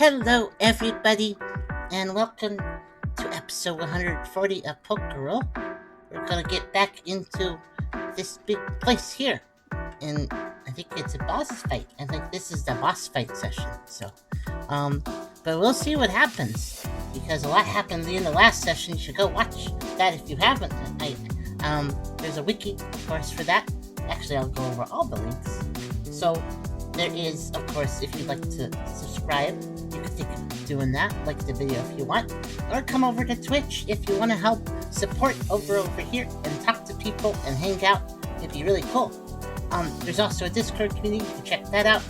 Hello, everybody, and welcome to episode 140 of Pokerole. We're gonna get back into this big place here, and I think it's a boss fight. I think this is the boss fight session. But we'll see what happens because a lot happened in the last session. You should go watch that if you haven't. There's a wiki, of course, for that. Actually, I'll go over all the links. So there is, of course, if you'd like to subscribe, you can think of doing that, like the video if you want, or come over to Twitch if you want to help support over here and talk to people and hang out. It'd be really cool. There's also a Discord community, you can check that out,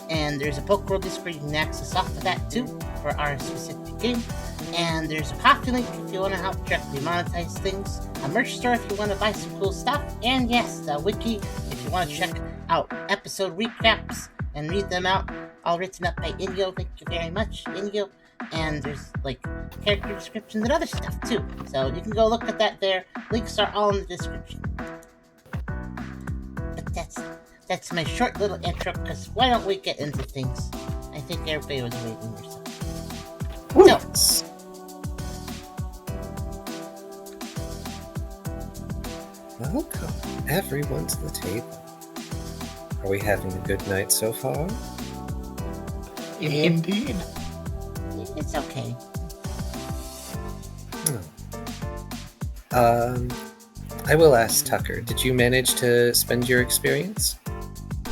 and there's a Pokerole Discord you can access off of that too for our specific game. And there's a coffee link if you want to help directly monetize things, a merch store if you want to buy some cool stuff, and yes, the wiki if you want to check out episode recaps and read them out, all written up by Inyo. Thank you very much, Inyo. And there's like character descriptions and other stuff too, so you can go look at that there. Links are all in the description. But that's my short little intro, because why don't we get into things? I think everybody was waiting or something. So, welcome everyone to the table. Are we having a good night so far? Indeed. It's okay. I will ask Tucker, did you manage to spend your experience?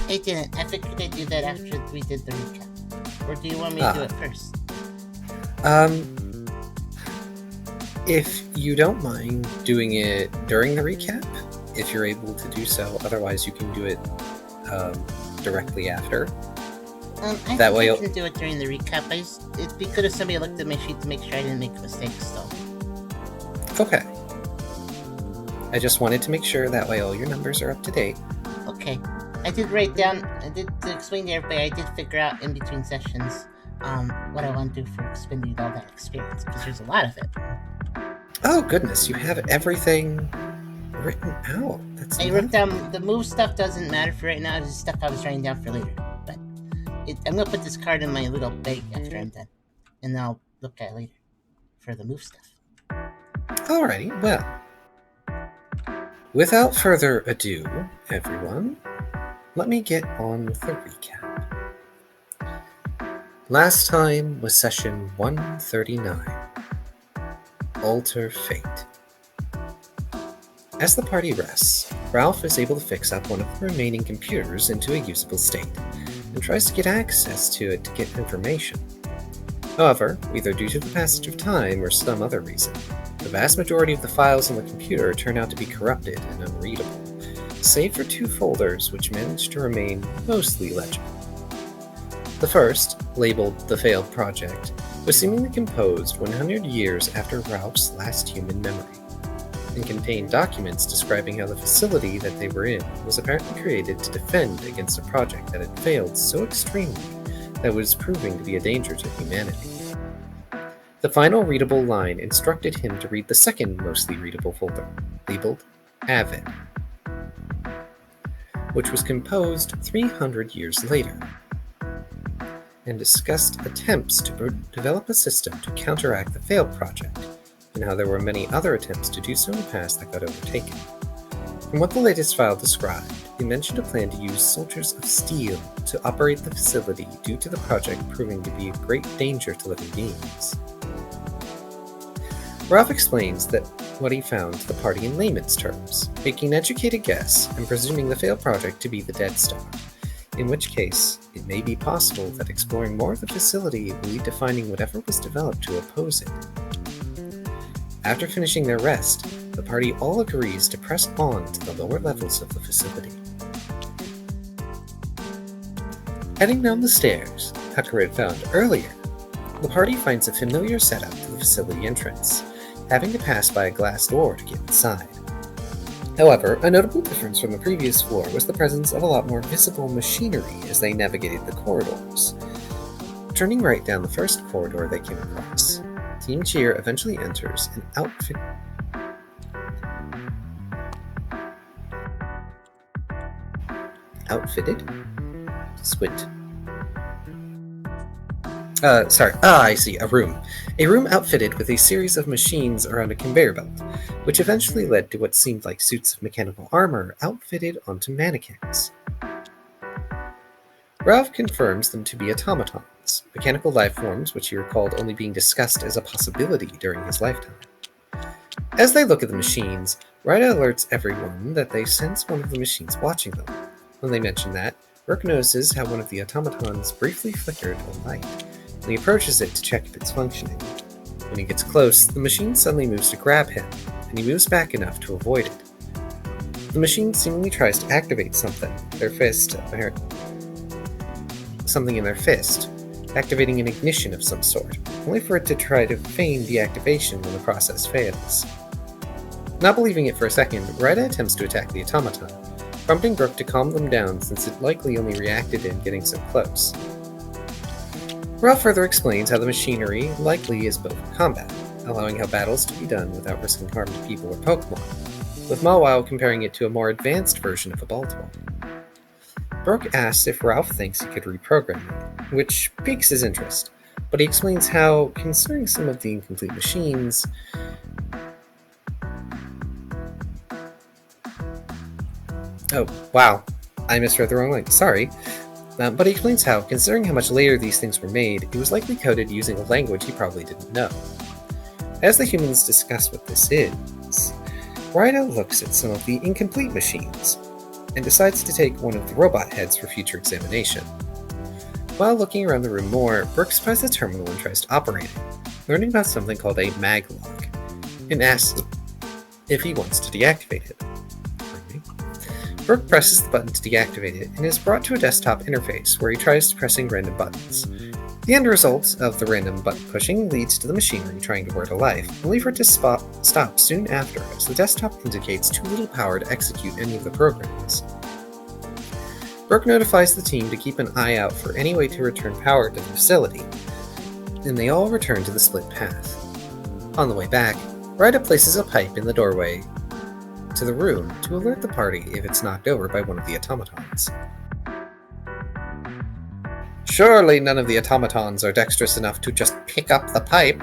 I didn't. I figured I'd do that after we did the recap. Or do you want me to do it first? If you don't mind doing it during the recap, if you're able to do so. Otherwise, you can do it directly after. I think I can do it during the recap. It'd be good if somebody looked at my sheet to make sure I didn't make mistakes, though. Okay. I just wanted to make sure that way all your numbers are up to date. Okay. I did write down, to explain to everybody, I did figure out in between sessions what I want to do for expending all that experience, because there's a lot of it. Oh, goodness, you have everything written out. I wrote down, the move stuff doesn't matter for right now, it's just stuff I was writing down for later. But I'm going to put this card in my little bag after I'm done, and then I'll look at it later for the move stuff. Alrighty, well. Without further ado, everyone, let me get on with the recap. Last time was session 139, Alter Fate. As the party rests, Ralph is able to fix up one of the remaining computers into a usable state, and tries to get access to it to get information. However, either due to the passage of time or some other reason, the vast majority of the files on the computer turn out to be corrupted and unreadable, save for 2 folders which manage to remain mostly legible. The first, labeled The Failed Project, was seemingly composed 100 years after Ralph's last human memory, and contained documents describing how the facility that they were in was apparently created to defend against a project that had failed so extremely that it was proving to be a danger to humanity. The final readable line instructed him to read the second mostly readable folder, labeled Avid, which was composed 300 years later, and discussed attempts to develop a system to counteract the failed project, and how there were many other attempts to do so in the past that got overtaken. From what the latest file described, they mentioned a plan to use soldiers of steel to operate the facility due to the project proving to be a great danger to living beings. Ralph explains that what he found to the party in layman's terms, making an educated guess and presuming the failed project to be the Dead Star, in which case it may be possible that exploring more of the facility will lead to finding whatever was developed to oppose it. After finishing their rest, the party all agrees to press on to the lower levels of the facility. Heading down the stairs Tucker had found earlier, the party finds a familiar setup to the facility entrance, having to pass by a glass door to get inside. However, a notable difference from the previous floor was the presence of a lot more visible machinery as they navigated the corridors. Turning right down the first corridor they came across, Team Cheer eventually enters an outfitted? Squint. I see, a room. A room outfitted with a series of machines around a conveyor belt, which eventually led to what seemed like suits of mechanical armor outfitted onto mannequins. Ralph confirms them to be automatons, mechanical life forms which he recalled only being discussed as a possibility during his lifetime. As they look at the machines, Ryda alerts everyone that they sense one of the machines watching them. When they mention that, Brooke notices how one of the automatons briefly flickered a light, and he approaches it to check if it's functioning. When he gets close, the machine suddenly moves to grab him, and he moves back enough to avoid it. The machine seemingly tries to activate something in their fist, activating an ignition of some sort, only for it to try to feign deactivation when the process fails. Not believing it for a second, Ryda attempts to attack the automaton, prompting Brooke to calm them down since it likely only reacted in getting so close. Ralph further explains how the machinery likely is built for combat, allowing how battles to be done without risking harm to people or Pokemon, with Mawile comparing it to a more advanced version of a Baltoy. Brooke asks if Ralph thinks he could reprogram it, which piques his interest, but he explains how, considering some of the incomplete machines, oh, wow, I misread the wrong line, sorry. But he explains how, considering how much later these things were made, it was likely coded using a language he probably didn't know. As the humans discuss what this is, Ryda looks at some of the incomplete machines, and decides to take one of the robot heads for future examination. While looking around the room more, Brooke spies the terminal and tries to operate it, learning about something called a mag lock, and asks if he wants to deactivate it. Brooke presses the button to deactivate it and is brought to a desktop interface where he tries pressing random buttons. The end result of the random button pushing leads to the machinery trying to wear to life, only for it to stop soon after as the desktop indicates too little power to execute any of the programs. Brooke notifies the team to keep an eye out for any way to return power to the facility, and they all return to the split path. On the way back, Ryda places a pipe in the doorway to the room to alert the party if it's knocked over by one of the automatons. Surely none of the automatons are dexterous enough to just pick up the pipe.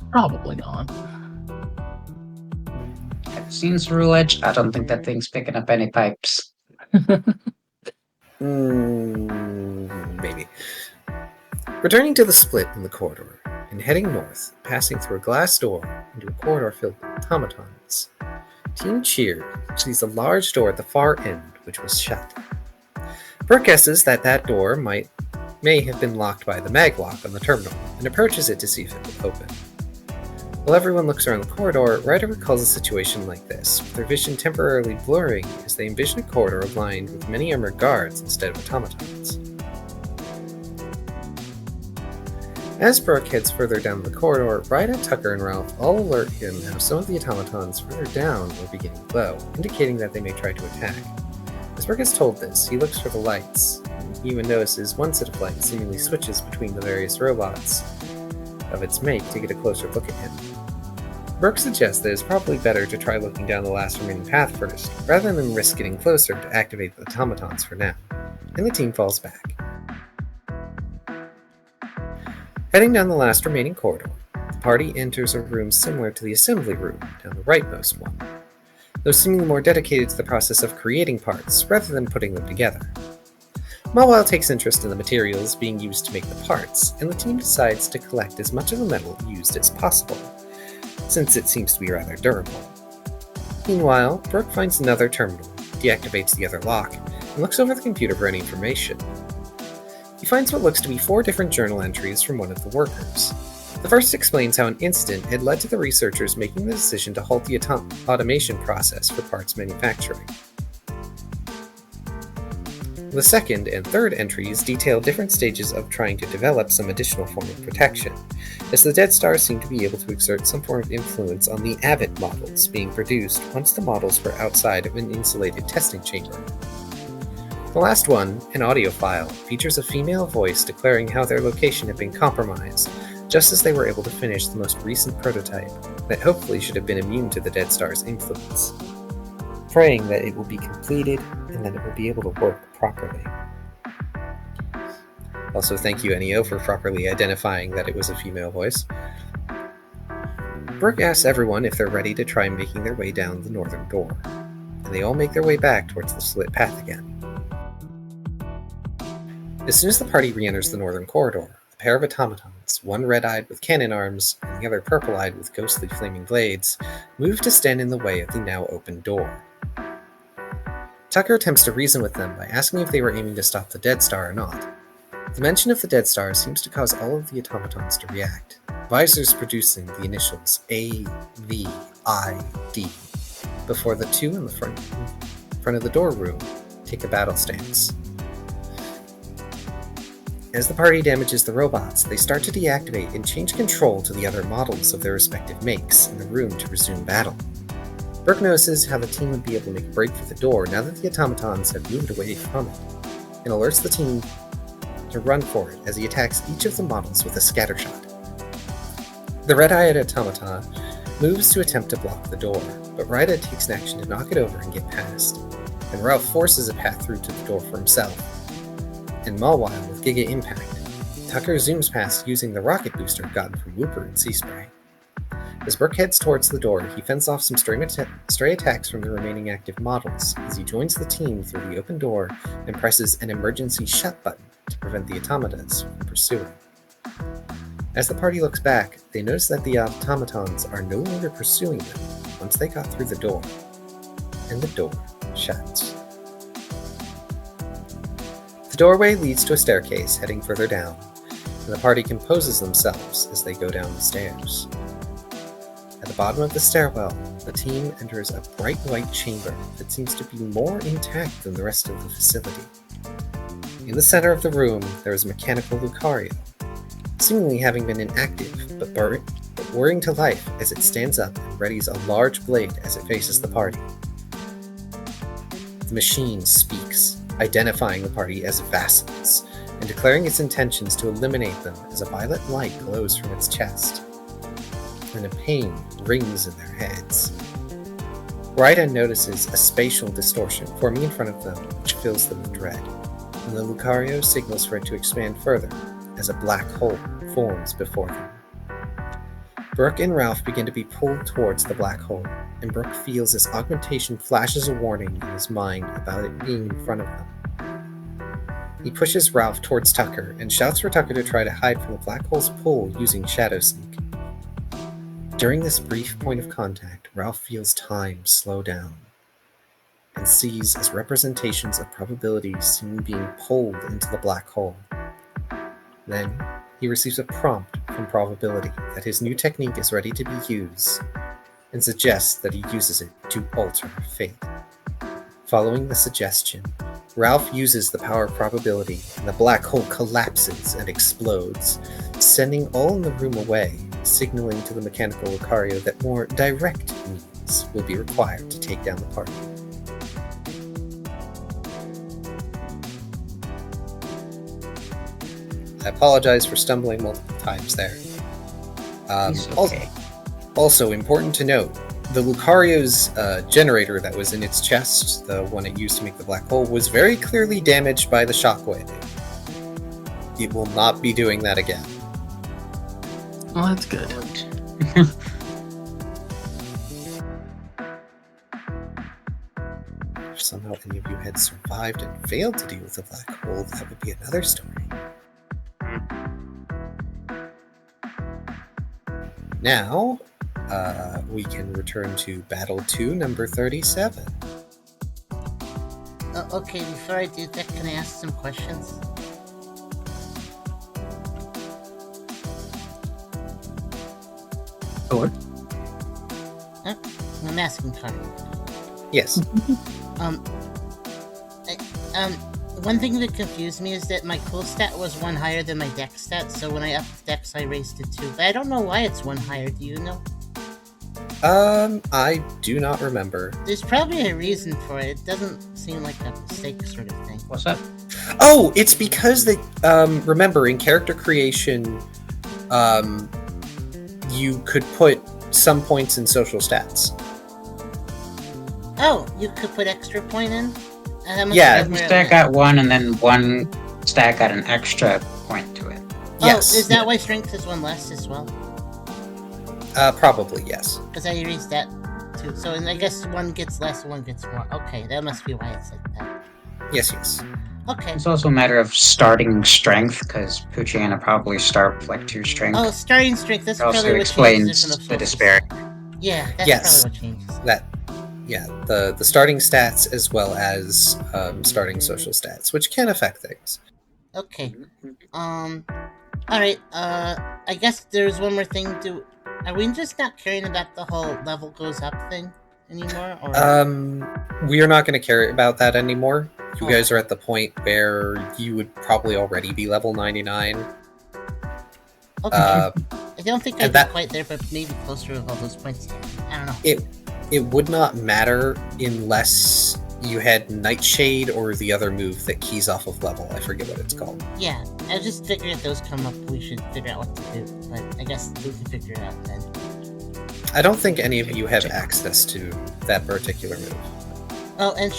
Probably not. I've seen through Edge. I don't think that thing's picking up any pipes. Maybe. Returning to the split in the corridor, and heading north, passing through a glass door into a corridor filled with automatons, Team cheered sees a large door at the far end, which was shut. Brooke guesses that door may have been locked by the mag lock on the terminal, and approaches it to see if it will open. While everyone looks around the corridor, Ryder recalls a situation like this, with their vision temporarily blurring as they envision a corridor lined with many armored guards instead of automatons. As Brooke heads further down the corridor, Ryda, Tucker, and Ralph all alert him how some of the automatons further down are beginning to glow, indicating that they may try to attack. As Brooke is told this, he looks for the lights, and he even notices one set of lights seemingly switches between the various robots of its make to get a closer look at him. Brooke suggests that it's probably better to try looking down the last remaining path first, rather than risk getting closer to activate the automatons for now, and the team falls back. Heading down the last remaining corridor, the party enters a room similar to the assembly room down the rightmost one, though seemingly more dedicated to the process of creating parts rather than putting them together. Mawile takes interest in the materials being used to make the parts, and the team decides to collect as much of the metal used as possible, since it seems to be rather durable. Meanwhile, Brooke finds another terminal, deactivates the other lock, and looks over the computer for any information. He finds what looks to be 4 different journal entries from one of the workers. The first explains how an incident had led to the researchers making the decision to halt the automation process for parts manufacturing. The second and third entries detail different stages of trying to develop some additional form of protection, as the Dead Stars seem to be able to exert some form of influence on the Abbott models being produced once the models were outside of an insulated testing chamber. The last one, an audio file, features a female voice declaring how their location had been compromised, just as they were able to finish the most recent prototype that hopefully should have been immune to the Dead Star's influence. praying that it will be completed and that it will be able to work properly. Also, thank you, Ennio, for properly identifying that it was a female voice. Brooke asks everyone if they're ready to try making their way down the northern door, and they all make their way back towards the slit path again. As soon as the party re-enters the northern corridor, a pair of automatons, one red-eyed with cannon arms and the other purple-eyed with ghostly flaming blades, move to stand in the way of the now open door. Tucker attempts to reason with them by asking if they were aiming to stop the Dead Star or not. The mention of the Dead Star seems to cause all of the automatons to react, visors producing the initials A, V, I, D, before the two in the front of the door room take a battle stance. As the party damages the robots, they start to deactivate and change control to the other models of their respective makes in the room to resume battle. Burke notices how the team would be able to make a break for the door now that the automatons have moved away from it, and alerts the team to run for it as he attacks each of the models with a scatter shot. The red-eyed automaton moves to attempt to block the door, but Ryda takes an action to knock it over and get past, and Ralph forces a path through to the door for himself. And meanwhile, with Giga Impact, Tucker zooms past using the rocket booster gotten from Whooper and Seaspray. As Burke heads towards the door, he fends off some stray attacks from the remaining active models as he joins the team through the open door and presses an emergency shut button to prevent the automatons from pursuing. As the party looks back, they notice that the automatons are no longer pursuing them once they got through the door, and the door shuts. The doorway leads to a staircase heading further down, and the party composes themselves as they go down the stairs. At the bottom of the stairwell, the team enters a bright white chamber that seems to be more intact than the rest of the facility. In the center of the room, there is a mechanical Lucario, seemingly having been inactive, but whirring to life as it stands up and readies a large blade as it faces the party. The machine speaks, identifying the party as vassals, and declaring its intentions to eliminate them as a violet light glows from its chest, and a pain rings in their heads. Ryda notices a spatial distortion forming in front of them, which fills them with dread, and the Lucario signals for it to expand further as a black hole forms before them. Brooke and Ralph begin to be pulled towards the black hole, and Brooke feels as augmentation flashes a warning in his mind about it being in front of them. He pushes Ralph towards Tucker and shouts for Tucker to try to hide from the black hole's pull using Shadow Sneak. During this brief point of contact, Ralph feels time slow down and sees as representations of probabilities seem being pulled into the black hole. Then, he receives a prompt from probability that his new technique is ready to be used, and suggests that he uses it to alter fate. Following the suggestion, Ralph uses the power of probability, and the black hole collapses and explodes, sending all in the room away, signaling to the mechanical Lucario that more direct means will be required to take down the party. I apologize for stumbling multiple times there. Okay. Also, important to note, the Lucario's generator that was in its chest, the one it used to make the black hole, was very clearly damaged by the shockwave. It will not be doing that again. Well, that's good. If somehow any of you had survived and failed to deal with the black hole, that would be another story. Now, we can return to Battle 2, number 37. Okay, before I do that, can I ask some questions? Sure. I'm asking Carter. Yes. One thing that confused me is that my cool stat was 1 higher than my dex stat, so when I upped dex, I raised it 2. But I don't know why it's 1 higher, do you know? I do not remember. There's probably a reason for it. It doesn't seem like a mistake sort of thing. What's that? Oh, it's because that, remember, in character creation, you could put some points in social stats. Oh, you could put extra point in? That must Yeah. be where it Stack went. got one, and then one stack got an extra point to it. Yes. Oh, is that why strength is one less as well? Probably, yes. Because I erased that too. So I guess one gets less, one gets more. Okay, that must be why it's like that. Yes. Okay. It's also a matter of starting strength, because Poochie gonna probably start with like 2 strength. Oh, starting strength. That's It also probably what changes it explains from the the full disparity. success. Yeah, that's Yes. probably what changes it. That, yeah, the starting stats as well as starting social stats, which can affect things. Okay. Alright, I guess there's one more thing. Are we just not caring about the whole level goes up thing anymore? Or We are not going to care about that anymore. You Oh. guys are at the point where you would probably already be level 99. Okay. Uh, I don't think I'd and be that- quite there, but maybe closer with all those points. I don't know. It would not matter unless you had Nightshade or the other move that keys off of level. I forget what it's called. Yeah, I just figured if those come up, we should figure out what to do. But I guess we can figure it out then. I don't think any of you have access to that particular move. Oh, and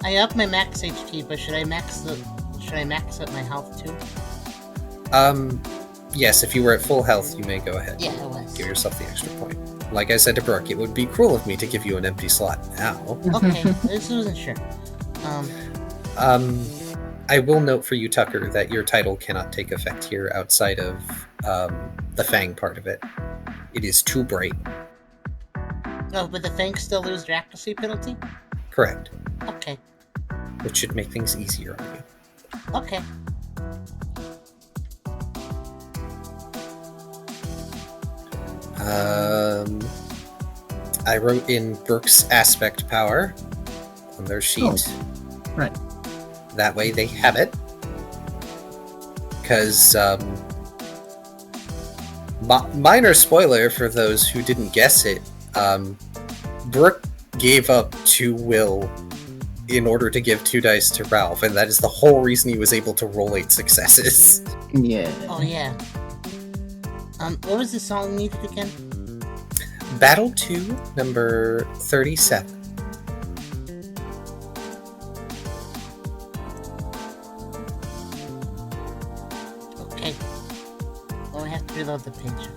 I up my max HP, but should I max up my health too? Yes, if you were at full health, you may go ahead. Yeah, I was. Give yourself the extra point. Like I said to Brooke, it would be cruel of me to give you an empty slot now. Okay, I just wasn't sure. I will note for you, Tucker, that your title cannot take effect here outside of the Fang part of it. It is too bright. Oh, but the Fangs still lose their accuracy penalty? Correct. Okay. Which should make things easier on you. Okay. I wrote in Brooke's aspect power on their sheet. Oh, right. That way they have it. Because, minor spoiler for those who didn't guess it, Brooke gave up 2 will in order to give 2 dice to Ralph, and that is the whole reason he was able to roll 8 successes. Yeah. Oh, yeah. What was the song needed again? Battle 2, number 37. Okay. Oh, I have to reload the page.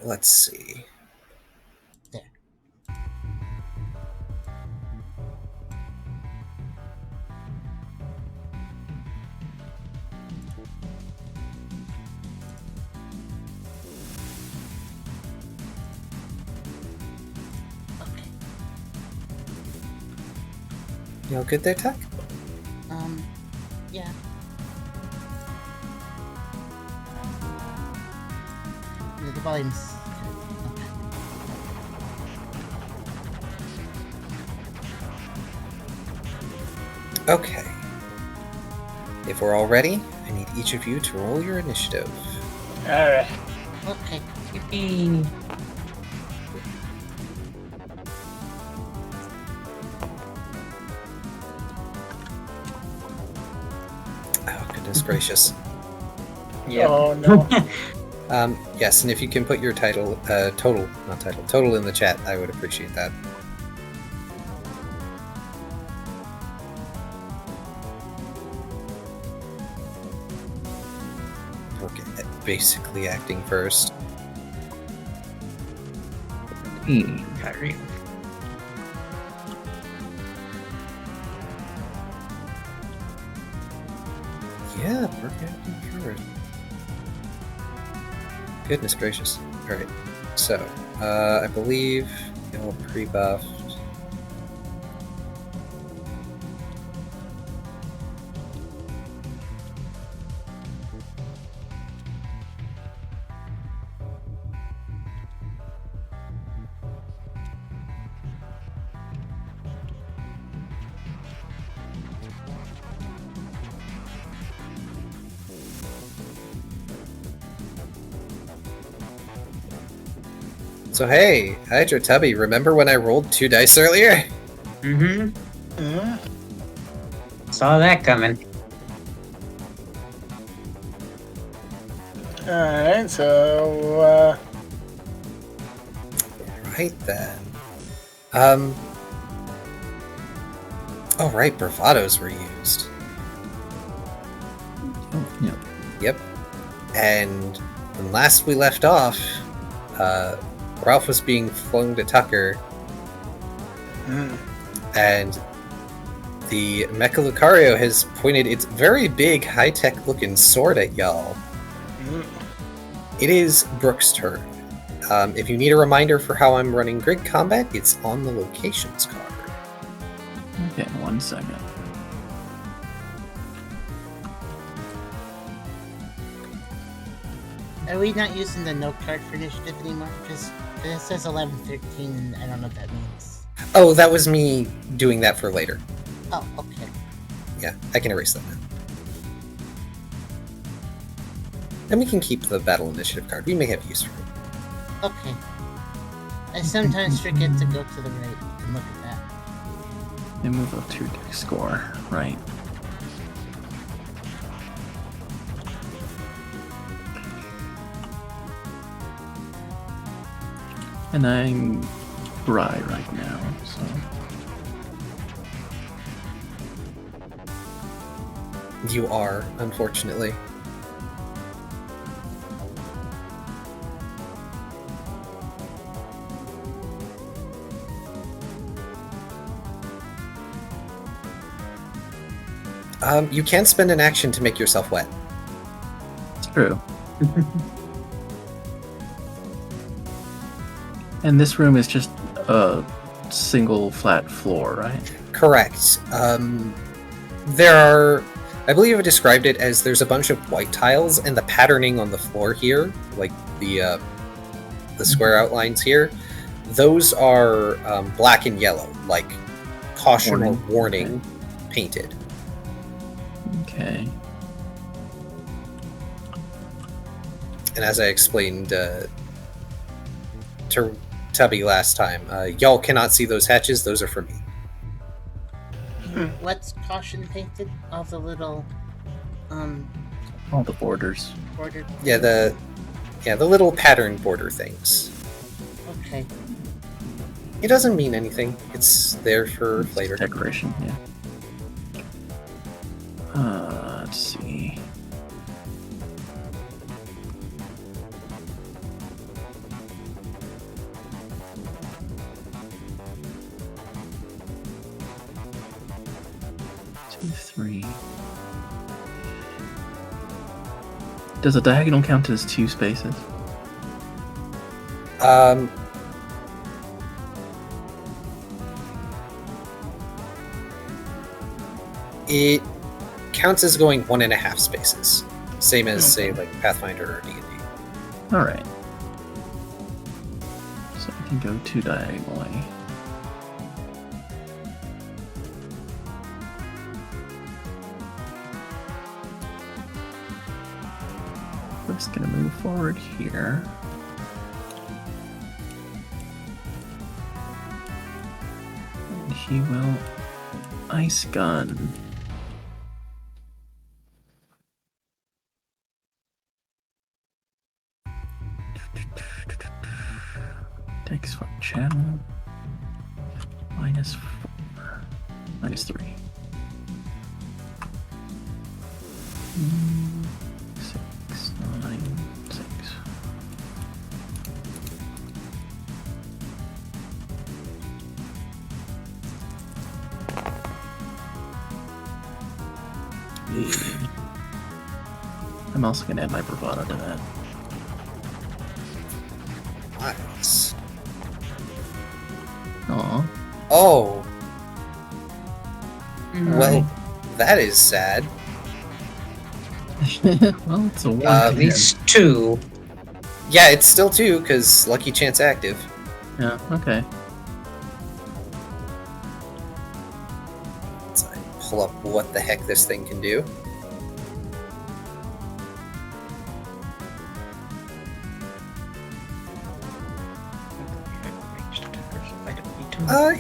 Let's see. There. Okay. You all good there, Tuck? Yeah. The volume's... Okay. If we're all ready, I need each of you to roll your initiative. Alright. Okay. Yippee. Oh, goodness gracious. Yeah. Oh no. Yes, and if you can put your total in the chat, I would appreciate that. Okay, basically acting first. Kyrio. Yeah, we're acting first. Goodness gracious. Alright, so, I believe you'll pre-buffed. So hey, Hydra Tubby, remember when I rolled 2 dice earlier? Mm-hmm. Saw that coming. Alright, so, Right then. Oh, right, bravados were used. Oh, yeah. Yep. And when last we left off, Ralph was being flung to Tucker, and the Mecha Lucario has pointed its very big, high-tech looking sword at y'all. It is Brooke's turn. If you need a reminder for how I'm running grid combat, it's on the locations card. Okay, 1 second. Are we not using the note card for initiative anymore? Because it says 11-13, and I don't know what that means. Oh, that was me doing that for later. Oh, okay. Yeah, I can erase that now. And we can keep the battle initiative card. We may have use for it. Okay. I sometimes forget to go to the right and look at that. They move up to deck score, right? And I'm dry right now, so. You are, unfortunately. You can spend an action to make yourself wet. It's true. And this room is just a single flat floor, right? Correct. There are, I believe I described it as there's a bunch of white tiles, and the patterning on the floor here, like the square outlines here, those are black and yellow, like caution or warning painted. Okay. And as I explained to Tubby last time, y'all cannot see those hatches, those are for me. What's caution painted? All the little, All the borders. bordered. Yeah, the little pattern border things. Okay. It doesn't mean anything. It's there for It's flavor. decoration, yeah. Let's see. Two, three. Does a diagonal count as 2 spaces? It counts as going 1.5 spaces, same as say like Pathfinder or D&D. All right. So I can go 2 diagonally. We're just gonna move forward here. And he will ice gun. Takes from channel. -4. -3. 6, 9, 6. I'm also gonna add my bravado to that. Nice. Aw. Oh, well, that is sad. Well, it's a 1. At least 2. Yeah, it's still 2, because Lucky Chance active. Yeah, okay. So I pull up what the heck this thing can do.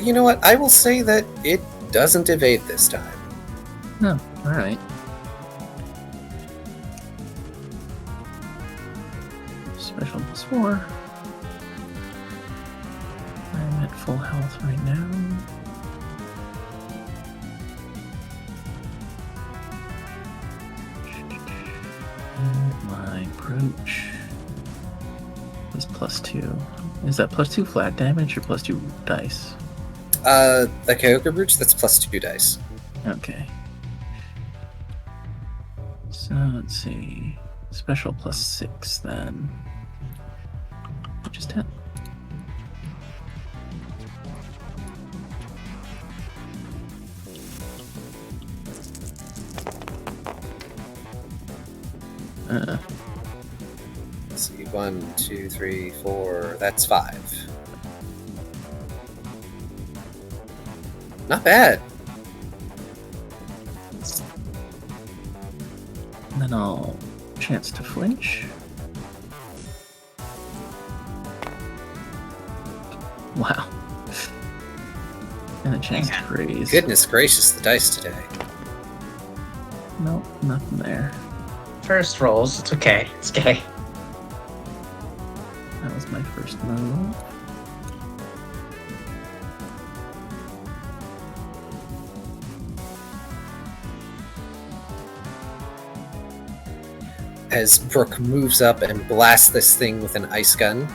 You know what? I will say that it doesn't evade this time. No, alright. +4. I'm at full health right now. And my approach is +2. Is that +2 flat damage or +2 dice? The Kyogre Brooch, that's +2 dice. Okay. So let's see. Special +6 then. Which is 10. Let's see, 1, 2, 3, 4, that's 5. Not bad. And then I'll chance to flinch. Wow. And a chance to freeze. Goodness gracious, the dice today. Nope, nothing there. First rolls, it's okay. It's okay. That was my first move. As Brooke moves up and blasts this thing with an ice gun.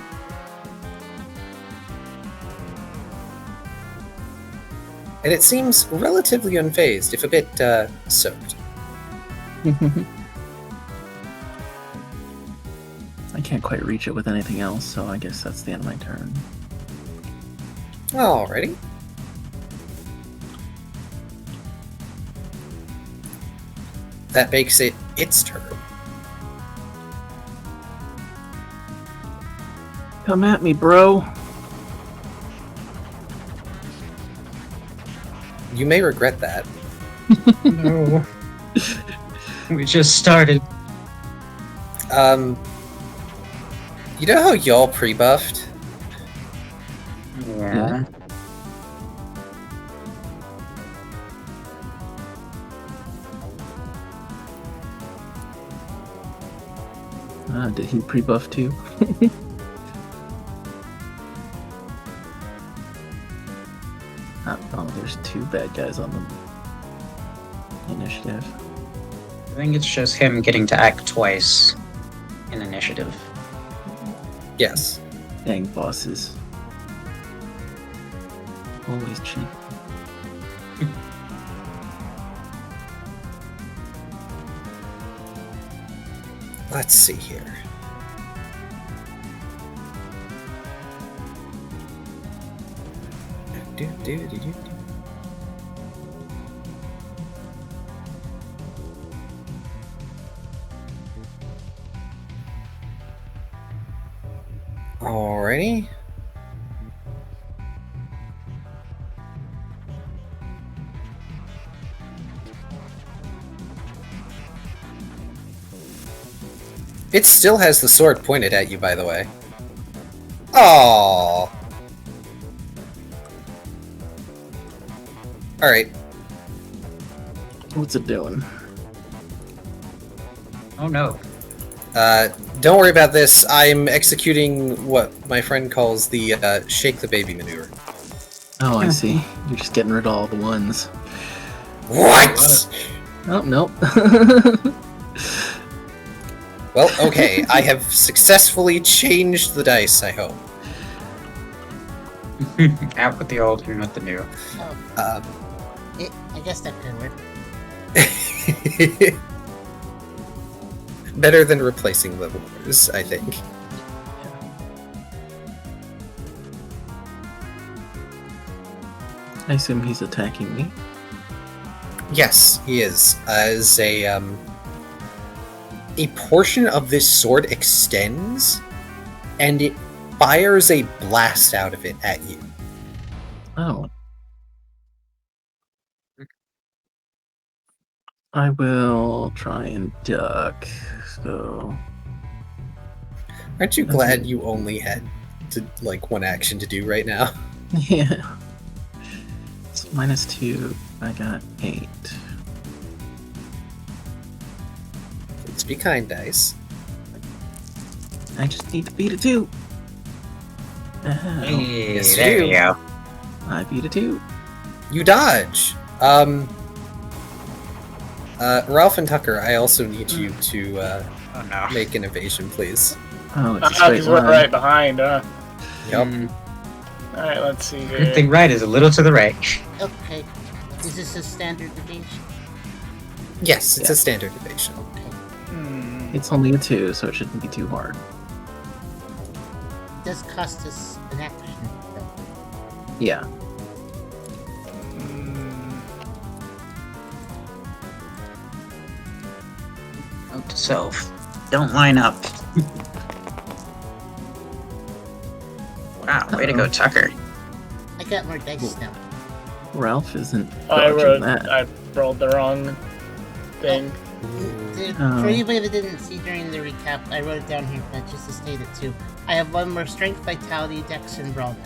And it seems relatively unfazed, if a bit soaked. I can't quite reach it with anything else, so I guess that's the end of my turn. Alrighty. That makes it its turn. Come at me, bro. You may regret that. No. We just started. You know how y'all pre-buffed? Yeah. Did he pre-buff too? Oh, there's 2 bad guys on the initiative. I think it's just him getting to act twice in initiative. Yes. Dang bosses. Always cheap. Let's see here. Alrighty. It still has the sword pointed at you, by the way. Oh. Alright. What's it doing? Oh no. Don't worry about this. I'm executing what my friend calls the shake the baby maneuver. Oh, I see. You're just getting rid of all the ones. What? Oh, nope. Well, okay. I have successfully changed the dice, I hope. Out with the old, in with the new. I guess that could work. Better than replacing the wars, I think. I assume he's attacking me. Yes, he is. As a portion of this sword extends, and it fires a blast out of it at you. Oh. I will try and duck, so... Aren't you glad you only had to, like, one action to do right now? Yeah. So -2, I got 8. Please be kind, dice. I just need to beat a 2. Ow. Hey, Yes, there you you go. I beat a 2. You dodge. Ralph and Tucker, I also need you to Oh no. make an evasion, please. Oh, it's a straight Because we're line. right behind, huh? Yep. Alright, let's see Good here. thing right is a little to the right. Okay. Is this a standard evasion? Yes, it's Yeah. a standard evasion. Okay. Hmm. It's only a 2, so it shouldn't be too hard. It does cost us an action, though. Yeah. Note to self. Don't line up. Wow, way to go, Tucker. I got more dice now. Ralph isn't I dodging that. rolled the wrong thing. Oh. For anybody that didn't see during the recap, I wrote it down here, but just to state it too. I have one more strength, vitality, dex, and brawl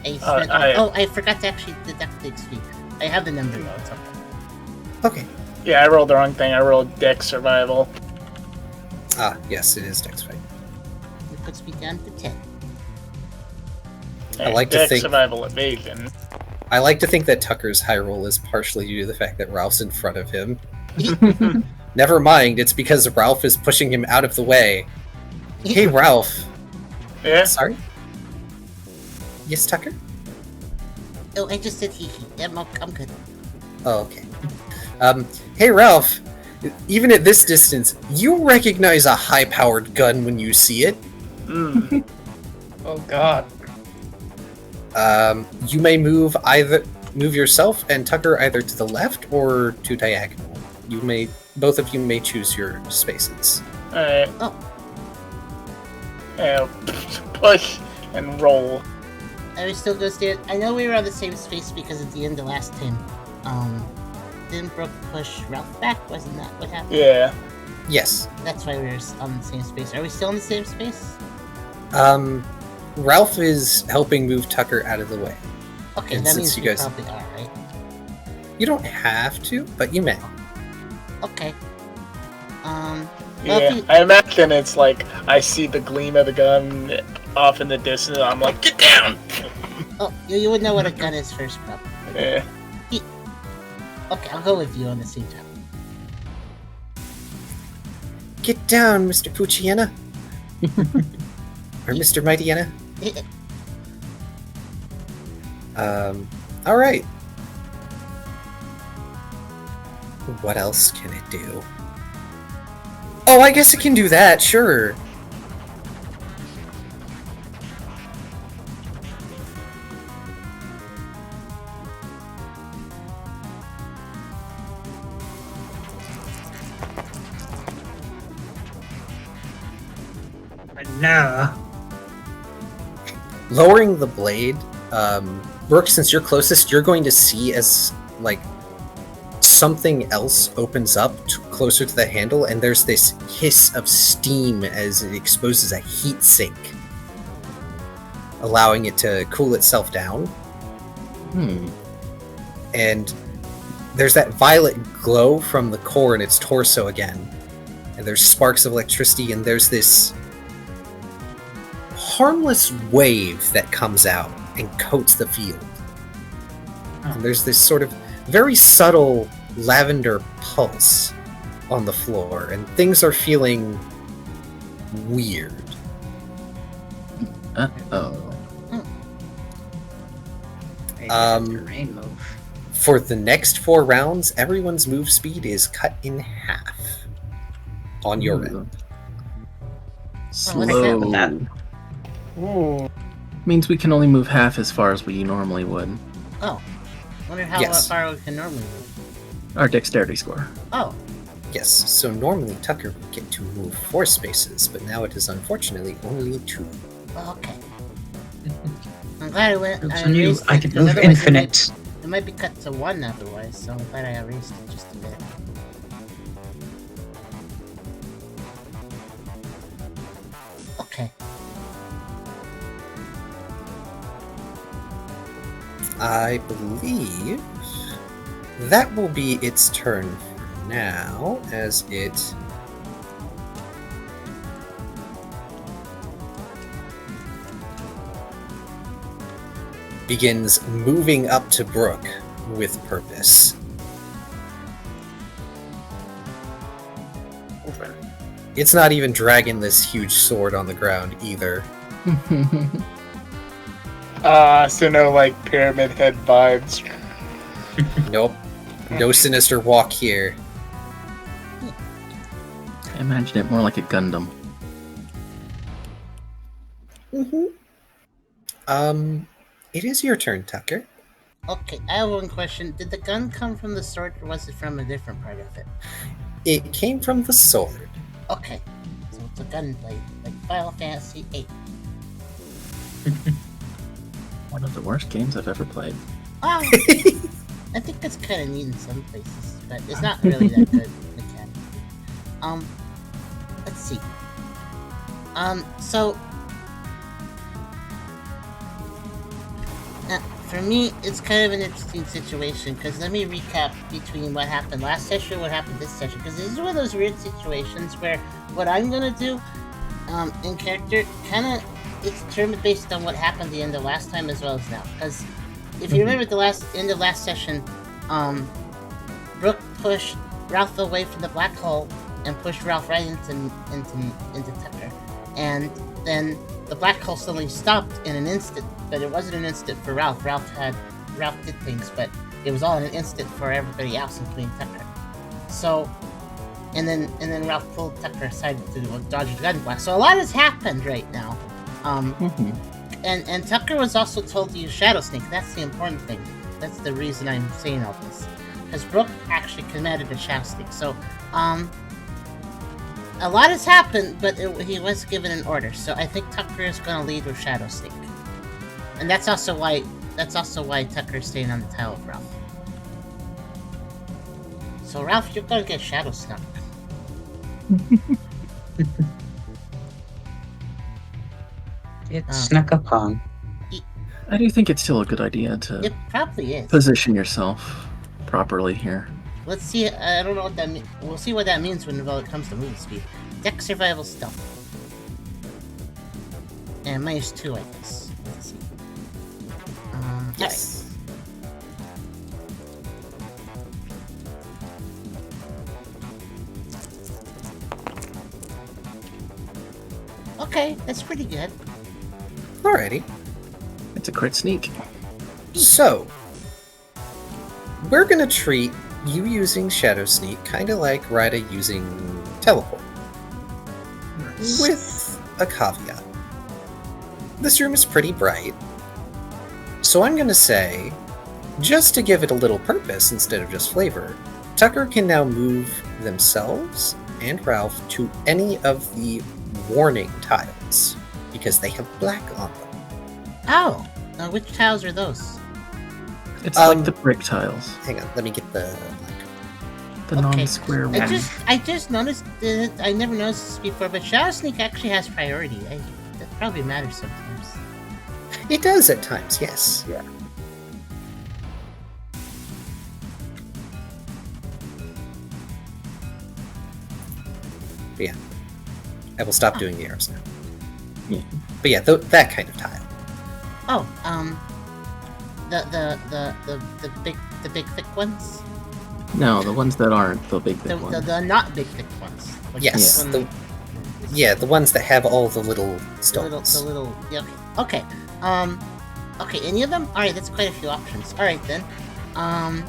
now. I forgot to actually deduct the XP. I have the number though, it's okay. Okay. Yeah, I rolled the wrong thing. I rolled Dex Survival. Ah, yes, it is Dex fight. It puts me down to 10. I like to Dex think- Survival Evasion. I like to think that Tucker's high roll is partially due to the fact that Ralph's in front of him. Never mind, it's because Ralph is pushing him out of the way. Hey, Ralph. Yeah? Sorry? Yes, Tucker? Oh, I just said hee hee. I'm good. Oh, okay. Hey, Ralph. Even at this distance, you recognize a high-powered gun when you see it. Mm. Oh god. You may move yourself and Tucker either to the left or to diagonal. Both of you may choose your spaces. Alright. Oh. Yeah, push and roll. Are we still gonna stand? I know we were on the same space because at the end of last time, didn't Brooke push Ralph back? Wasn't that what happened? Yeah. Yes. That's why we were on the same space. Are we still in the same space? Ralph is helping move Tucker out of the way. Okay, And that since means you we guys- probably are, right? You don't have to, but you may. Okay. Well, Yeah. if you- I imagine it's like I see the gleam of the gun off in the distance. I'm like, get down! Oh, you would know what a gun is first, probably. Yeah. Okay, I'll go with you on the same time. Get down, Mr. Pucciana. Or Mr. Mightyana. Alright. What else can it do? Oh, I guess it can do that, sure. No. Lowering the blade, Brooke, since you're closest, you're going to see as, like, something else opens up closer to the handle, and there's this hiss of steam as it exposes a heat sink, allowing it to cool itself down. And there's that violet glow from the core in its torso again, and there's sparks of electricity, and there's this harmless wave that comes out and coats the field. And there's this sort of very subtle lavender pulse on the floor, and things are feeling weird. Uh-oh. Terrain move. For the next 4 rounds, everyone's move speed is cut in half on your end. Slow. That. Ooh. Means we can only move half as far as we normally would. Oh. Wonder how Yes. far we can normally move. Our dexterity score. Oh. Yes, so normally Tucker would get to move 4 spaces, but now it is unfortunately only 2. Okay. I'm glad I went. Oops, I on you. erased I it, can 'cause move otherwise infinite. It might be cut to 1 otherwise, so I'm glad I erased it just a bit. Okay. I believe that will be its turn for now, as it begins moving up to Brooke with purpose. It's not even dragging this huge sword on the ground either. So no, like, Pyramid Head vibes. Nope. No sinister walk here. I imagine it more like a Gundam. It is your turn, Tucker. Okay, I have one question. Did the gun come from the sword, or was it from a different part of it? It came from the sword. Okay, so it's a gunblade, like Final Fantasy VIII. One of the worst games I've ever played. Oh, I think that's kind of neat in some places, but it's not really that good mechanically. Let's see. So for me, it's kind of an interesting situation, because let me recap between what happened last session and what happened this session, because this is one of those weird situations where what I'm gonna do in character kind of it's determined based on what happened the end of last time as well as now. Because if you remember the end of last session, Brooke pushed Ralph away from the black hole and pushed Ralph right into Tucker, and then the black hole suddenly stopped in an instant. But it wasn't an instant for Ralph. Ralph did things, but it was all in an instant for everybody else, including Tucker. So, and then Ralph pulled Tucker aside to dodge the gun blast. So a lot has happened right now. And Tucker was also told to use Shadow Sneak. That's the important thing. That's the reason I'm saying all this, because Brooke actually commanded a Shadow Sneak. So, a lot has happened, but he was given an order. So I think Tucker is going to lead with Shadow Sneak. And that's also why Tucker's staying on the tile of Ralph. So Ralph, you're gonna get Shadow Snuck. It's snuck upon. I do think it's still a good idea to It probably is. position yourself properly here. Let's see. I don't know what that means. We'll see what that means when it comes to movement speed. Dex, survival, stealth, and -2, I guess. Let's see. Yes. Okay, that's pretty good. Alrighty. It's a crit sneak. So, we're gonna treat you using Shadow Sneak kind of like Rada using Teleport. With a caveat. This room is pretty bright, so I'm gonna say, just to give it a little purpose instead of just flavor, Tucker can now move themselves and Ralph to any of the warning tiles, because they have black on them. Oh, which tiles are those? It's like the brick tiles. Hang on, let me get the... The Okay. non-square ones. I just noticed that I never noticed this before, but Shadow Sneak actually has priority. That probably matters sometimes. It does at times, yes. Yeah. But yeah. I will stop doing the arrows now. Yeah. But yeah, that kind of tile. Oh, the big thick ones. No, the ones that aren't the big ones. The not big thick ones. Like Yes, this one- the ones that have all the little stones. The little, yeah. Okay. Okay. Any of them? All right. That's quite a few options. All right then. And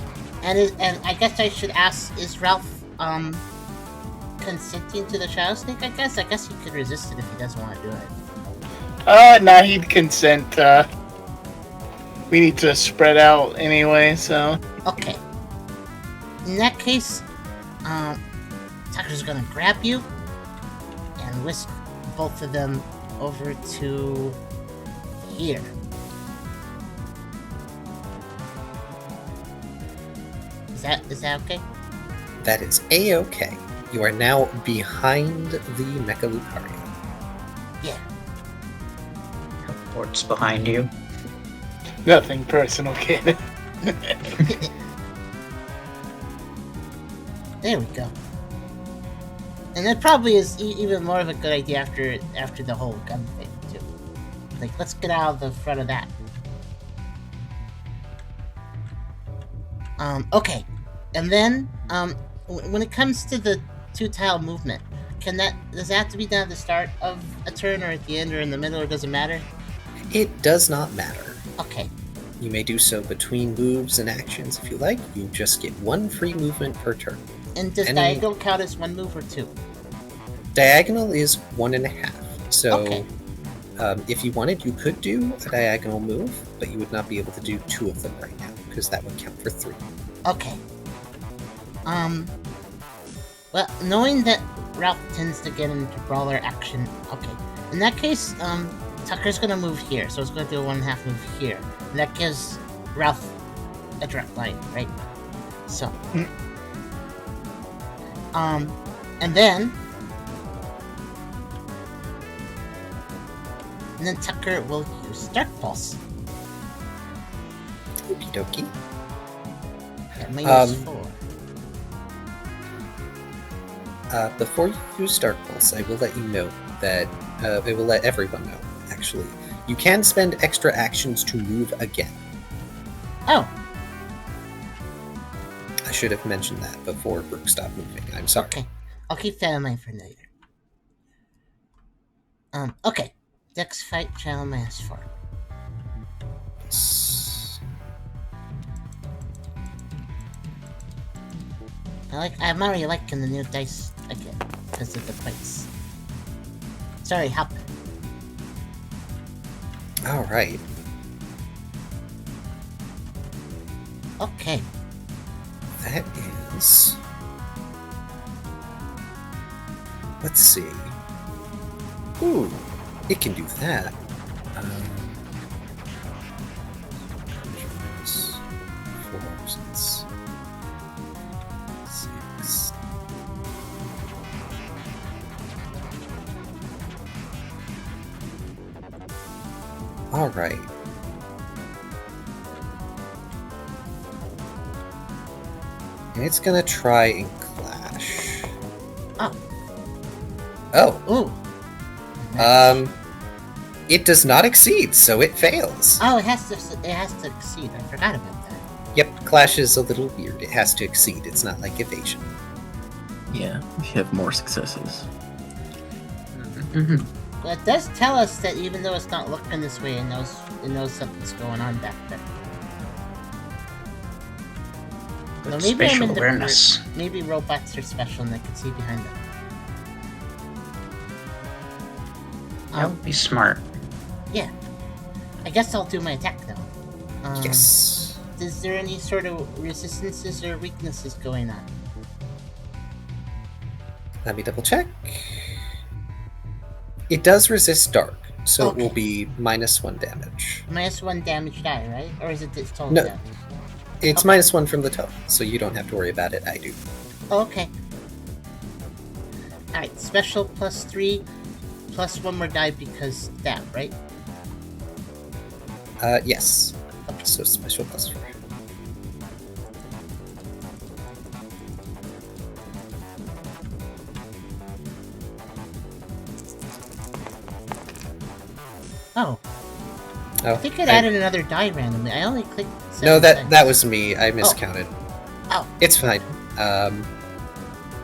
I guess I should ask: is Ralph consenting to the Shadow Sneak? I guess he could resist it if he doesn't want to do it. Nah, he'd consent. We need to spread out anyway, so. Okay. In that case, Tucker's gonna grab you and whisk both of them over to here. Is that okay? That is A-okay. You are now behind the Mecha Lucario. Yeah. Port's behind you. Nothing personal, kid. There we go. And that probably is even more of a good idea after the whole gun thing too. Like, let's get out of the front of that. Okay. And then, when it comes to the 2-tile movement, does that have to be done at the start of a turn or at the end or in the middle, or does it matter? It does not matter. Okay. You may do so between moves and actions if you like. You just get 1 free movement per turn. And does diagonal count as 1 move or 2? Diagonal is 1.5. So, Okay. If you wanted, you could do a diagonal move, but you would not be able to do 2 of them right now, because that would count for 3. Okay. Well, knowing that Ralph tends to get into brawler action, okay. In that case, Tucker's gonna move here, so it's gonna do a 1.5 move here. And that gives Ralph a direct line, right? So. And then Tucker will use Dark Pulse. Okie dokie. At -4. Before you use Dark Pulse, I will let you know that I will let everyone know, actually. You can spend extra actions to move again. Oh. I should have mentioned that before Brooke stopped moving. I'm sorry. Okay. I'll keep that in mind for later. Okay. Dex fight channel -4. I'm already liking the new dice again because of the fights. Sorry, hop. All right. Okay. That is. Let's see. Ooh, it can do that. Four, six. All right. And it's gonna try and clash. Oh. Oh. Ooh. It does not exceed, so it fails. Oh, it has to exceed. I forgot about that. Yep, clash is a little weird. It has to exceed. It's not like evasion. Yeah, if you have more successes. Mhm. Well, it does tell us that even though it's not looking this way, it knows something's going on back there. With Well, maybe I'm spatial in the awareness. maybe robots are special and they can see behind them. That would be smart. Yeah. I guess I'll do my attack now. Yes. Is there any sort of resistances or weaknesses going on? Let me double check. It does resist dark, so Okay. it will be -1 damage. -1 damage die, right? Or is it its total No. damage? It's Okay. -1 from the total, so you don't have to worry about it. I do. Okay. Alright, special +3, plus 1 more die because that, right? Yes. Okay. So special +4. Oh, Oh, I think it added another die randomly. I only clicked 7 No, times. that was me. I miscounted. Oh. It's fine.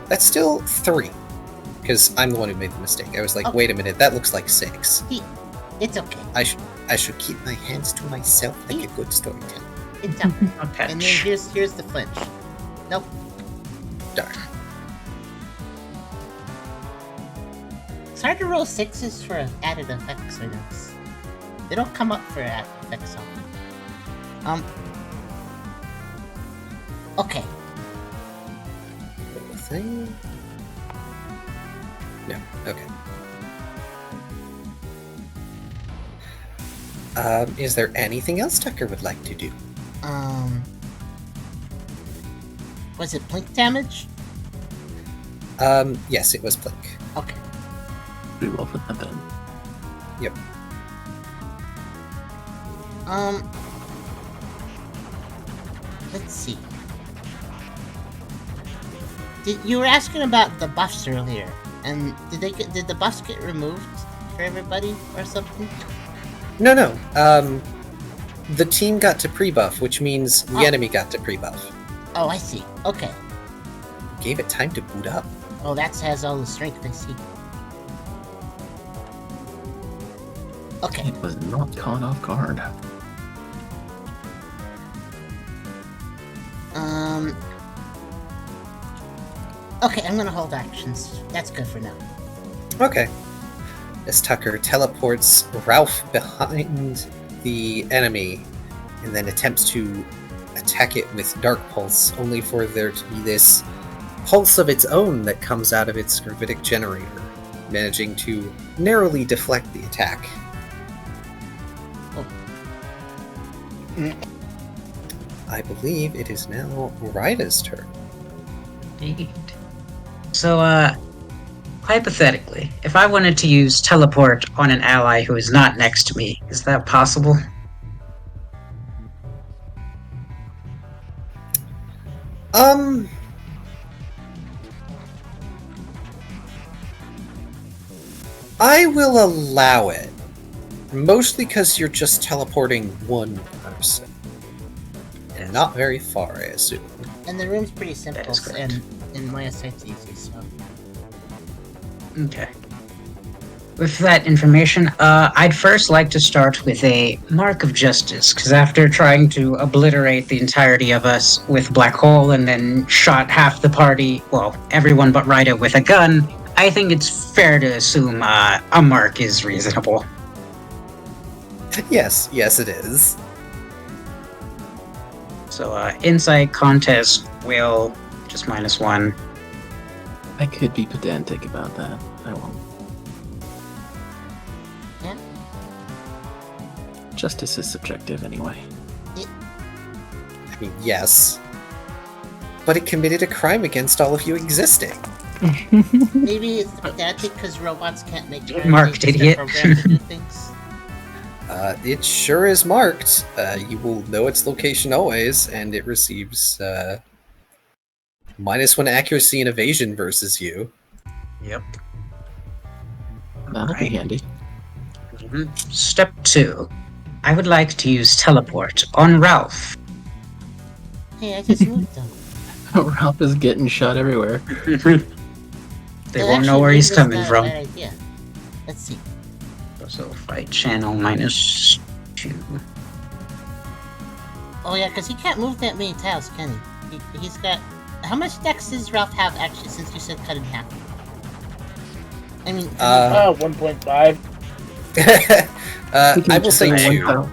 That's still 3. Because I'm the one who made the mistake. I was like, Okay. wait a minute, that looks like 6. It's okay. I should keep my hands to myself like a good storyteller. It's okay. Okay. And then here's the flinch. Nope. Darn. It's hard to roll 6s for added effects, I guess. They don't come up for added effects often. Okay. Little thing. No. Okay. Is there anything else Tucker would like to do? Was it blink damage? Yes, it was blink. Okay. Pretty well for that then. Yep. Let's see. You were asking about the buffs earlier, and did the buffs get removed for everybody or something? No. The team got to pre-buff, which means the Oh. enemy got to pre-buff. Oh, I see. Okay. Gave it time to boot up. Oh, that has all the strength, I see. Okay. It was not caught off guard. Okay, I'm gonna hold actions. That's good for now. Okay. As Tucker teleports Ralph behind the enemy and then attempts to attack it with Dark Pulse, only for there to be this pulse of its own that comes out of its gravitic generator, managing to narrowly deflect the attack. Oh. I believe it is now Ryda's turn. Indeed. So, hypothetically, if I wanted to use teleport on an ally who is not next to me, is that possible? I will allow it. Mostly because you're just teleporting one person. And not very far, I assume. And the room's pretty simple, That is correct. and in my eyesight's easy, so... Okay. With that information, I'd first like to start with a mark of justice, because after trying to obliterate the entirety of us with Black Hole and then shot half the party, well, everyone but Ryda with a gun, I think it's fair to assume a mark is reasonable. Yes, it is. So, insight contest will just -1. I could be pedantic about that. I won't. Yeah? Justice is subjective anyway. I mean, yes. But it committed a crime against all of you existing. Maybe it's pedantic because robots can't make Marked they're idiot. programmed to do things. It sure is marked. You will know its location always, and it receives -1 accuracy and evasion versus you. Yep. That'll be Right. handy. Step 2. I would like to use teleport on Ralph. Hey, I just moved them. Ralph is getting shot everywhere. They won't know where he's coming from. Yeah. Let's see. So fight channel -2. Oh yeah, because he can't move that many tiles, can he? He's got... How much dex does Ralph have, actually, since you said cut in half? I mean... 1.5. I will say One 2. tile.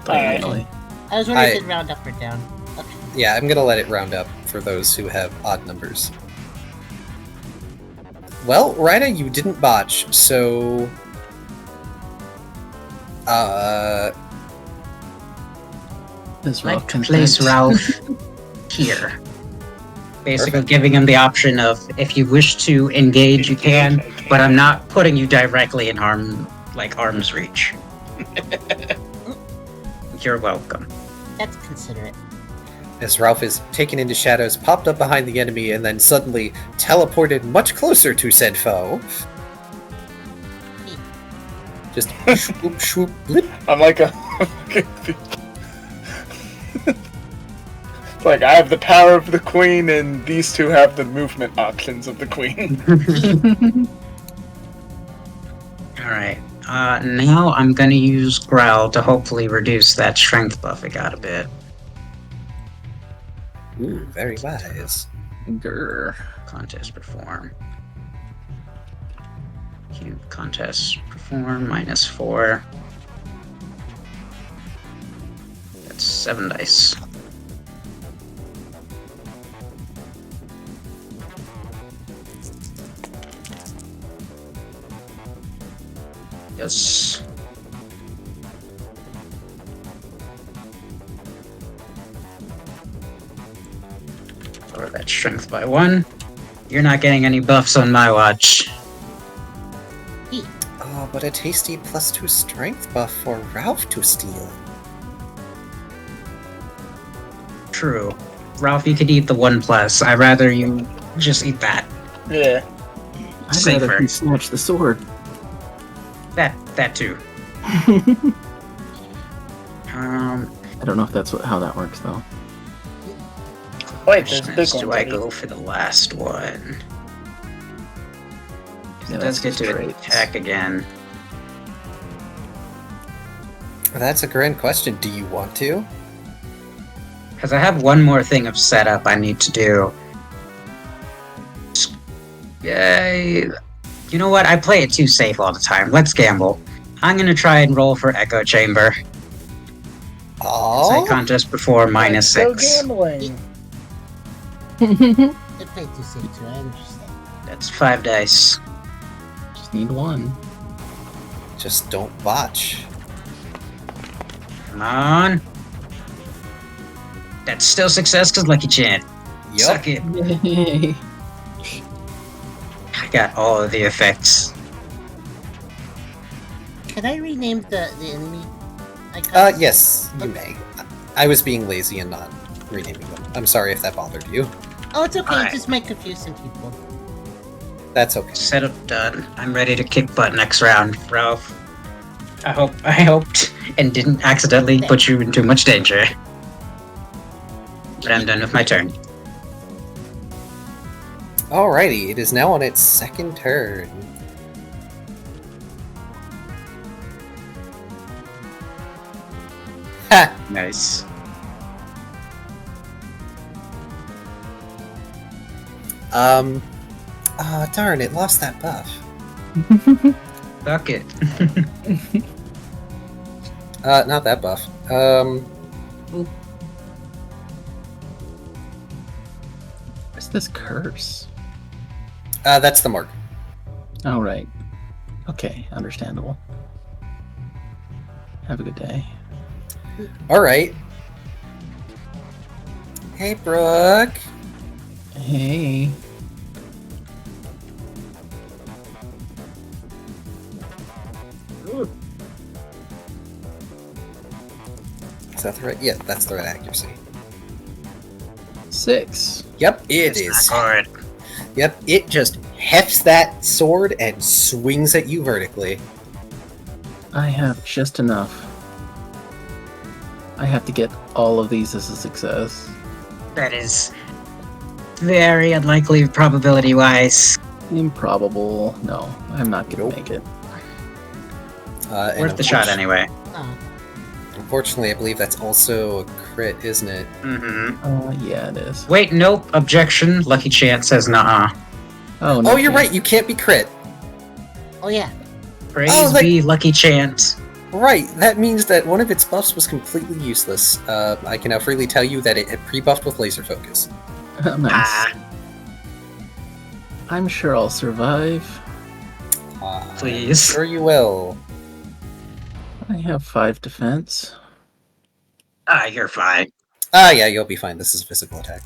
Diagonally. I was wondering if it'd round up or down. Okay. Yeah, I'm gonna let it round up for those who have odd numbers. Well, Ryda, you didn't botch, so... Is I'd Ralph like to place content? Ralph here. Basically giving him the option of, if you wish to engage, you can, but I'm not putting you directly in arm's reach. You're welcome. That's considerate. As Ralph is taken into shadows, popped up behind the enemy, and then suddenly teleported much closer to said foe. Just swoop, swoop, blip. I'm like a. It's like I have the power of the queen, and these two have the movement options of the queen. Alright, now I'm gonna use Growl to hopefully reduce that strength buff I got a bit. Ooh, very wise. Grr. Contest perform. Cube contest perform -4. That's 7 dice. Yes. Lower that strength by 1. You're not getting any buffs on my watch. Oh, but a tasty +2 strength buff for Ralph to steal. True. Ralph, you could eat the 1+. I'd rather you just eat that. Yeah. I'd Safer. rather he snatch the sword. That too. I don't know if that's how that works though. Wait, there's a big Which one. do I buddy. go for the last one? Yeah, It that's does get just to traits. attack again. That's a grand question. Do you want to? Because I have one more thing of setup I need to do. Yay. You know what? I play it too safe all the time. Let's gamble. I'm gonna try and roll for Echo Chamber. Oh, Insight contest before minus Let's go 6. gambling. I play too safe too, I understand. That's 5 dice. Just need one. just don't botch. Come on. That's still success because Lucky Chant. Yup. Suck it. Yay. I got all of the effects. Can I rename the enemy icons? Yes, you may. I was being lazy and not renaming them. I'm sorry if that bothered you. Oh, it's okay. Alright. It just might confuse some people. That's okay. Setup done. I'm ready to kick butt next round, Ralph. I hoped and didn't accidentally put you in too much danger. But I'm done with my turn. Alrighty, it is now on its second turn. Ha! Nice. Darn, it lost that buff. Suck it. Not that buff. What's this curse? That's the mark. Oh, right. Okay, understandable. Have a good day. Alright. Hey, Brooke. Hey. Is that the right? Yeah, that's the right accuracy. 6. Yep, it It's is. not hard. Yep, it just hefts that sword and swings at you vertically. I have just enough. I have to get all of these as a success. That is very unlikely probability-wise. Improbable. No, I'm not gonna Nope. make it. And Worth the shot anyway. Oh, Unfortunately, I believe that's also a crit, isn't it? Mm-hmm. Yeah, it is. Wait, nope. Objection. Lucky Chant says nah. Oh, no. Oh, you're shit. right, you can't be crit. oh yeah. Praise Oh, be Lucky Chant. Right, that means that one of its buffs was completely useless. I can now freely tell you that it had pre-buffed with laser focus. Nice. Ah, I'm sure I'll survive. please. Sure you will. I have 5 defense. Ah, you're fine. Yeah, you'll be fine. This is a physical attack.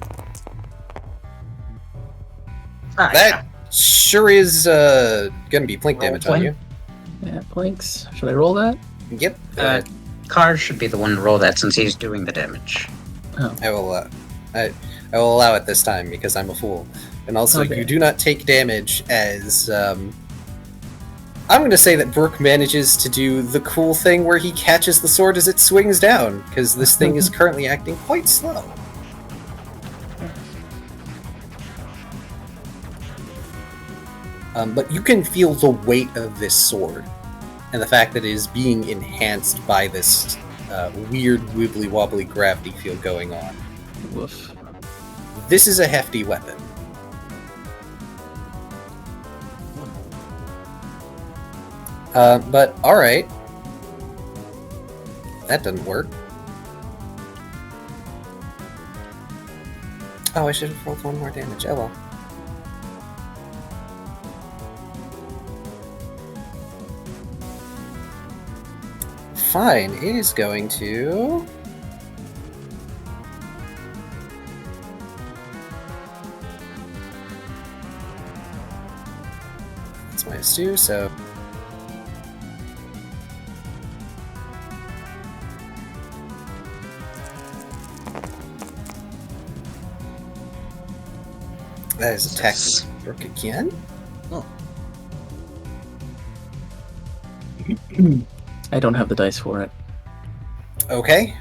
Ah, That sure is gonna be blink Roll damage on blink? you. Yeah, blinks. Should I roll that? Yep. yeah. Carr should be the one to roll that since he's doing the damage. I will. I will allow it this time because I'm a fool, and also Okay. you do not take damage as. I'm going to say that Brooke manages to do the cool thing where he catches the sword as it swings down because this thing is currently acting quite slow. But you can feel the weight of this sword, and the fact that it is being enhanced by this weird wibbly wobbly gravity field going on. Woof. This is a hefty weapon. But alright. That doesn't work. Oh, I should have rolled one more damage. Oh well. Fine, it is going to... That's minus 2, so... That is attack Yes. with Brooke again. I don't have the dice for it. Okay.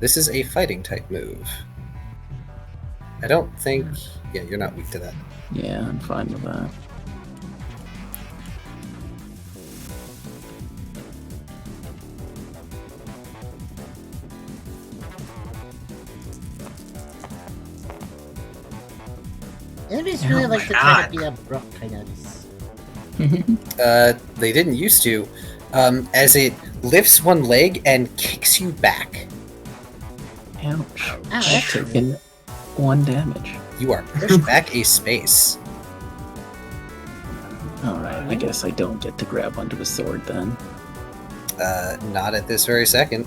This is a fighting type move. I don't think... Yeah, you're not weak to that. Yeah, I'm fine with that. Enemies really Oh like my to try to God. beat up Brook, I notice. They didn't used to, as it lifts one leg and kicks you back. Ouch. Ow, I've that's taken 1 damage. You are pushed back a space. Alright, I guess I don't get to grab onto a sword then. Not at this very second.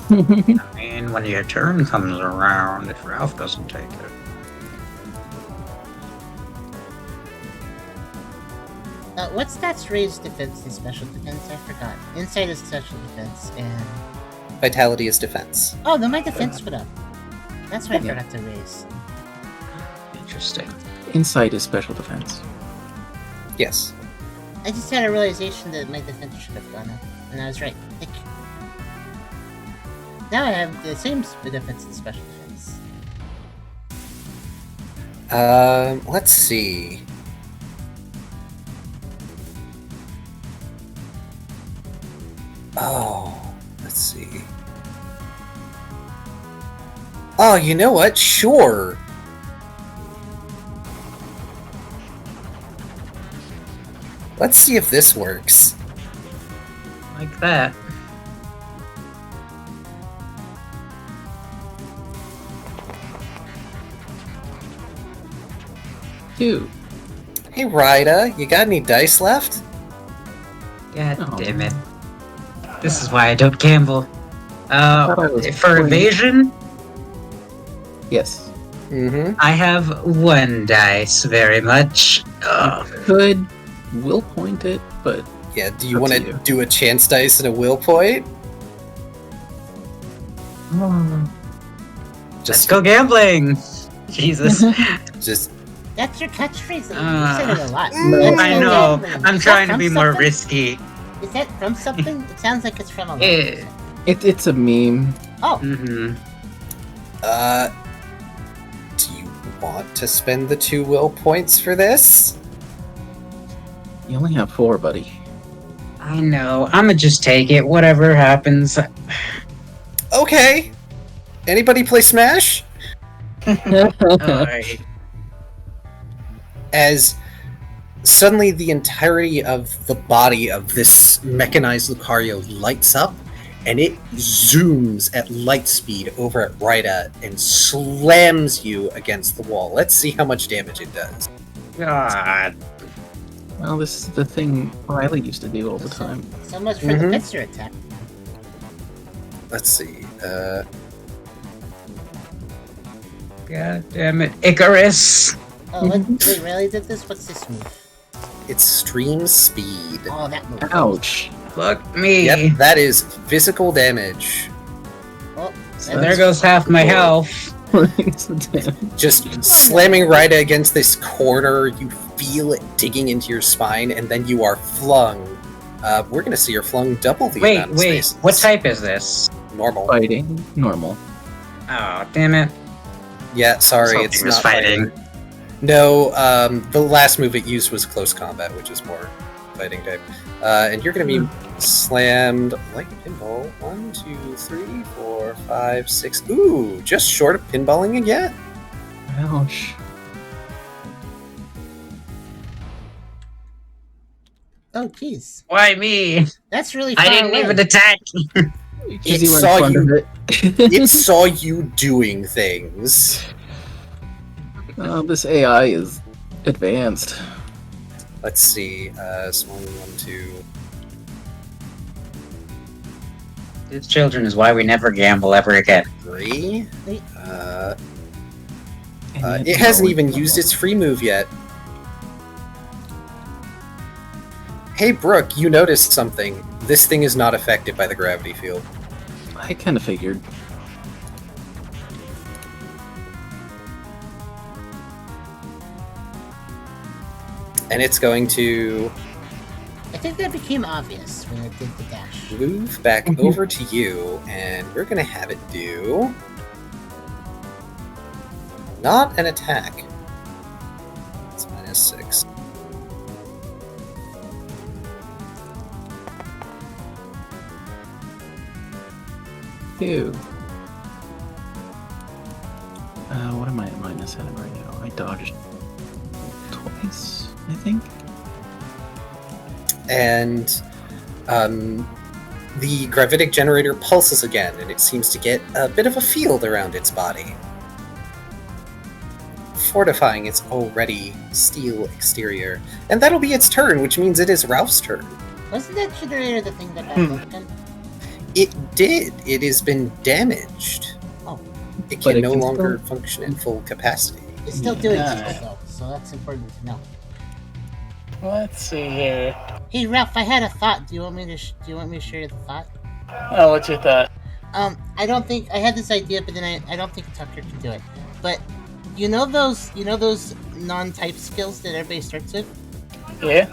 I mean, when your turn comes around, if Ralph doesn't take it. What's stats raise defense and special defense? I forgot. Insight is special defense, and... Vitality is defense. Oh, then my defense went up. That's why I Yeah. forgot to raise. Interesting. Insight is special defense. Yes. I just had a realization that my defense should have gone up, and I was right. Thank you. Now I have the same defense and special defense. Let's see. Oh, let's see. Oh, you know what? Sure. Let's see if this works. Like that. Two. Hey, Ryda, you got any dice left? God Oh. damn it. This is why I don't gamble. thought I was For playing- evasion, Yes. Mm-hmm. I have 1 dice very much. Could will point it, but Yeah, do you Up want to to you. do a chance dice and a will point? Let's Just, go gambling! Jesus. just That's your catchphrase. You said it a lot. No. Let's I go know. gambling. I'm Is that trying to from be more something? risky. Is that from something? It sounds like it's from a Yeah. it's a meme. Oh, Mm-hmm. do you want to spend the 2 will points for this? You only have 4, buddy. I know. I'ma just take it. Whatever happens. Okay. Anybody play Smash? Alright. As suddenly the entirety of the body of this mechanized Lucario lights up, and it zooms at light speed over at Ryda and slams you against the wall. Let's see how much damage it does. God. Well, this is the thing Riley used to do all the time. so much for Mhm. the pincer attack. Let's see. God damn it. Icarus! Oh, wait, really did this? What's this move? It's Stream Speed. Oh, that move. Ouch. Look me! Yep, that is physical damage. Oh, And there goes half my health. Just slamming Ryda against this corner, you feel it digging into your spine, and then you are flung. We're gonna see you're flung double the Wait, amount of wait. spaces. What type is this? Normal. Fighting. Normal. Oh, damn it. Yeah, sorry, Something it's was not fighting. No, the last move it used was close combat, which is more fighting type. And you're gonna be slammed like a pinball. 1, 2, 3, 4, 5, 6. Ooh, just short of pinballing again. Ouch. Oh, jeez. Why me? That's really far I didn't away. even attack. Because you were saw in front you. of it. It saw you doing things. Oh, this AI is advanced. Let's see. Small 1, 2. These children is why we never gamble ever again. 3. Wait. It hasn't even used its free move yet. Hey, Brooke, you noticed something. This thing is not affected by the gravity field. I kind of figured. And it's going to I think that became obvious when it did the dash. move back over to you, and we're going to have it do not an attack. It's -6. Ew. What am I at -7 right now? I dodged twice, I think. And the gravitic generator pulses again, and it seems to get a bit of a field around its body, fortifying its already steel exterior. And that'll be its turn, which means it is Ralph's turn. Wasn't that generator the thing that got broken? It did. It has been damaged. Oh. It But can it no can longer function at full capacity. It's still doing Yeah. stuff though, so that's important to know. Let's see here. Hey Ralph, I had a thought. Do you want me to share the thought? Oh, what's your thought? I don't think I had this idea, but then I don't think Tucker can do it. But you know those non-type skills that everybody starts with? Yeah?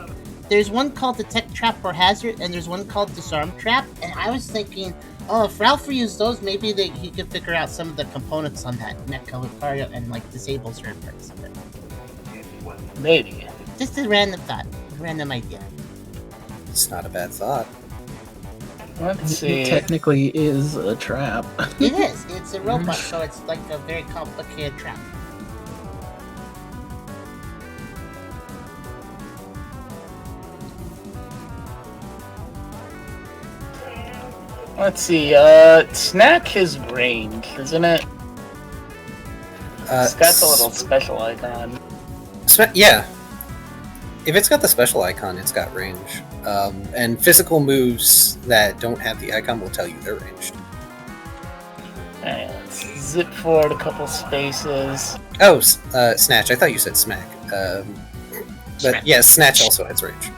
There's one called Detect Trap or Hazard, and there's one called Disarm Trap. And I was thinking, oh, if Ralph used those, maybe he could figure out some of the components on that Mecha Lucario and like disable certain parts of it. Maybe. Just a random thought, random idea. It's not a bad thought. Let's It see. technically is a trap. It is. It's a robot, so it's like a very complicated trap. Let's see. Snack is range, isn't it? It's got the little special icon. Yeah. If it's got the special icon, it's got range. And physical moves that don't have the icon will tell you they're ranged. Alright, let's zip forward a couple spaces. Oh, Snatch. I thought you said Smack. But yeah, Snatch also has range.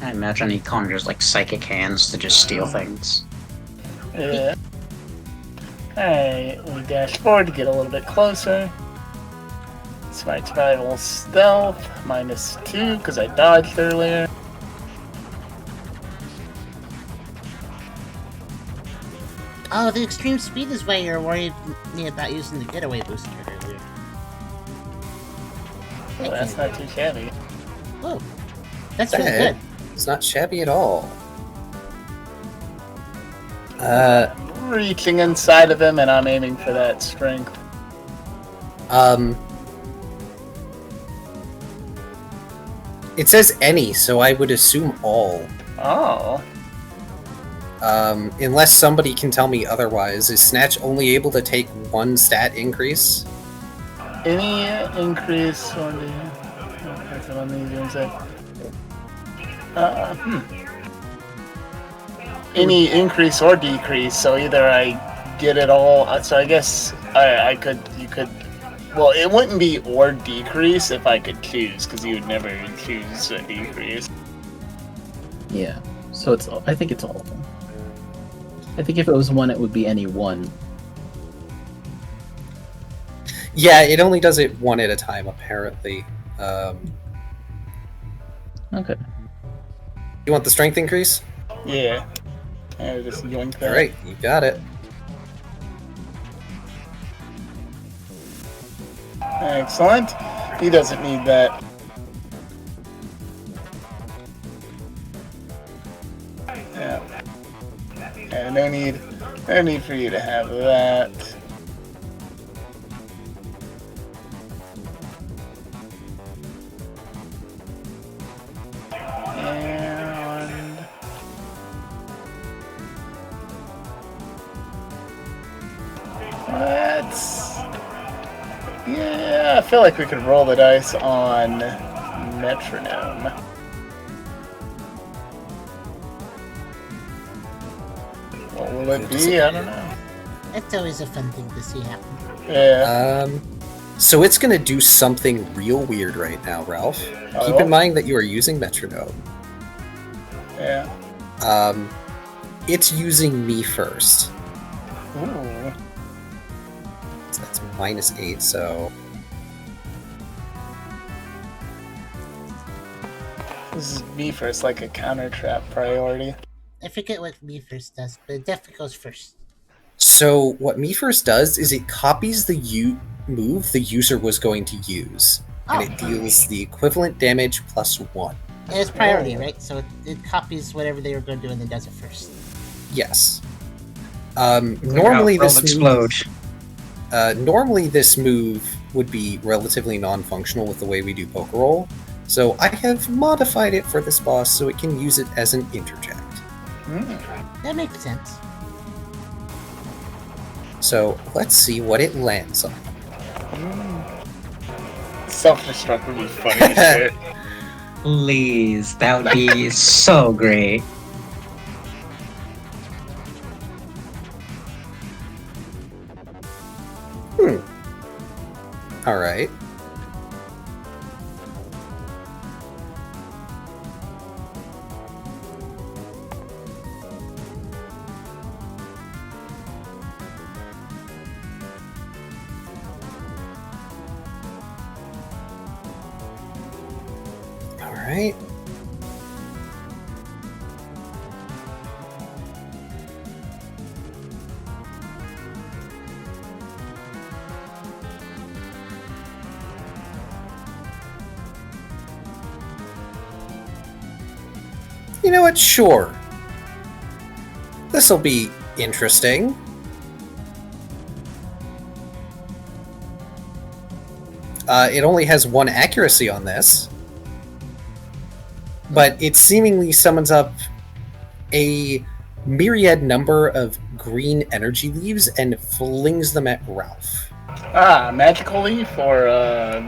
I imagine he conjures like psychic hands to just steal things. Yeah. Alright, we dash forward to get a little bit closer. It's my survival stealth, -2, because I dodged earlier. Oh, the extreme speed is why you're worried me about using the getaway booster earlier. Well, that's not too shabby. Whoa, that's really Hey. good. It's not shabby at all. Reaching inside of him, and I'm aiming for that strength. It says any, so I would assume all. Oh. Unless somebody can tell me otherwise, is Snatch only able to take one stat increase? Any increase or the... That's the one that you're inside. Any increase or decrease, so either I get it all... So I guess you could... Well, it wouldn't be or decrease if I could choose, because you would never choose a decrease. Yeah. So it's. I think it's all of them. I think if it was one, it would be any one. Yeah, it only does it one at a time, apparently. Okay. You want the strength increase? Yeah. I just yoink that. Alright, you got it. Excellent. He doesn't need that. Yeah. Yeah, no need for you to have that. And let's... Yeah, I feel like we could roll the dice on Metronome. What will it be? I don't know. It's always a fun thing to see happen. Yeah. So it's gonna do something real weird right now, Ralph. Keep in mind that you are using Metronome. Yeah. It's using me first. Ooh. So that's -8, so... This is me first, like a counter trap priority. I forget what me first does, but it definitely goes first. So what Me First does is it copies the move the user was going to use, and it deals the equivalent damage +1. And it's priority, right? So it copies whatever they were going to do and then does it first. Yes. Normally this explode. Normally this move would be relatively non-functional with the way we do Pokerole, so I have modified it for this boss so it can use it as an interject. That makes sense. So let's see what it lands on. Self-destruct would be funny as shit. Please, that would be so great. Alright. Alright. You know what? Sure. This'll be interesting. It only has 1 accuracy on this, but it seemingly summons up a myriad number of green energy leaves and flings them at Ralph. Ah, magical leaf or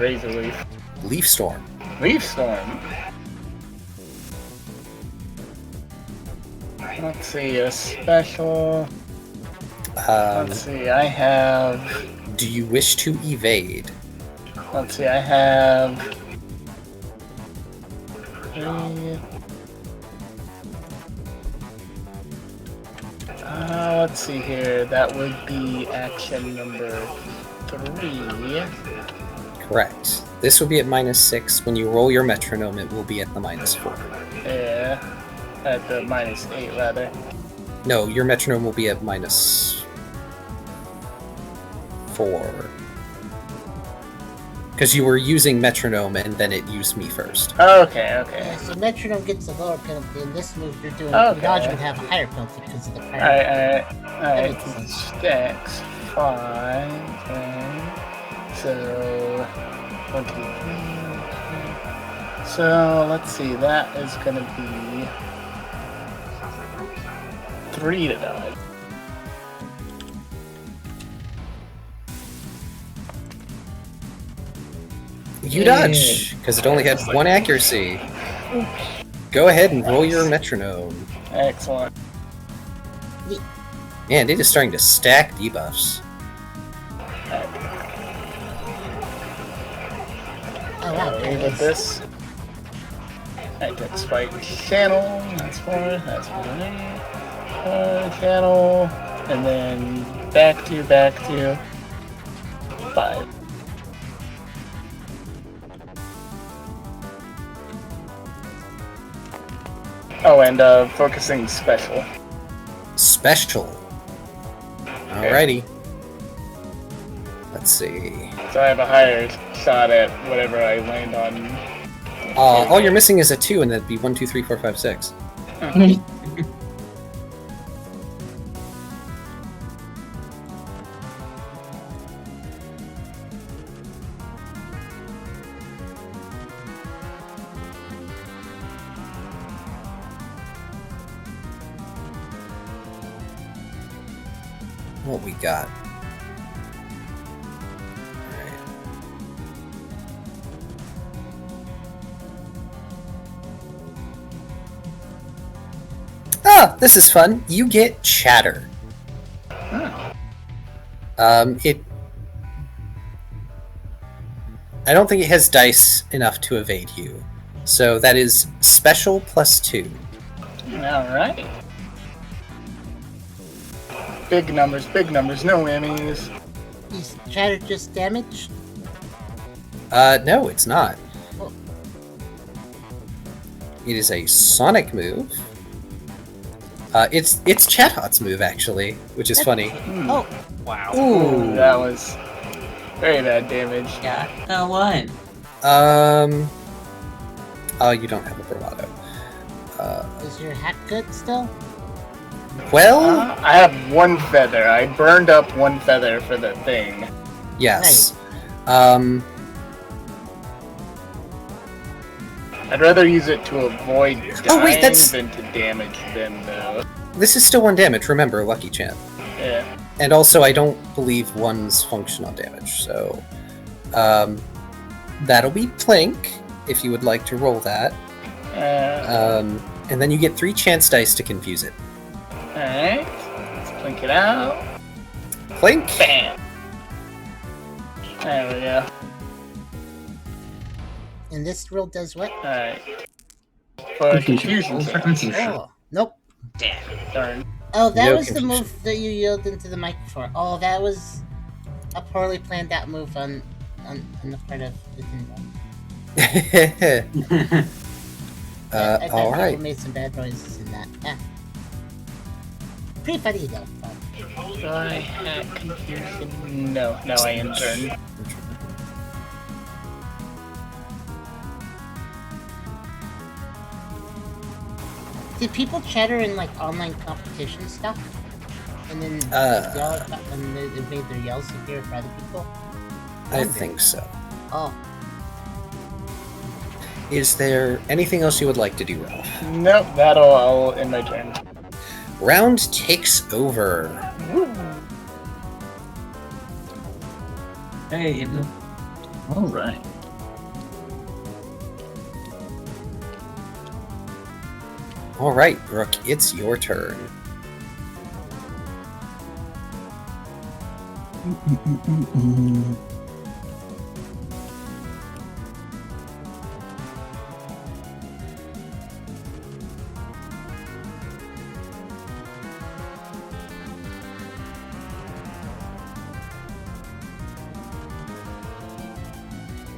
razor leaf? Leaf Storm. Leaf storm. Let's see, a special. Let's see, I have. Do you wish to evade? Let's see, I have. 3. Let's see here. That would be action number 3. Correct. This will be at -6. When you roll your metronome, it will be at the -4. Yeah. At the -8, rather. No, your metronome will be at -4. Because you were using metronome and then it used me first. Okay. Yeah, so metronome gets a lower penalty. In this move, you're doing Okay. dodge would have a higher penalty because of the priority. Alright. Stacks 5. Okay. So 1, 2, 3. So let's see. That is gonna be 3 to dodge. You dodge, because it only had 1 accuracy. Go ahead and roll your metronome. Excellent. Man, it is starting to stack debuffs. Oh wow, Okay, with this, I get spike channel. That's 4. That's 4. Channel, and then back to 5. Oh, and focusing special. Special. Alrighty. Let's see. So I have a higher shot at whatever I land on. All you're missing is a 2, and that'd be 1, 2, 3, 4, 5, 6. What we got? Alright. Ah, this is fun. You get chatter. It. I don't think it has dice enough to evade you, so that is special +2. Alright. Big numbers, no whammies. Is chatter just damage? No, it's not. Oh. It is a sonic move. It's Chathot's move actually, which is funny. Oh, Wow. Ooh. That was very bad damage. Yeah. No one. Oh, you don't have a bravado. is your hat good still? Well, I have one feather. I burned up one feather for the thing. yes. I'd rather use it to avoid dying Oh, wait, that's- than to damage them, though. This is still 1 damage. Remember, Lucky Champ. Yeah. And also, I don't believe one's function on damage, so that'll be Plink if you would like to roll that. And then you get 3 chance dice to confuse it. Alright. Let's blink it out. Plink. Bam! There we go. And this roll does what? Alright. For Confusion. confusion. For confusion. Oh, nope. Darn. Oh, that No was the confusion. move that you yelled into the mic for. Oh, that was a poorly planned out move on the part of the Nintendo. I bet All people right. made some bad noises in that. Pretty funny though. Do I have confusion? No, I interned. Did people chatter in like online competition stuff? And then yell and they made their yells appear for other people? I think so. Oh, Is there anything else you would like to do, Ralph? Nope, I'll end my turn. Round takes over. Hey. All right. All right, Brooke, it's your turn.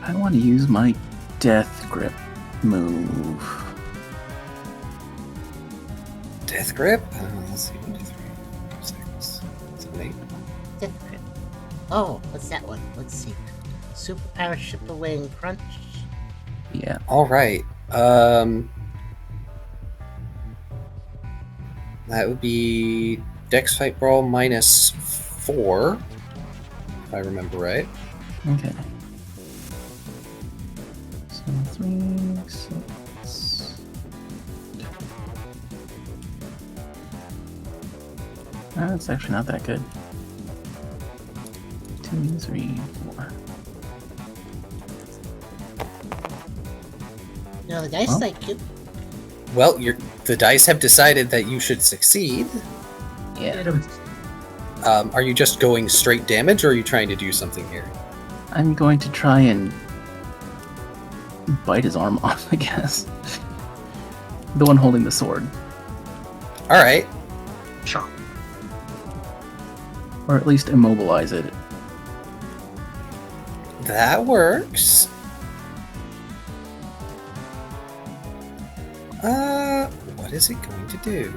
I want to use my Death Grip move. Death Grip? Let's see. 1, 2, 3, 4, 6, 7, 8. Death Grip. Oh, what's that one? Let's see. Superpower Ship Away and Crunch. Yeah. All right. That would be Dex Fight Brawl minus 4, if I remember right. Okay. So 3, 6. That's actually not that good. 2, 3, 4. No, the dice Well. like you. Well, the dice have decided that you should succeed. Yeah. Are you just going straight damage, or are you trying to do something here? I'm going to try and bite his arm off, I guess. The one holding the sword. All right. Sure. Or at least immobilize it. That works. What is it going to do?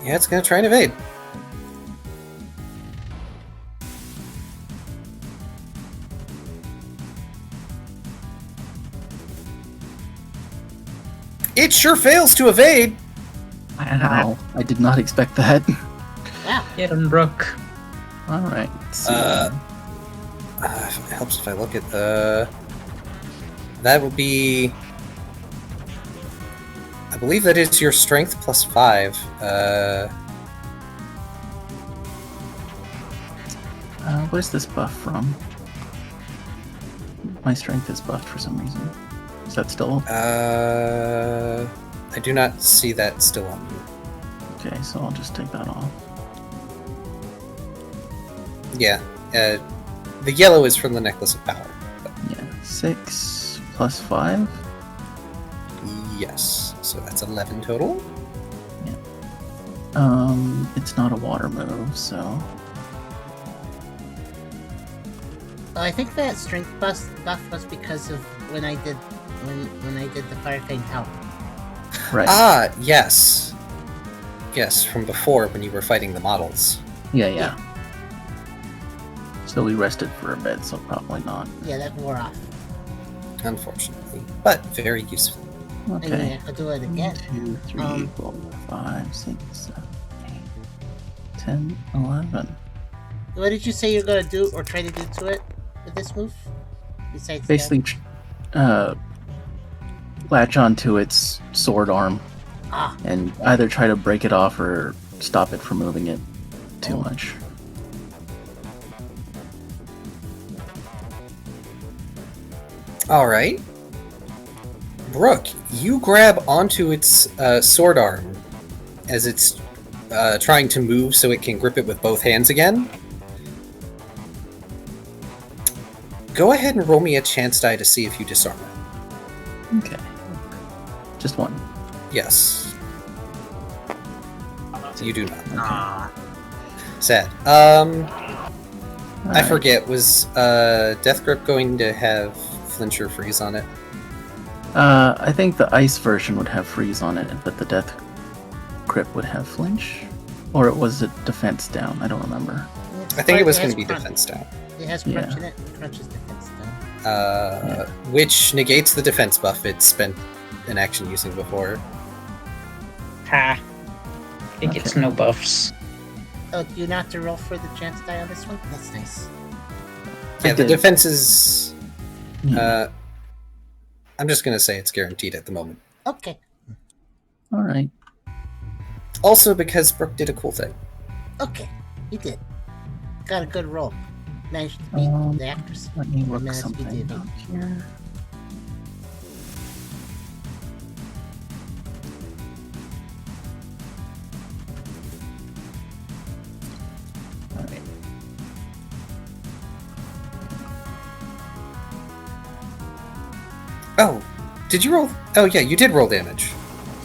Yeah, it's gonna try and evade. It sure fails to evade. Wow. I did not expect that. Wow. Get him, Brooke. Alright. It helps if I look at the... That would be... I believe that is your strength plus 5. What is this buff from? My strength is buffed for some reason. Is that still... I do not see that still on you. Okay, so I'll just take that off. Yeah, the yellow is from the Necklace of Power. Yeah, 6 plus 5. Yes, so that's 11 total. It's not a water move, so I think that strength buff was because of when I did the Firefang Tower. Right. Ah, yes. Yes, from before when you were fighting the models. Yeah. So we rested for a bit, so probably not. Yeah, that wore off. Unfortunately. But very useful. And Okay. yeah, I could do it again. 1, 2, 3, Um, 4, 5, 6, 7, 8, 10, 11. What did you say you're gonna do or try to do to it with this move? Besides Basically, latch onto its sword arm that? and either try to break it off or stop it from moving it too Oh. much. Alright. Brooke, you grab onto its sword arm as it's trying to move so it can grip it with both hands again. Go ahead and roll me a chance die to see if you disarm it. Okay. Just one. Yes. You do not. Ah. Sad. I Alright. forget, was Death Grip going to have flinch or freeze on it? I think the ice version would have freeze on it, but the death grip would have flinch? Or it was it defense down? I don't remember. I think it was has going to be crunch. defense down. It has Yeah. crunch in it. Crunch is defense down. Which negates the defense buff it's spent an action using before. Ha. It gets Okay. no buffs. Oh, do you not have to roll for the chance die on this one? That's nice. Yeah, the did. defense is... Yeah. I'm just going to say it's guaranteed at the moment. Okay. Alright. Also because Brooke did a cool thing. Okay. You did. Got a good roll. Managed to beat the actress. Let me look Managed to beat something the up here. Alright. Oh, did you roll? Oh yeah, you did roll damage.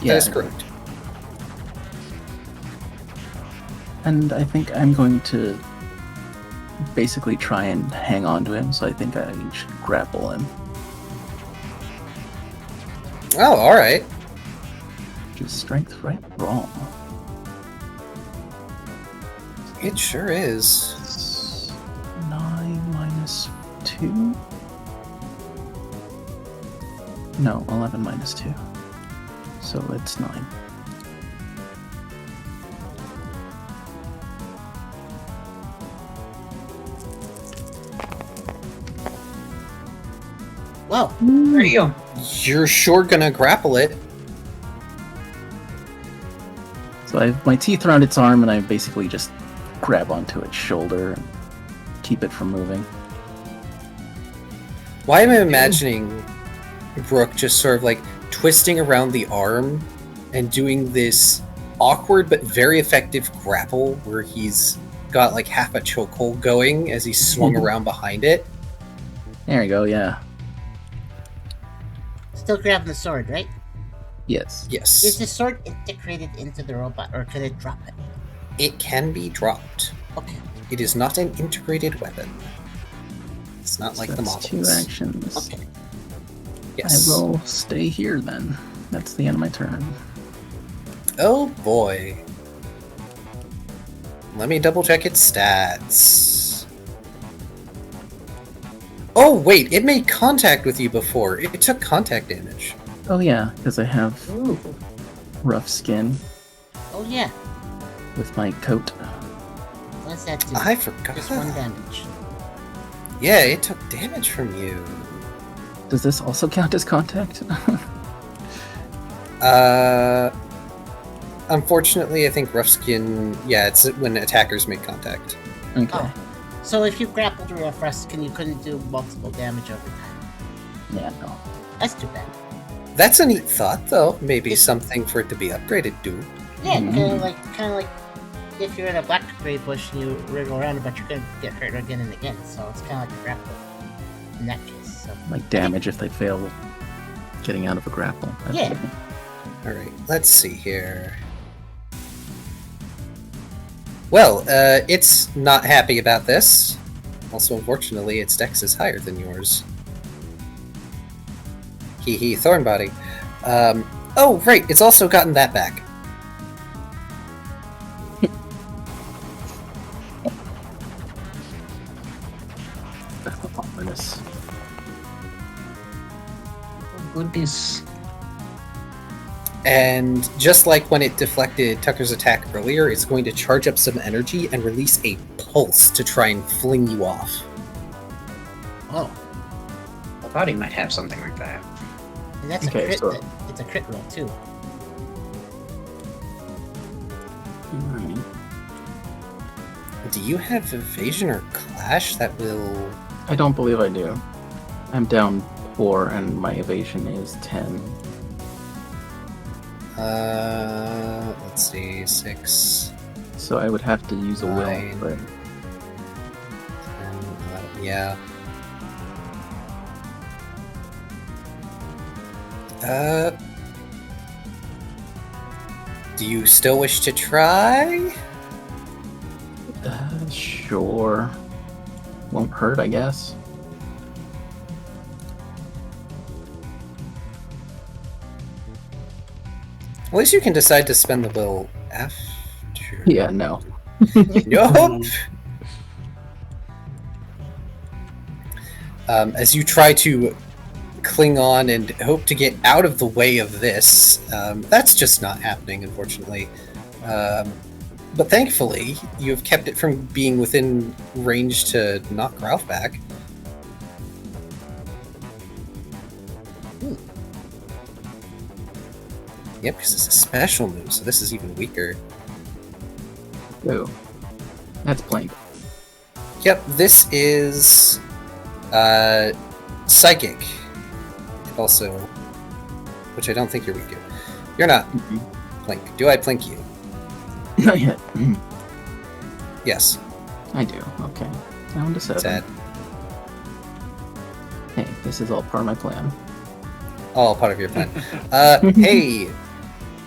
Yeah, That is correct. And I think I'm going to basically try and hang on to him, so I think I should grapple him. Oh, alright. Just strength, right? Wrong. It sure is. It's 9 minus 2? No, 11 minus 2. So it's 9. Whoa. There you go. You're sure gonna grapple it. So I have my teeth around its arm, and I basically just grab onto its shoulder and keep it from moving. Why am I imagining Brooke just sort of like twisting around the arm and doing this awkward but very effective grapple where he's got like half a chokehold going as he's swung around behind it? There you go, yeah. Still grabbing the sword, right? Yes. Is Yes. the sword integrated into the robot, or can it drop it? It can be dropped. Okay. It is not an integrated weapon. It's not like So the that's 2 models. actions. Okay. Yes. I will stay here then. That's the end of my turn. Oh boy. Let me double check its stats. Oh wait, it made contact with you before. It took contact damage. Oh yeah, because I have Ooh. rough skin Oh yeah. with my coat. What's that do? I forgot. Just 1 damage. Yeah, it took damage from you. Does this also count as contact? Unfortunately, I think rough skin. Yeah, it's when attackers make contact. Okay. Oh. So if you grappled or Fruskin, you couldn't do multiple damage over time. Yeah, no. That's too bad. That's a neat thought, though. Maybe It's- something for it to be upgraded to. Yeah, Mhm. kind of like if you're in a blackberry bush and you wriggle around, but you're gonna get hurt again and again. So it's kind of like a grapple in that case. So Like damage if they fail getting out of a grapple. That's Yeah. okay. All right, let's see here. Well, it's not happy about this. Also, unfortunately, its dex is higher than yours. Hee, Thornbody. Oh, right, it's also gotten that back. Ominous. Oh, goodness. And just like when it deflected Tucker's attack earlier, it's going to charge up some energy and release a pulse to try and fling you off. Oh, I thought he might have something like that. and that's Okay, a crit. so- It's a crit roll too. Alright. Do you have evasion or clash that will... I don't believe I do. I'm down 4 and my evasion is 10. Let's see, 6, So I would have to use a will, Nine. but 10, yeah. Do you still wish to try? sure. Won't hurt, I guess. At least you can decide to spend the will after. Yeah, no. Nope. As you try to cling on and hope to get out of the way of this, that's just not happening, unfortunately. But thankfully, you have kept it from being within range to knock Ralph back. Yep, because it's a special move, so this is even weaker. Ooh. That's plain. Yep, this is psychic. Also, which I don't think you're weak to. You're not plink. Do I plink you? Not yet. Yes. I do. Okay. Down to 7. Sad. Hey, this is all part of my plan. All part of your plan. Hey,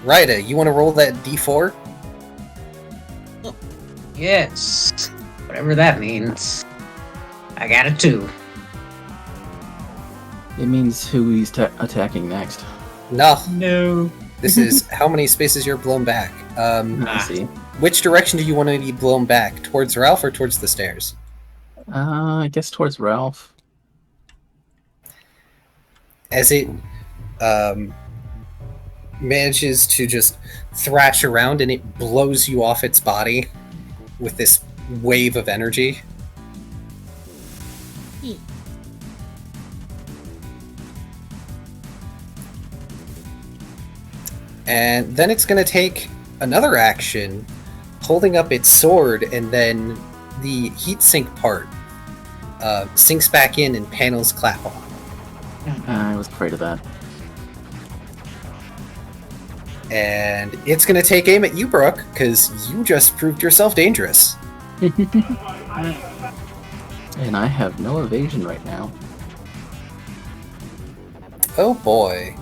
Ryda, you want to roll that d4? Yes. Whatever that means. I got a 2. It means who he's attacking next. No. No. This is how many spaces you're blown back. I see. Which direction do you want to be blown back? Towards Ralph or towards the stairs? I guess towards Ralph. As it manages to just thrash around and it blows you off its body with this wave of energy. And then it's going to take another action, holding up its sword, and then the heat sink part sinks back in and panels clap on. I was afraid of that. And it's going to take aim at you, Brooke, because you just proved yourself dangerous. And I have no evasion right now. Oh boy.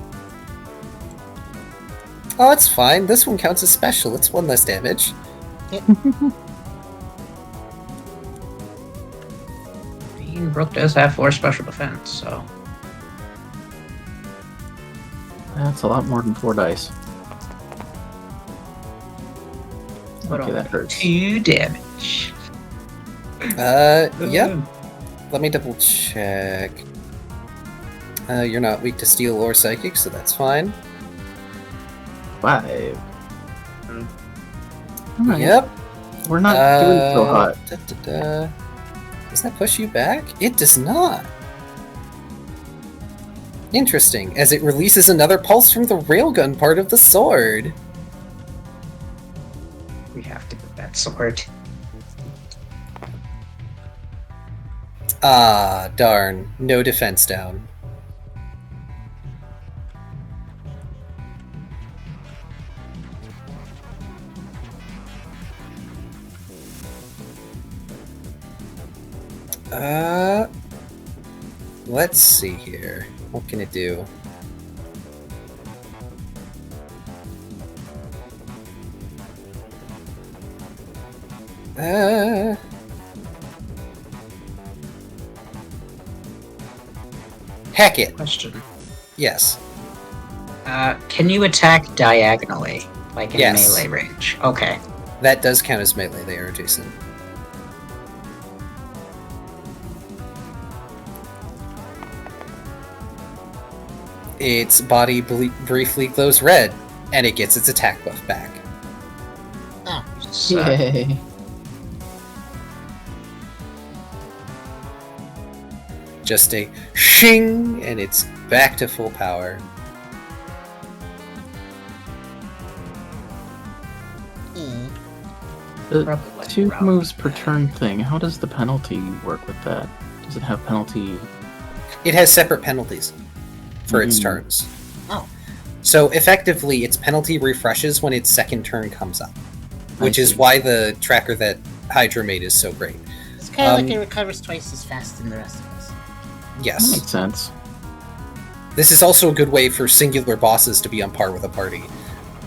Oh, it's fine. This one counts as special. It's 1 less damage. Brooke does have 4 special defense, so. That's a lot more than 4 dice. But Okay, that hurts. 2 damage. Yep. Let me double check. You're not weak to steel or psychic, so that's fine. 5. Alright. Yep. We're not doing so hot. Does that push you back? It does not. Interesting, as it releases another pulse from the railgun part of the sword. We have to get that sword. Ah, darn. No defense down. Let's see here. What can it do? Heck it. Question. Yes. Can you attack diagonally, like in Yes. melee range? Okay. That does count as melee there, Jason. Its body briefly glows red, and it gets its attack buff back. Oh, So, Yay. Just a shing, and it's back to full power. mm. The Probably like 2 Ralph. moves per turn thing, how does the penalty work with that? Does it have penalty? It has separate penalties for its Mm. turns. Oh. So effectively, its penalty refreshes when its second turn comes up, which I is see. why the tracker that Hydra made is so great. It's kind of Um, like it recovers twice as fast than the rest of us. That Yes. makes sense. This is also a good way for singular bosses to be on par with a party.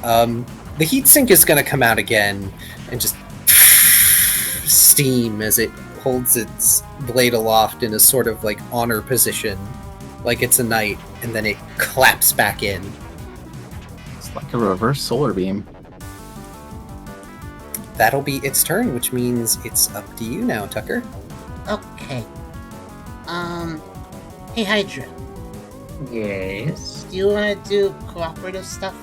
The heat sink is going to come out again and just steam as it holds its blade aloft in a sort of like honor position, like it's a knight, and then it claps back in. It's like a reverse solar beam. That'll be its turn, which means it's up to you now, Tucker. Okay. Hey Hydra, Yes. do you want to do cooperative stuff?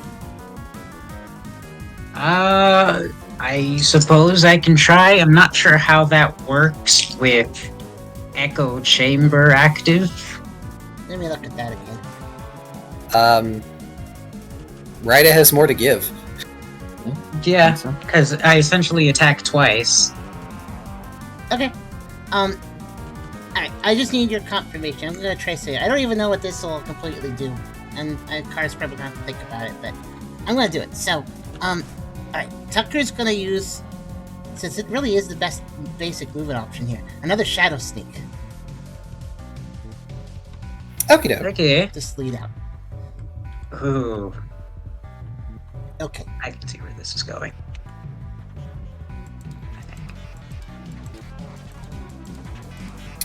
I suppose I can try. I'm not sure how that works with Echo Chamber active. Let me look at that again. Ryda has more to give. Yeah, Think so? because I essentially attack twice. Okay. Alright, I just need your confirmation. I'm gonna try say I don't even know what this will completely do. And Car's probably gonna have to think about it, but I'm gonna do it. So, alright, Tucker's gonna use, since it really is the best basic movement option here, another Shadow Sneak. Okie doke. Okay. Just lead out. Ooh, Okay. I can see where this is going.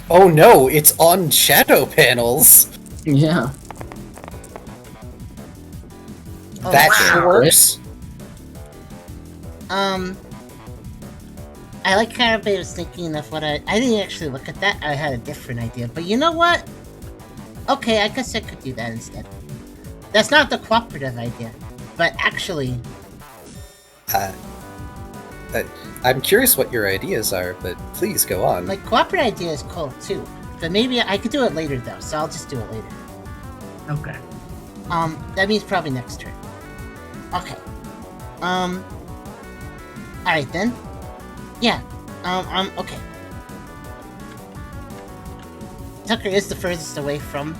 Oh no, it's on shadow panels. Yeah. Oh, That wow. works. I like how everybody was thinking of what I didn't actually look at that. I had a different idea. But you know what? Okay, I guess I could do that instead. That's not the cooperative idea. But actually, I'm curious what your ideas are, but please go on. my cooperative idea is cool too. But maybe I could do it later though, so I'll just do it later. Okay. That means probably next turn. Okay. Alright then. Yeah. Okay. Tucker is the furthest away from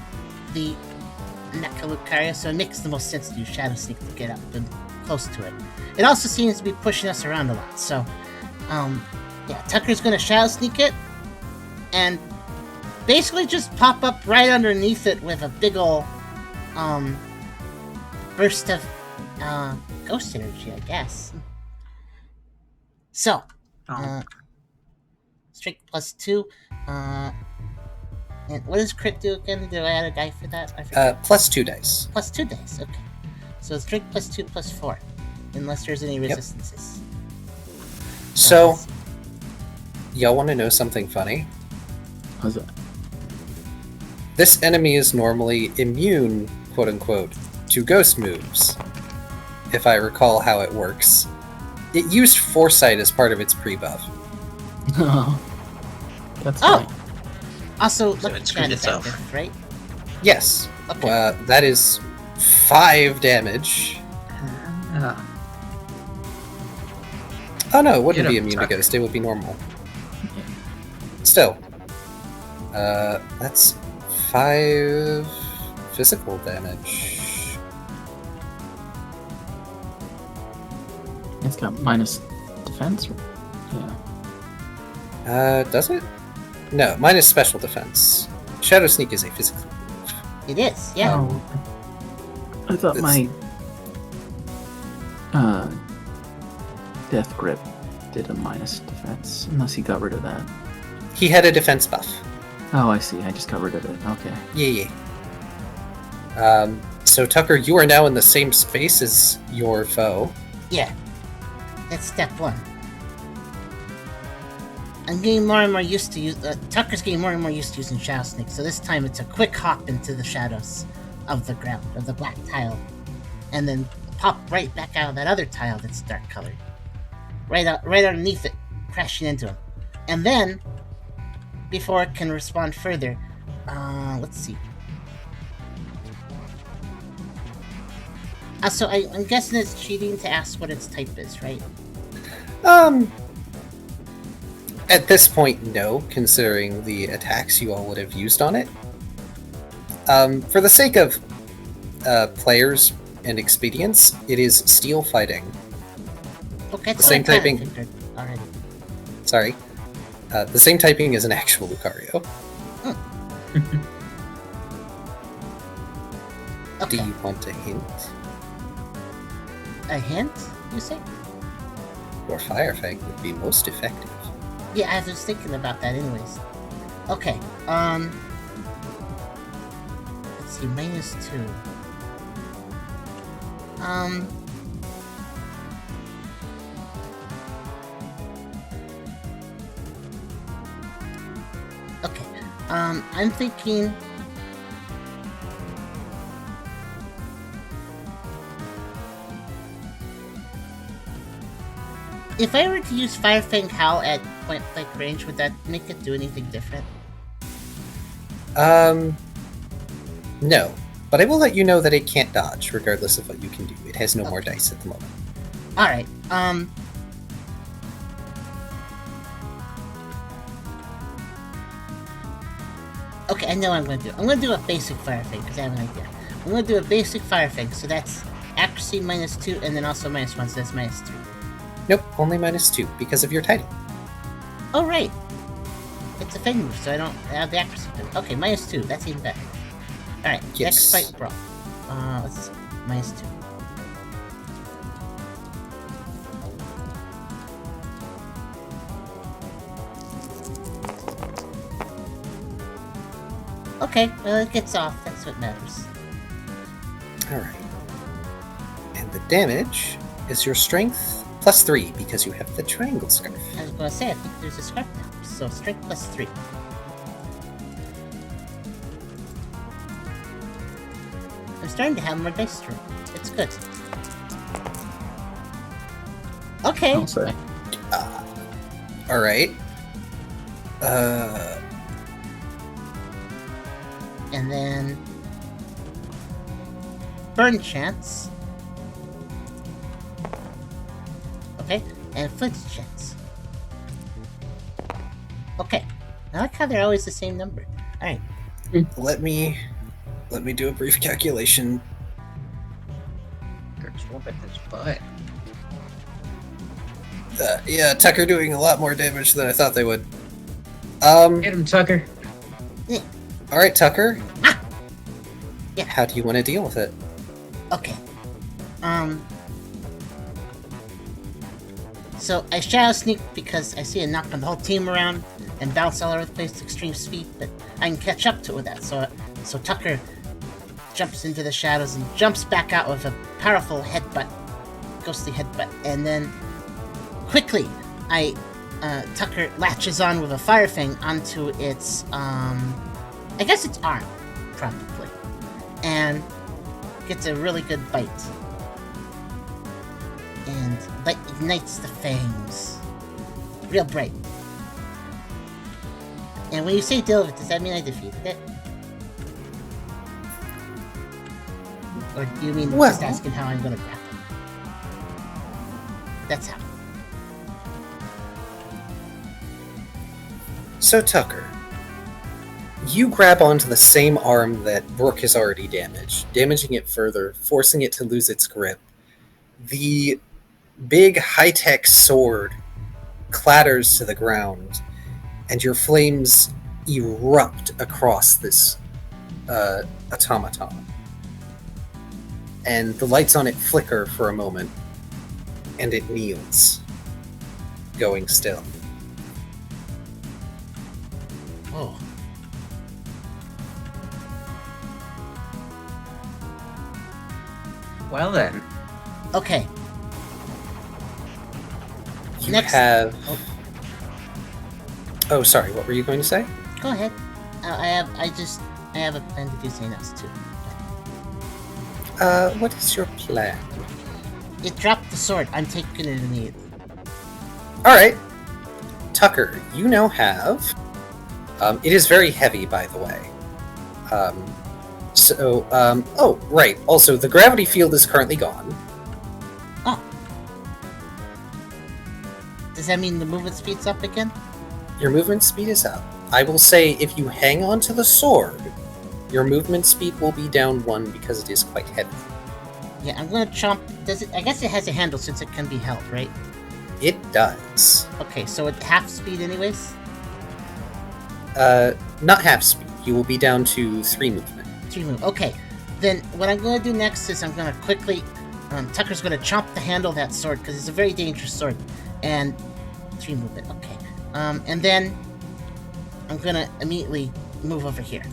the Lucario, so it makes the most sense to use Shadow Sneak to get up and close to it. It also seems to be pushing us around a lot, so, yeah, Tucker's gonna Shadow Sneak it, and basically just pop up right underneath it with a big ol', burst of, ghost energy, I guess. So, strength +2, and what does crit do again? Do I add a die for that? I forget. +2 dice. +2 dice, okay. So strength +2 +4, unless there's any resistances. So, y'all want to know something funny? How's that? This enemy is normally immune, quote unquote, to ghost moves. If I recall how it works. It used Foresight as part of its pre-buff. That's Oh! right. Also, So look it at screwed that itself. effective, right? Yes. Okay. That is 5 damage. Oh no, it wouldn't Get be up, immune to Tucker. ghost, it would be normal. Still. That's 5 physical damage. It's got minus defense. Yeah. Does it? No, minus special defense. Shadow Sneak is a physical. It is, yeah. Oh. I thought It's- my death grip did a minus defense, unless he got rid of that. He had a defense buff. Oh, I see. I just got rid of it. Okay. Yeah. So Tucker, you are now in the same space as your foe. Yeah. That's step one. I'm getting more and more used to Tucker's getting more and more used to using Shadow Sneak, so this time it's a quick hop into the shadows of the ground, of the black tile, and then pop right back out of that other tile that's dark colored. Right underneath it, crashing into him. And then, before it can respond further, let's see. So I'm guessing it's cheating to ask what its type is, right? At this point, no, considering the attacks you all would have used on it. For the sake of players and expedience, it is steel fighting. Okay, the same typing. Alright. Sorry. The same typing as an actual Lucario. Okay. Do you want a hint? A hint, you say? Your Fire Fang would be most effective. Yeah, I was thinking about that anyways. Okay, let's see, -2. Okay, I'm thinking... If I were to use Fire Fang Howl at point-blank range, would that make it do anything different? No. But I will let you know that it can't dodge, regardless of what you can do. It has no more dice at the moment. Alright, okay, I know what I'm gonna do. I'm gonna do a basic Fire Fang, because I have an idea. I'm gonna do a basic Fire Fang, so that's accuracy -2, and then also -1, so that's -3. Nope, only -2, because of your title. Oh, right. It's a fang move, so I don't have the accuracy. Okay, -2, that's even better. Alright, Yes. next fight brawl. Let's see. -2. Okay, well, it gets off. That's what matters. Alright. And the damage is your strength +3, because you have the triangle scarf. I was gonna say, I think there's a scarf now. So, strength +3. I'm starting to have more dice to roll. It's good. Okay. I'll say. Alright. And then... Burn chance. Okay, and flinch chance. Okay, I like how they're always the same number. Alright. Let me do a brief calculation. Just whooping his butt. Yeah, Tucker doing a lot more damage than I thought they would. Hit him, Tucker. Alright, Tucker. Yeah. How do you want to deal with it? Okay. So I Shadow Sneak because I see it knocking the whole team around and bounce all over the place at extreme speed, but I can catch up to it with that. So Tucker jumps into the shadows and jumps back out with a powerful headbutt, ghostly headbutt, and then quickly Tucker latches on with a Fire Fang onto its I guess its arm, probably, and gets a really good bite. And light ignites the fangs. Real bright. And when you say deal with it, does that mean I defeated it? Or do you mean just asking how I'm gonna grapple? That's how. So, Tucker, you grab onto the same arm that Brooke has already damaged, damaging it further, forcing it to lose its grip. The big high-tech sword clatters to the ground, and your flames erupt across this automaton. And the lights on it flicker for a moment, and it kneels, going still. Oh. Well then. Okay. You Next- have. oh. Oh, sorry. What were you going to say? Go ahead. I have a plan to do something else too. What is your plan? It dropped the sword. I'm taking it immediately. All right, Tucker. You now have. It is very heavy, by the way. Oh, right. Also, the gravity field is currently gone. Oh. Does that mean the movement speed's up again? Your movement speed is up. I will say, if you hang on to the sword, your movement speed will be down 1 because it is quite heavy. Yeah, I'm gonna chomp. Does it? I guess it has a handle since it can be held, right? It does. Okay, so at half speed, anyways. Not half speed. You will be down to 3 movement. 3 move. Okay, then what I'm gonna do next is I'm gonna quickly. Tucker's gonna chomp the handle of that sword because it's a very dangerous sword, and 3 movement. Okay. And then I'm gonna immediately move over here.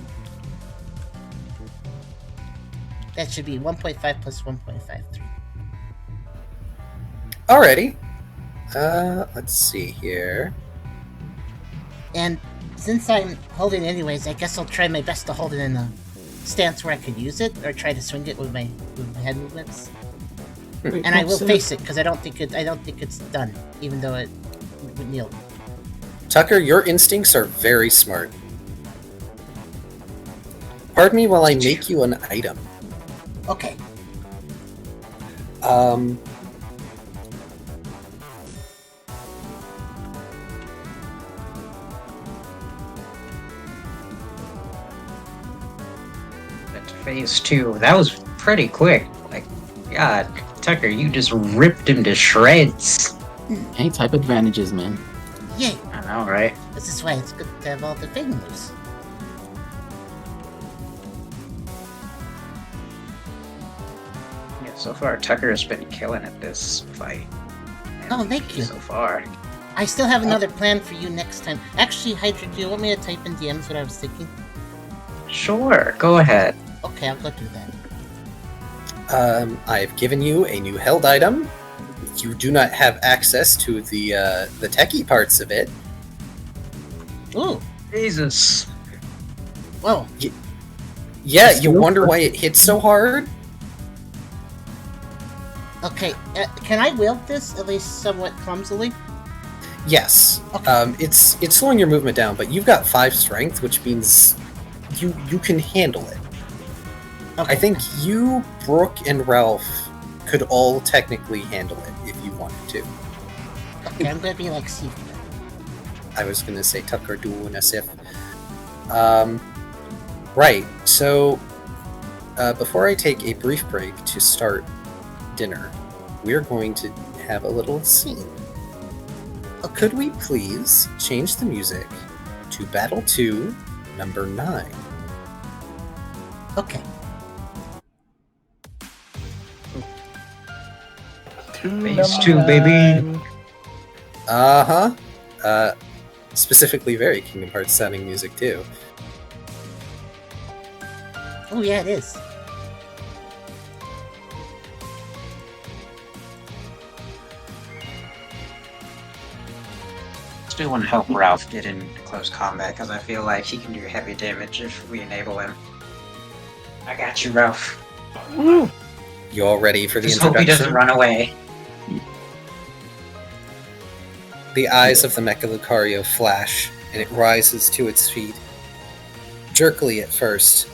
That should be 1.5 plus 1.53. Alrighty. Let's see here. And since I'm holding it anyways, I guess I'll try my best to hold it in a stance where I could use it, or try to swing it with my head movements. Wait, And I will so- face it because I don't think it's done, even though it would kneel. Tucker, your instincts are very smart. Pardon me while I make you an item. Okay. But phase 2, that was pretty quick. Like, God, Tucker, you just ripped him to shreds. Hey, type advantages, man. Yay! I know, right? This is why it's good to have all the big moves. Yeah, so far Tucker has been killing at this fight. Oh, thank you. So far. I still have another plan for you next time. Actually, Hydra, do you want me to type in DMs what I was thinking? Sure, go ahead. Okay, I'll go do that. I've given you a new held item. You do not have access to the techie parts of it. Ooh, Jesus. whoa. Yeah, you wonder why it hits so hard? Okay, can I wield this at least somewhat clumsily? Yes. Okay. It's slowing your movement down, but you've got 5 strength, which means you can handle it. Okay. I think you, Brooke, and Ralph could all technically handle it if you wanted to. Okay, I'm gonna be like Steve. I was gonna say Tucker doing as if. Right, so before I take a brief break to start dinner, we're going to have a little scene. Could we please change the music to Battle 2, number 9? Okay. Phase 2, baby. Uh-huh. Specifically very Kingdom Hearts sounding music, too. Oh yeah, it is. Still want to help Ralph get in close combat because I feel like he can do heavy damage if we enable him. I got you, Ralph. You all ready for the Just hope he introduction? doesn't run away. The eyes of the Mecha Lucario flash, and it rises to its feet. Jerkily at first,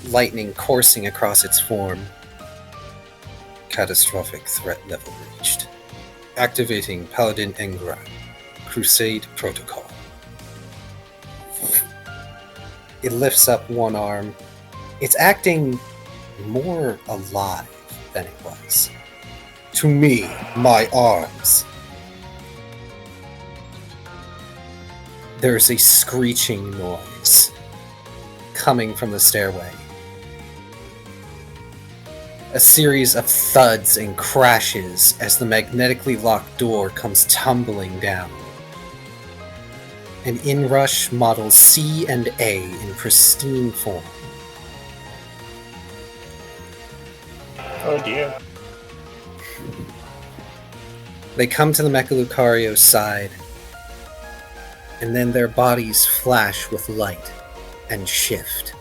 lightning coursing across its form. Catastrophic threat level reached. Activating Paladin Engram. Crusade Protocol. It lifts up one arm. It's acting more alive than it was. To me, my arms. There's a screeching noise coming from the stairway. A series of thuds and crashes as the magnetically locked door comes tumbling down. An inrush models C and A in pristine form. Oh dear. They come to the Mecha Lucario's side, and then their bodies flash with light and shift.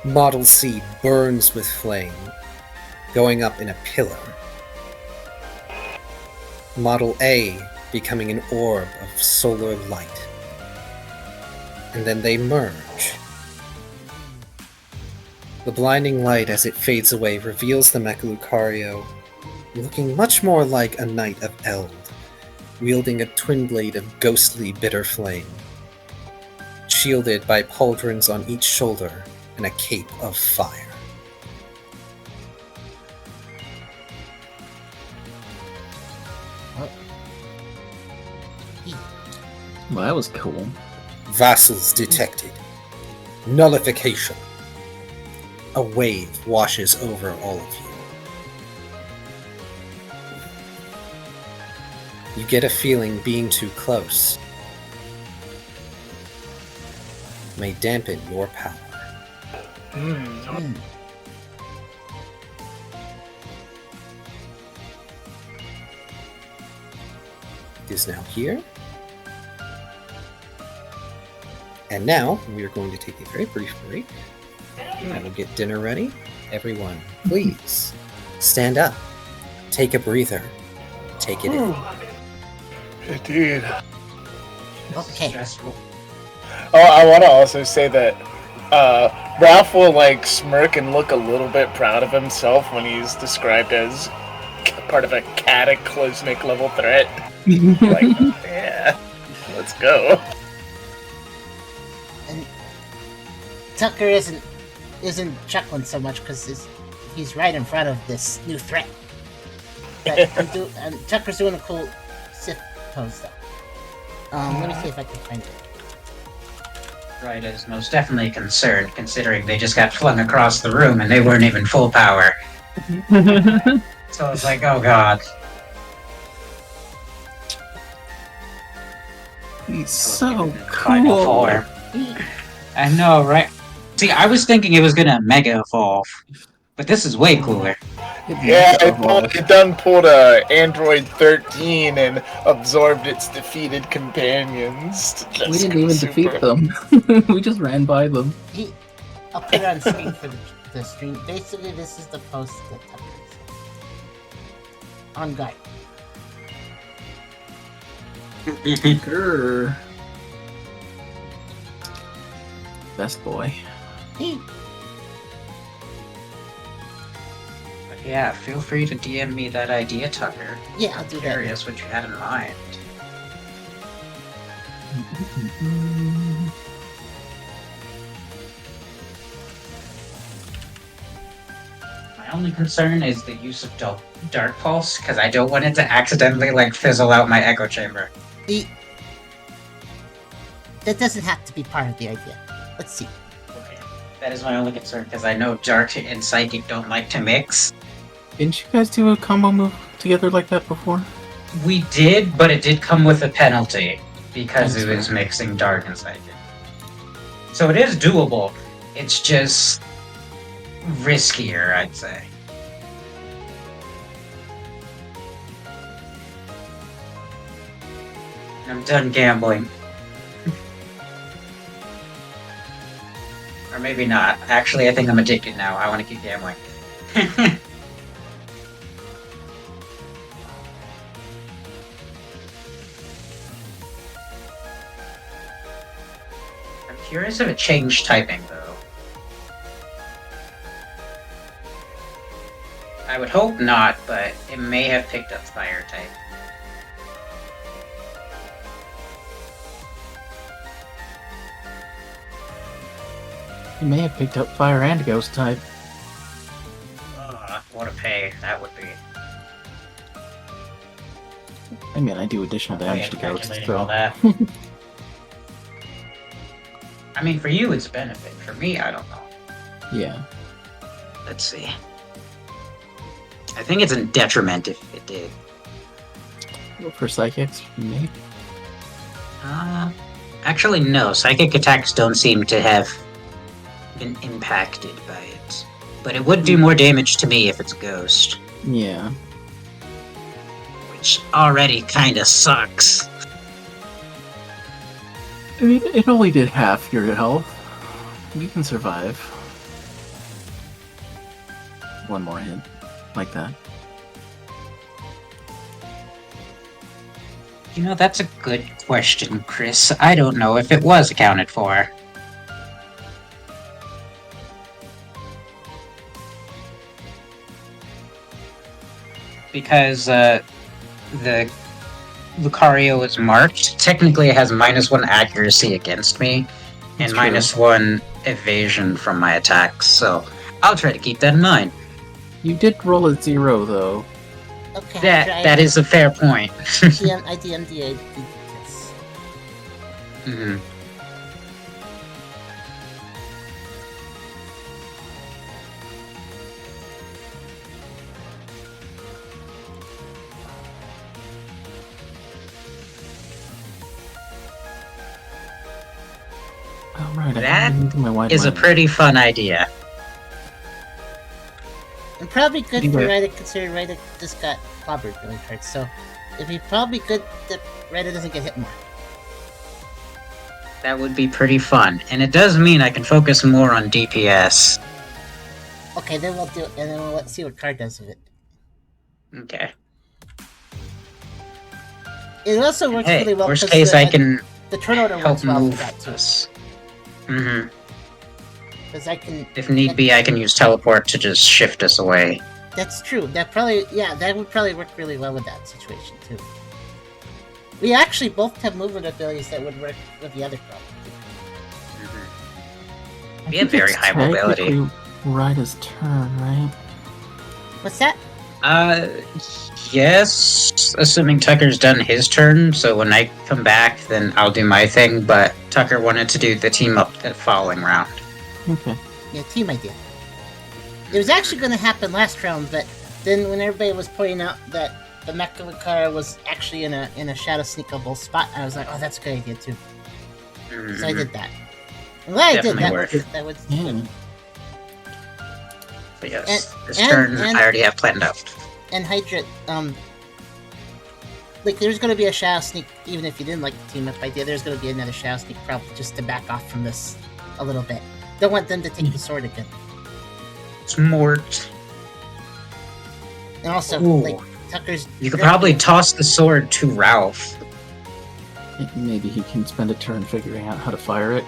Model C burns with flame, going up in a pillar. Model A becoming an orb of solar light. And then they merge. The blinding light as it fades away reveals the Mecha Lucario looking much more like a knight of Eld, wielding a twin blade of ghostly bitter flame, shielded by pauldrons on each shoulder and a cape of fire. Well, that was cool. Vassals detected. Nullification. A wave washes over all of you. You get a feeling being too close may dampen your power. It is now here. And now, we are going to take a very brief break. I will get dinner ready. Everyone, please, stand up. Take a breather. Take it in. Indeed. Okay. Stressful. Oh, I want to also say that Ralph will like smirk and look a little bit proud of himself when he's described as part of a cataclysmic level threat. Like, yeah, let's go. And Tucker isn't chuckling so much because he's right in front of this new threat. But Tucker's doing a cool Sith pose though. Let me see if I can find it. Right is most definitely concerned, considering they just got flung across the room and they weren't even full power. So I was like, oh god. He's so Final cool. form. I know, right? See, I was thinking it was gonna mega evolve, but this is way cooler. Yeah, it done pulled a Android 13 and absorbed its defeated companions. We didn't even defeat them. We just ran by them. I'll put it on screen for the stream. Basically, this is the post that Tucker is on guide. Grr. Best boy. But yeah, feel free to DM me that idea, Tucker. Yeah, I'll do that. Curious what you had in mind. My only concern is the use of Dark Pulse, because I don't want it to accidentally like fizzle out my echo chamber. That doesn't have to be part of the idea. Let's see. Okay. That is my only concern, because I know Dark and Psychic don't like to mix. Didn't you guys do a combo move together like that before? We did, but it did come with a penalty, because That's it was mixing Dark and Psychic. So it is doable, it's just riskier, I'd say. I'm done gambling. Or maybe not. Actually, I think I'm addicted now. I want to keep gambling. I'm curious if it changed typing, though. I would hope not, but it may have picked up fire type. You may have picked up fire and ghost type. What a pay that would be. I mean, I do additional damage to ghosts, Calculating all so... that. I mean, for you it's a benefit. For me, I don't know. Yeah. Let's see. I think it's a detriment if it did. For psychics, maybe. Actually, no. Psychic attacks don't seem to have been impacted by it. But it would do more damage to me if it's a ghost, Yeah. which already kinda sucks. I mean, it only did half your health. You can survive. One more hit. Like that. You know, that's a good question, Chris. I don't know if it was accounted for. Because, the Lucario is marked. Technically, it has -1 accuracy against me, and That's true. -1 evasion from my attacks, so I'll try to keep that in mind. You did roll a 0, though. Okay. That is a fair point. I DM'd this. Mhm. Oh, right. I That didn't do my wide Is a line. pretty fun idea. And probably good Anyway. for Ryder, considering Ryder just got clobbered really hard. So it'd be probably good that Ryder doesn't get hit more. That would be pretty fun, and it does mean I can focus more on DPS. Okay, then we'll do it, and then let's see what card does with it. Okay. It also works Hey, really well worst 'cause case, I can the turn order help works well for move that too. this. Mm-hmm. Because I can. If need be, I can use teleport to just shift us away. That's true. That would probably work really well with that situation too. We actually both have movement abilities that would work with the other problem. I We have think very it's high mobility. technically Ryder's turn, right? What's that? Yes, assuming Tucker's done his turn, so when I come back, then I'll do my thing, but Tucker wanted to do the team up the following round. Okay. Yeah, team idea. It was actually going to happen last round, but then when everybody was pointing out that the Mecha Lucario was actually in a shadow sneakable spot, I was like, oh, that's a good idea too. So I did that. I'm glad I did Definitely that. worth. That was Yeah. But yes, And- this and- turn and- I already have planned out. and Hydra. Like there's going to be a shadow sneak, even if you didn't like the team up idea. There's going to be another shadow sneak, probably just to back off from this a little bit. Don't want them to take the sword again. Smart. And also, Ooh. like Tucker's. You could probably toss the sword to Ralph. Maybe he can spend a turn figuring out how to fire it.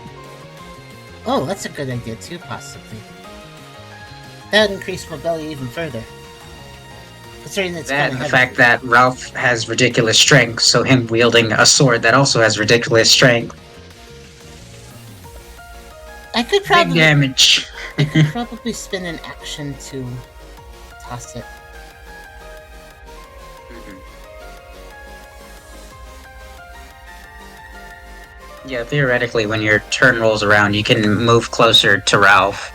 Oh, that's a good idea too, possibly. That would increase mobility even further. Considering it's That, kind the of fact that Ralph has ridiculous strength, so him wielding a sword that also has ridiculous strength. I could Big probably damage. probably spin an action to toss it. Yeah, theoretically, when your turn rolls around, you can move closer to Ralph.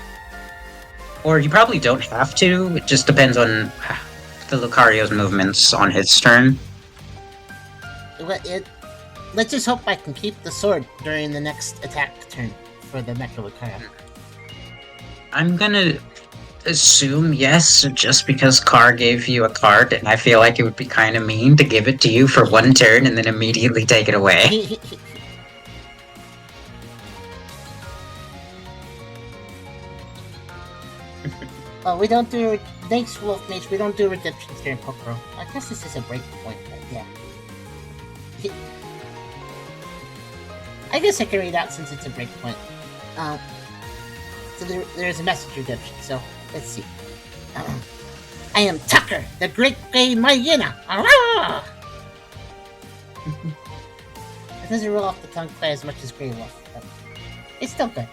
Or you probably don't have to, it just depends on the Lucario's movements on his turn. Let's just hope I can keep the sword during the next attack turn for the Mecha Lucario. I'm gonna assume yes, just because Carr gave you a card, and I feel like it would be kind of mean to give it to you for one turn and then immediately take it away. Oh, we don't do. Thanks, Wolf Mage. We don't do redemptions during Pokerole. I guess this is a break point, but yeah. I guess I can read out since it's a break point. So there's a message redemption. So let's see. I am Tucker, the Great Gay Hyena. It doesn't roll off the tongue quite as much as Grey Wolf, but it's still good.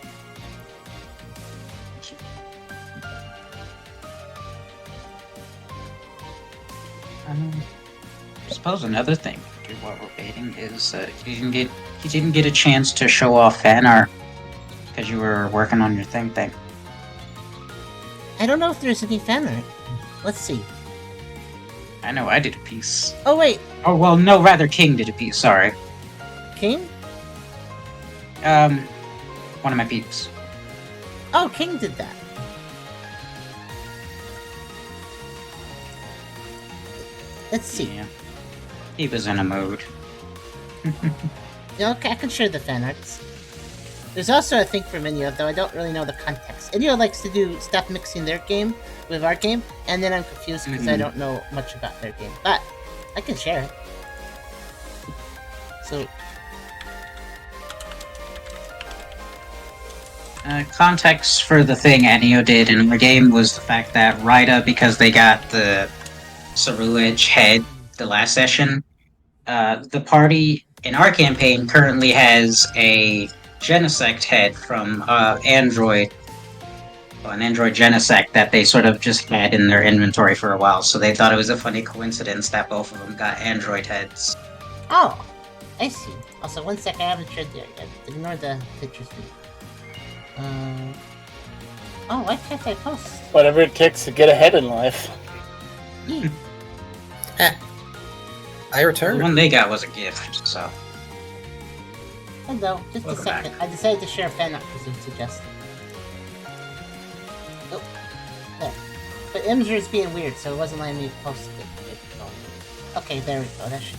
I suppose another thing to do while we're waiting is you didn't get a chance to show off fan art because you were working on your thing. I don't know if there's any fan art. Let's see. I know I did a piece. Oh wait, Oh well, no, rather King did a piece. Sorry, King? one of my peeps. Oh, King did that. Let's see. Yeah. He was in a mood. Yeah, okay, I can share the fan arts. There's also a thing for Inyo, though I don't really know the context. Inyo likes to do stuff mixing their game with our game, and then I'm confused because I don't know much about their game. But I can share it. So, Context for the thing Enio did in the game was the fact that Raida, because they got the Ceruledge head the last session, the party in our campaign currently has a Genesect head from Android, an Android Genesect that they sort of just had in their inventory for a while, so they thought it was a funny coincidence that both of them got Android heads. oh, I see. Also, one sec, I haven't shared there yet. Ignore the pictures. Oh, why can't I post? Whatever it takes to get ahead in life. Yeah. I The returned. one they got was a gift, so. Hello, just Welcome a second. back. I decided to share a fan art because you suggested. Oh, there. But Imger's being weird, so it wasn't letting me post it. Okay, there we go. That should.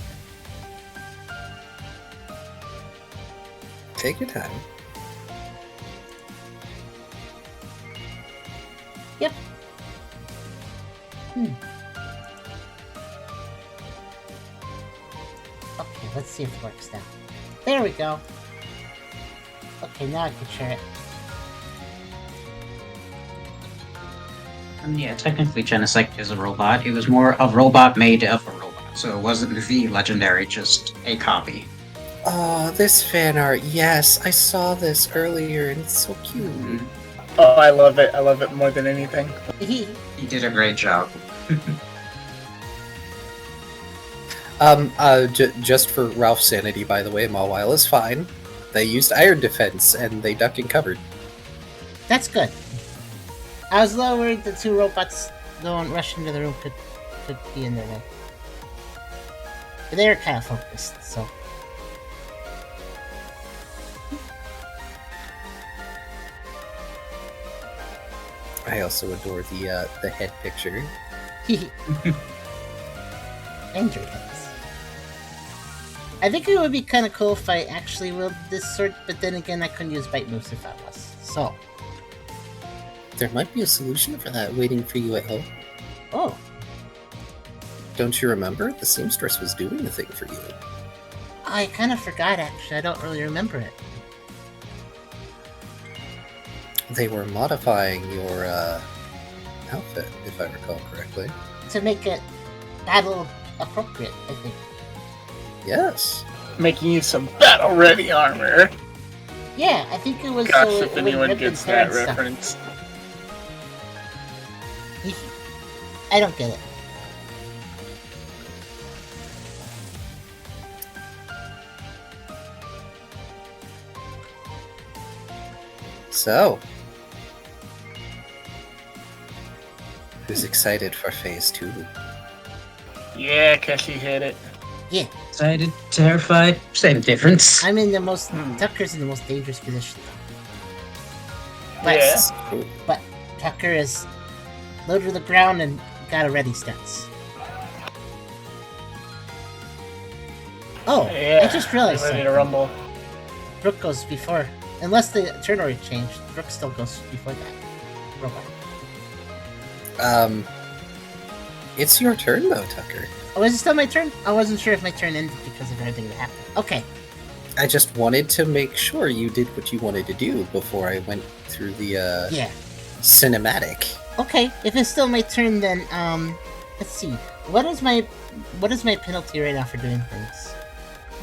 Take your time. Yep. Okay, let's see if it works now. There we go. Okay, now I can share it. Yeah, technically Genesect is a robot. It was more a robot made of a robot, so it wasn't the legendary, just a copy. Oh, this fan art. Yes, I saw this earlier and it's so cute. Oh, I love it. I love it more than anything. He did a great job. Just for Ralph's sanity, by the way, Mawile is fine. They used iron defense and they ducked and covered. That's good. I was a little worried the two robots going rushing into the room could be in their way. But they were kind of focused, so. I also adore the head picture. Android heads. I think it would be kind of cool if I actually wielded this sword, but then again, I couldn't use bite moves if I was. So. There might be a solution for that waiting for you at home. Oh. Don't you remember? The seamstress was doing the thing for you. I kind of forgot, actually. I don't really remember it. They were modifying your outfit, if I recall correctly. To make it battle appropriate, I think. Yes. Making you some battle-ready armor. Yeah, I think it was Gosh, so if it anyone wouldn't rip gets and tear that and stuff. reference. I don't get it. So, who's excited for phase 2? Yeah, Keshi hit it. Yeah, Excited, terrified, same difference. I'm in the most. Tucker's in the most dangerous position. But, Yeah. Cool. but Tucker is low to the ground and got a ready stance. Oh, Yeah. I just realized Ready to something. rumble. Brook goes before, unless the turn order changed. Brook still goes before that. Robot. It's your turn though, Tucker. Oh, is it still my turn? I wasn't sure if my turn ended because of everything that happened. Okay. I just wanted to make sure you did what you wanted to do before I went through the Yeah. cinematic. Okay. If it's still my turn, then let's see. What is my penalty right now for doing things?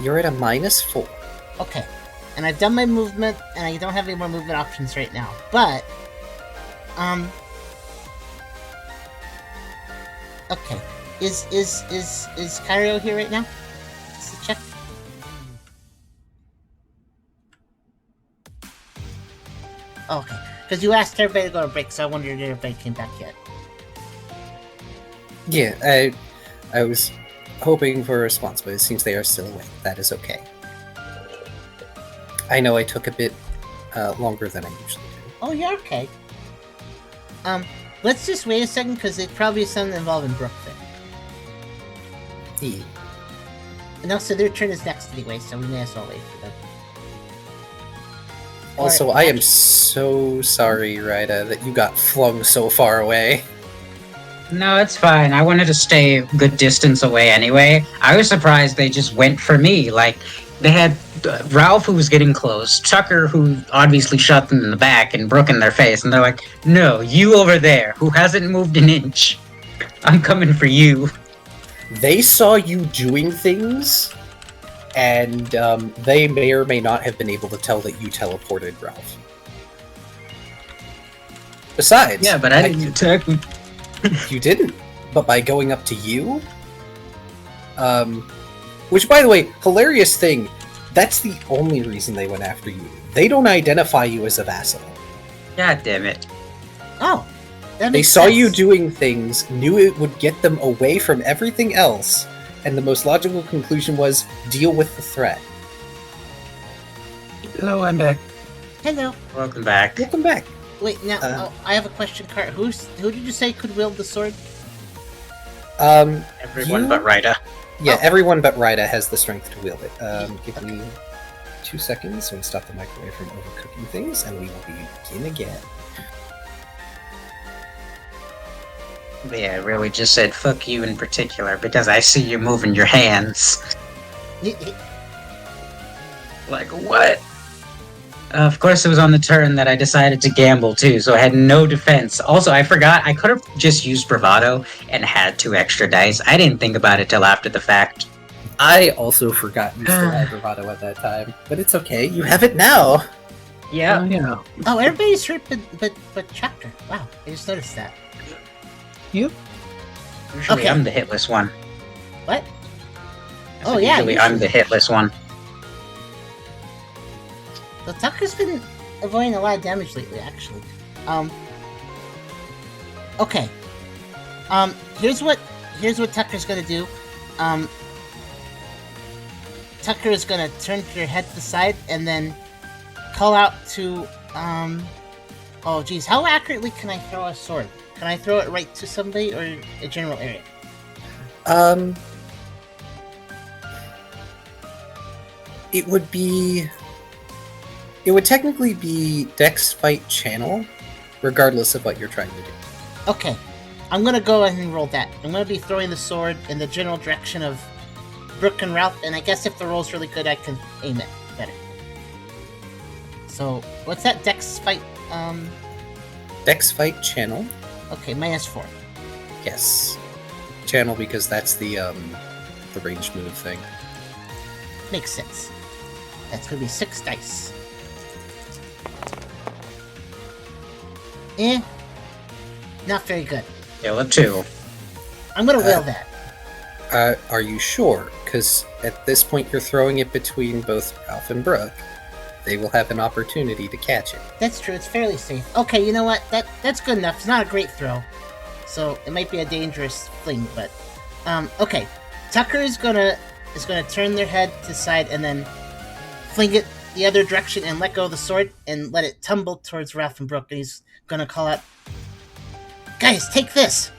You're at a -4. Okay. And I've done my movement, and I don't have any more movement options right now. But okay. Is Kyrio here right now? Just to check. Oh, okay. Because you asked everybody to go to break, so I wondered if everybody came back yet. Yeah, I was hoping for a response, but it seems they are still awake. That is okay. I know I took a bit longer than I usually do. Oh, you're okay. Let's just wait a second, because it probably is something involving Brooke there. E. And also, their turn is next anyway, so we may as well wait for them. Also, Or- I am so sorry, Ryda, that you got flung so far away. No, it's fine. I wanted to stay a good distance away anyway. I was surprised they just went for me. Like, they had Ralph, who was getting close, Tucker, who obviously shot them in the back, and Brooke in their face, and they're like, no, you over there, who hasn't moved an inch. I'm coming for you. They saw you doing things, and they may or may not have been able to tell that you teleported Ralph. Besides, Yeah, but I didn't attack him. You didn't, but by going up to you, which, by the way, hilarious thing. That's the only reason they went after you. They don't identify you as a vassal. God damn it. Oh, that They makes saw sense. you doing things, knew it would get them away from everything else, and the most logical conclusion was deal with the threat. Hello, I'm back. Hello. Welcome back. Welcome back. Wait, now, I have a question, Cart. Who did you say could wield the sword? Everyone you- but Ryda. Yeah, Oh. everyone but Ryda has the strength to wield it. Give me 2 seconds so we stop the microwave from overcooking things, and we will begin again. Yeah, I really just said fuck you in particular because I see you moving your hands. Like, what? Of course, it was on the turn that I decided to gamble too, so I had no defense. Also, I forgot I could have just used bravado and had 2 extra dice. I didn't think about it till after the fact. I also forgot you still had bravado at that time, but it's okay. You have it now. Yeah. Yeah. Oh, everybody's hurt but Chapter. Wow, I just noticed that. Yep. Usually Okay. I'm the hitless one. What? I Oh, said yeah, Usually I'm the hitless one. So Tucker's been avoiding a lot of damage lately, actually. Okay. Here's what Tucker's gonna do. Tucker is gonna turn your head to the side and then call out to oh geez, how accurately can I throw a sword? Can I throw it right to somebody or a general area? It would technically be Dex Fight Channel, regardless of what you're trying to do. Okay. I'm gonna go ahead and roll that. I'm gonna be throwing the sword in the general direction of Brooke and Ralph, and I guess if the roll's really good, I can aim it better. So, what's that? Dex fight? Dex Fight Channel, Okay, -4. yes. Channel because that's the ranged move thing. Makes sense. That's gonna be 6 dice. Not very good. Kill a 2. I'm gonna will that. Are you sure? Because at this point you're throwing it between both Ralph and Brooke. They will have an opportunity to catch it. That's true. It's fairly safe. Okay, you know what? That's good enough. It's not a great throw, so it might be a dangerous fling. But okay. Tucker is gonna turn their head to the side and then fling it the other direction and let go of the sword and let it tumble towards Ralph and Brooke. And he's gonna call out, "Guys, take this!"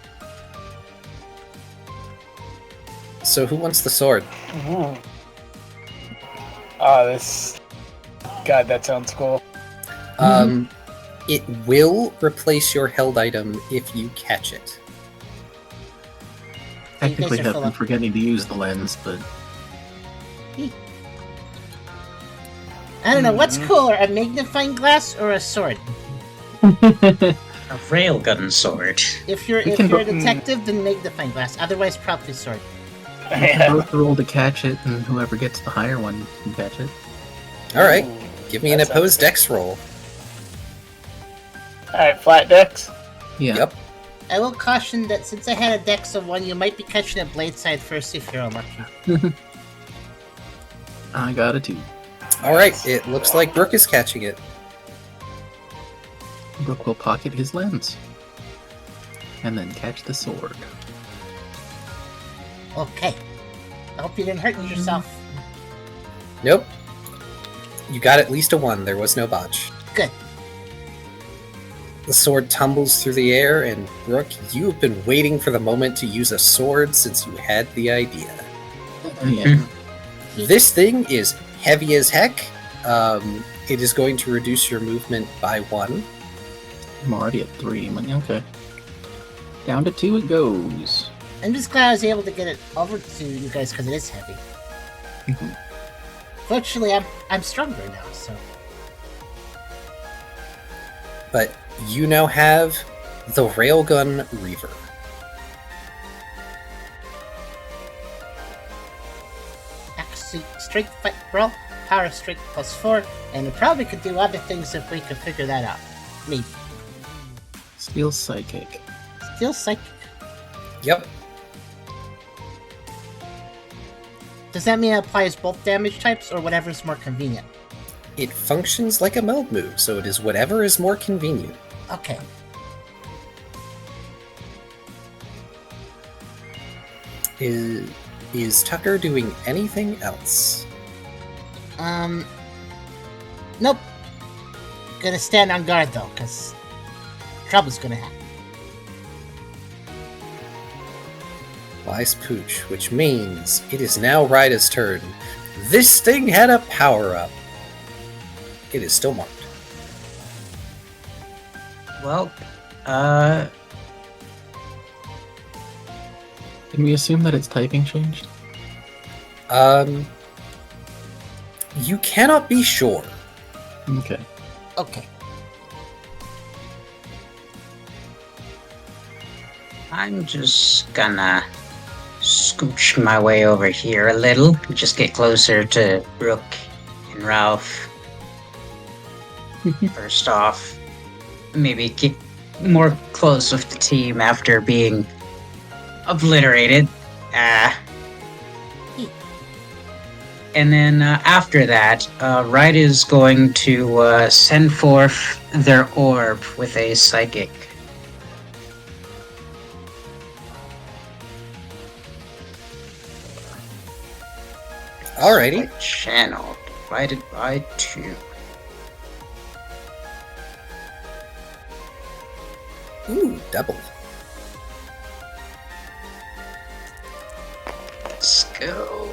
So who wants the sword? This. God, that sounds cool. It will replace your held item if you catch it. Technically, guys are I've full been up. forgetting to use the lens, but I don't know what's cooler, a magnifying glass or a sword. A railgun sword. If you're We a can detective, then magnifying glass. Otherwise, probably sword. we can both roll to catch it, and whoever gets the higher one can catch it. Alright, Ooh, give me an that sounds opposed good. dex roll. Alright, flat decks. Yeah. Yep. I will caution that since I had a dex of 1, you might be catching a blade side first if you're unlucky. I got a 2. Alright, it looks like Brooke is catching it. Brooke will pocket his lens. And then catch the sword. Okay. I hope you didn't hurt yourself. Nope. You got at least a 1, there was no botch. Good. The sword tumbles through the air, and Brooke, you have been waiting for the moment to use a sword since you had the idea. Yeah. This thing is heavy as heck. It is going to reduce your movement by 1. I'm already at 3. I'm like, okay. Down to 2 it goes. I'm just glad I was able to get it over to you guys because it is heavy. Mhm. Fortunately, I'm stronger now, so. But you now have the Railgun Reaver. Actually, strength fight brawl, power strength +4, and it probably could do other things if we could figure that out. Maybe. Steel Psychic. Steel psychic. Yep. Does that mean it applies both damage types or whatever's more convenient? It functions like a meld move, so it is whatever is more convenient. Okay. Is Tucker doing anything else? Nope. Gonna stand on guard though, because trouble's gonna happen. Wise Pooch, which means it is now Ryda's turn. This thing had a power-up. It is still marked. Well, Can we assume that its typing changed? You cannot be sure. Okay. Okay. I'm just gonna scooch my way over here a little, just get closer to Brooke and Ralph. First off, maybe get more close with the team after being obliterated. And then after that, Wright is going to send forth their orb with a psychic. Alrighty. Channel divided by 2. Ooh, double. Let's go.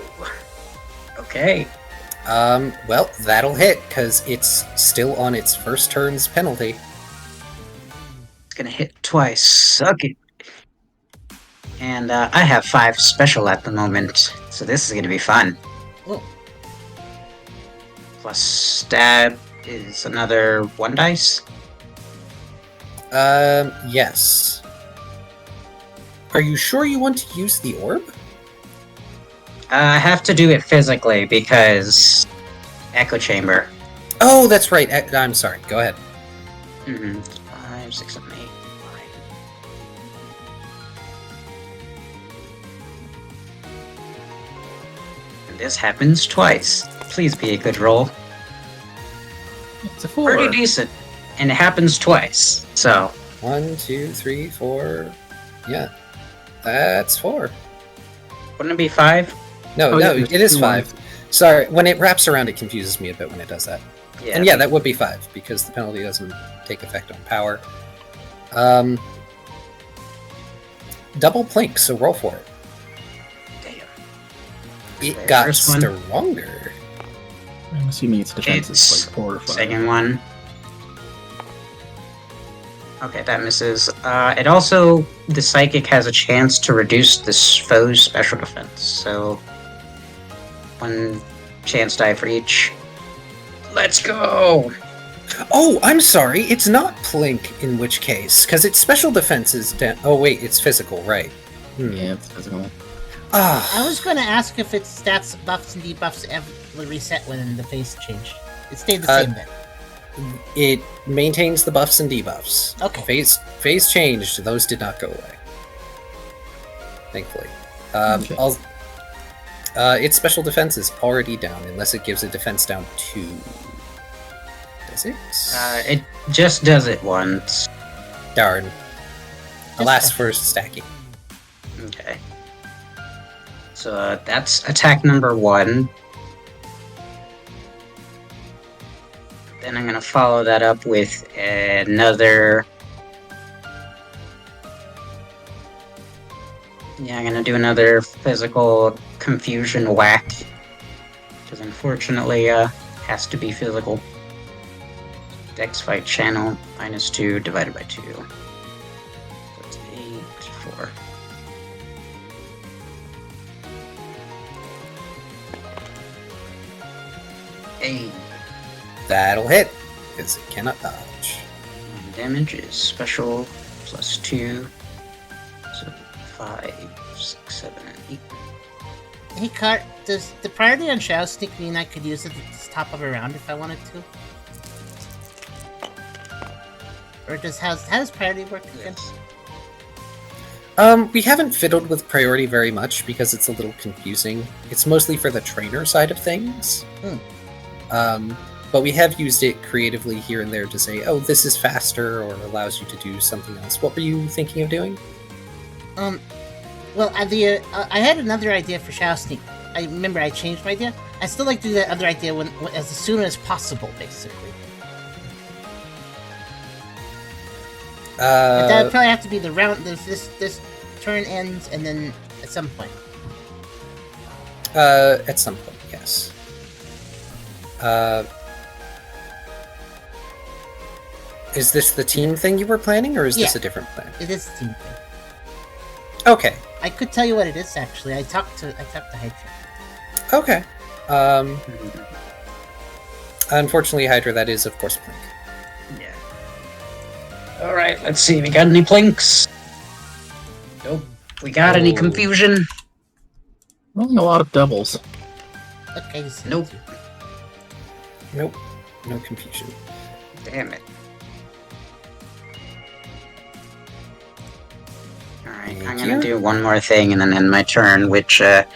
Okay. Well, that'll hit, because it's still on its first turn's penalty. It's gonna hit twice. Suck it. And I have 5 special at the moment, so this is gonna be fun. Oh. Plus stab is another 1 dice. Yes. Are you sure you want to use the orb? I have to do it physically because echo chamber. Oh, that's right. I'm sorry. Go ahead. 5, 6, 7, 8, 9. And this happens twice. Please be a good roll. It's a 4. Pretty decent. And it happens twice. So 1, 2, 3, 4. Yeah. That's 4. wouldn't it be 5? No, Oh, no, yeah, it is two 5. Sorry, when it wraps around, it confuses me a bit when it does that. Yeah. And yeah, that would be 5, because the penalty doesn't take effect on power. Double plink, so roll for it. Damn. It Okay, got first one. stronger. I'm assuming its defense It's is like 4 or 5. Second one. Okay, that misses. It also, the psychic has a chance to reduce this foe's special defense, so 1 chance die for each. Let's go! Oh, I'm sorry, it's not plink in which case, because its special defense is down. Oh wait, it's physical, right? Yeah, it's physical. Ah, I was gonna ask if its stats, buffs, and debuffs ever reset when the phase changed. It stayed the same then. it maintains the buffs and debuffs. Okay. Phase changed, those did not go away. Thankfully. Okay. Its special defense is already down, unless it gives a defense down 2. Does it? It just does it once. Darn. Alas for stacking. Okay. So that's attack number 1. Then I'm gonna follow that up with another Yeah, I'm gonna do another physical confusion whack. Because unfortunately, has to be physical. Dex fight channel, -2 divided by 2. That's 8, 4. Hey, That'll hit, because it cannot dodge. and damage is special +2. So 5, 6, 7, and 8. Hey, Cart, does the priority on Shadow Sneak mean I could use it at the top of a round if I wanted to? Or how does priority work again? We haven't fiddled with priority very much because it's a little confusing. It's mostly for the trainer side of things. But we have used it creatively here and there to say, oh, this is faster, or allows you to do something else. What were you thinking of doing? Well, I had another idea for Shadow Sneak. I remember I changed my idea. I still like to do that other idea as soon as possible, basically. But that would probably have to be the round. This turn ends, and then at some point. At some point, yes. Is this the team thing you were planning, or is this a different plan? It is a team thing. Okay. I could tell you what it is actually. I talked to Hydra. Okay. Unfortunately, Hydra, that is of course Plink. Yeah. Alright, let's see. We got any plinks? Nope. We got any confusion? Only a lot of doubles. Okay. So Nope. Nope. No confusion. Damn it. Alright, I'm gonna do one more thing and then end my turn, which, I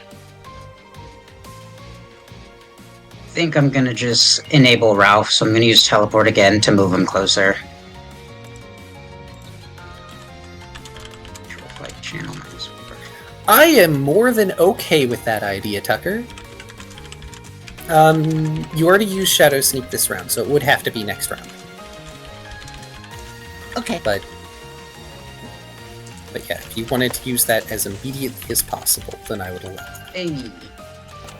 think I'm gonna just enable Ralph, so I'm gonna use teleport again to move him closer. Control flight channel -4. I am more than okay with that idea, Tucker. You already used Shadow Sneak this round, so it would have to be next round. Okay. But yeah, if you wanted to use that as immediately as possible, then I would allow that. Hey.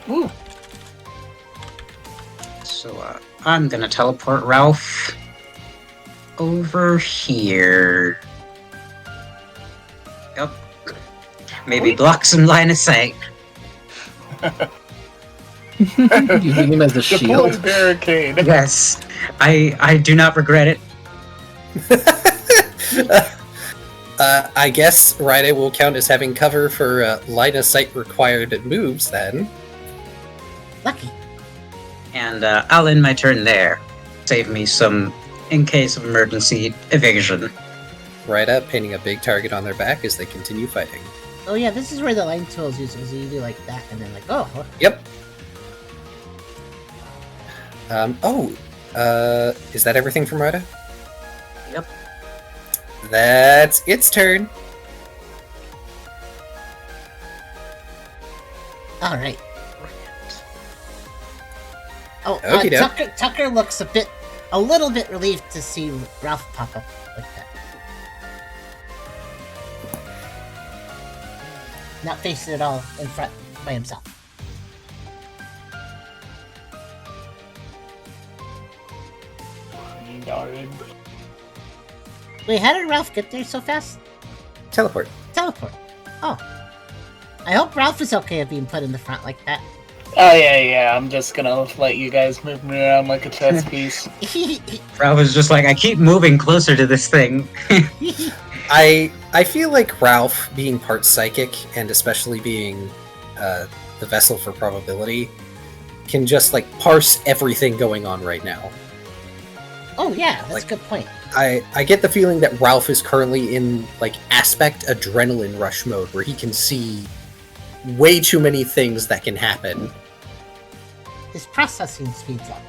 Woo. So, I'm gonna teleport Ralph over here. Yep. Maybe block some line of sight. Using him as a Deploy shield. barricade. Yes. I do not regret it. I guess Ride will count as having cover for line of sight required moves then. Lucky. And I'll end my turn there. Save me some, in case of emergency, evasion. Ride painting a big target on their back as they continue fighting. Oh yeah, this is where the line tools use. So you do like that, and then like, oh. Yep. Is that everything from Rida? Yep. That's its turn. All right. Oh, Okey doke. Tucker looks a little bit relieved to see Ralph pop up like that. Not facing it all in front by himself. Darn. Wait, how did Ralph get there so fast? Teleport. Teleport. Oh. I hope Ralph is okay at being put in the front like that. Oh yeah, I'm just gonna let you guys move me around like a chess piece. Ralph was just like, I keep moving closer to this thing. I feel like Ralph, being part psychic, and especially being the vessel for probability, can just like parse everything going on right now. Oh yeah, that's Like- a good point. I get the feeling that Ralph is currently in like aspect adrenaline rush mode, where he can see way too many things that can happen. His processing speeds up.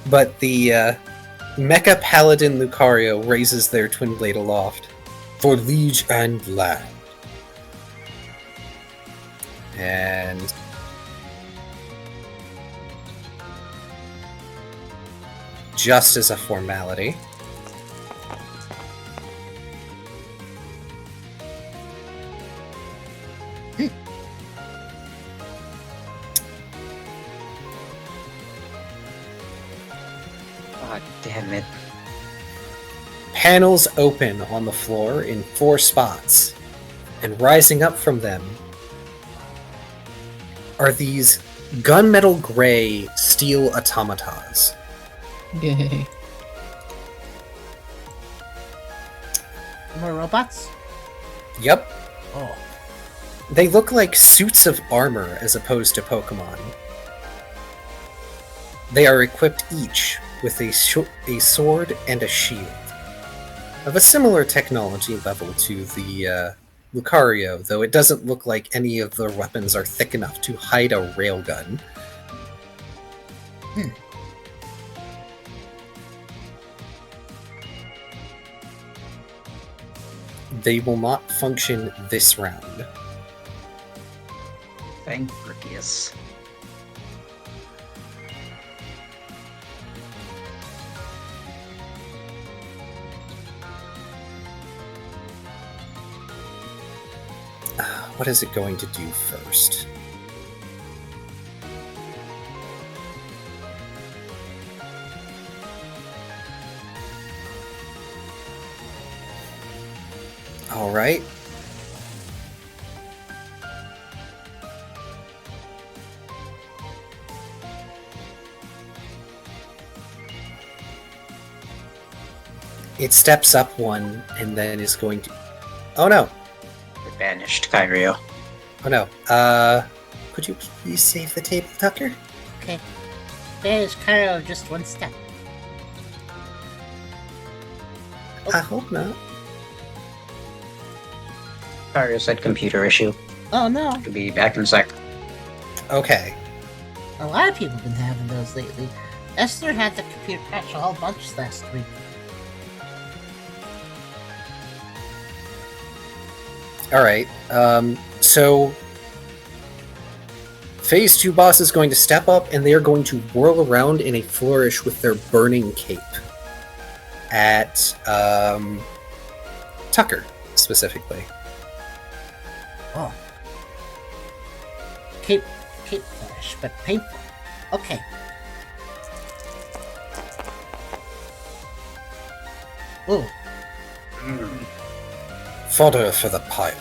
But the Mecha Paladin Lucario raises their twin blade aloft for liege and land. And just as a formality, God damn it. Panels open on the floor in 4 spots, and rising up from them are these gunmetal gray steel automatas. Yay. More robots? Yep, Oh. they look like suits of armor as opposed to Pokemon. They are equipped each with a sword and a shield, of a similar technology level to the Lucario, though it doesn't look like any of their weapons are thick enough to hide a railgun. They will not function this round. Thank Brickius. What is it going to do first? All right. It steps up one and then is going to... Oh no! It vanished, Kyrio. Oh no. Could you please save the table, Tucker? Okay. There's Kyrio just one step. I hope not. Kyrio said computer issue. Oh no. Could be back in a sec. Okay. A lot of people have been having those lately. Esther had the computer crash a whole bunch last week. Alright. So... Phase 2 boss is going to step up, and they are going to whirl around in a flourish with their burning cape. At, Tucker, specifically. Oh. Cape flash, but painful. Okay. Oh. Fodder for the pile.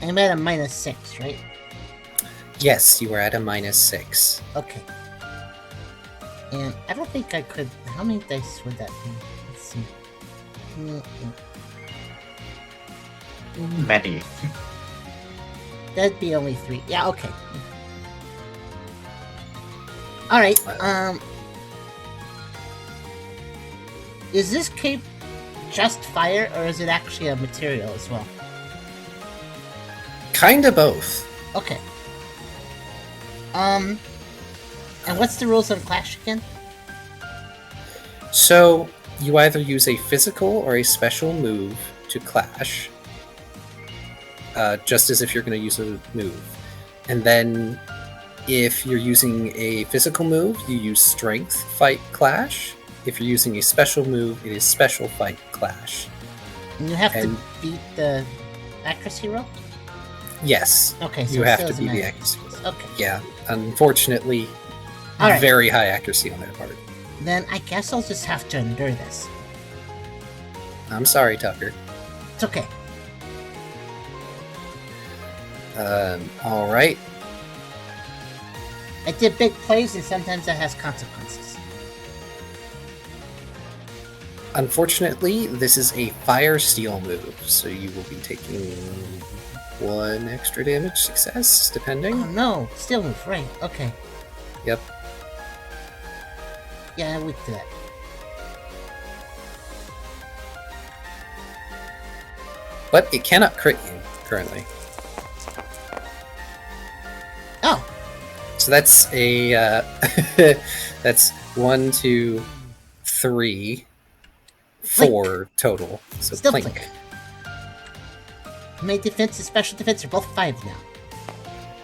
I'm at a -6, right? Yes, you were at a -6. Okay. And I don't think I could... How many dice would that be? Let's see. Many. That'd be only 3. Yeah, okay. Alright, is this cape just fire, or is it actually a material as well? Kinda both. Okay. And what's the rules on Clash again? So, you either use a physical or a special move to clash, just as if you're going to use a move. And then, if you're using a physical move, you use strength, fight, clash. If you're using a special move, it is special, fight, clash. And you have to And- beat the accuracy roll? Yes, Okay, so you it have still to doesn't be the matter. accuracy. Okay. Yeah, unfortunately, Alright. very high accuracy on their part. Then I guess I'll just have to endure this. I'm sorry, Tucker. It's okay. Alright. I did big plays, and sometimes that has consequences. Unfortunately, this is a fire steel move, so you will be taking 1 extra damage success, depending. Oh no, still move, right, okay. Yep. Yeah, I'm weak to that. But it cannot crit you, currently. Oh, So that's a, that's 1, 2, 3, 4 total. So still plink. plink. My defense and special defense are both 5 now.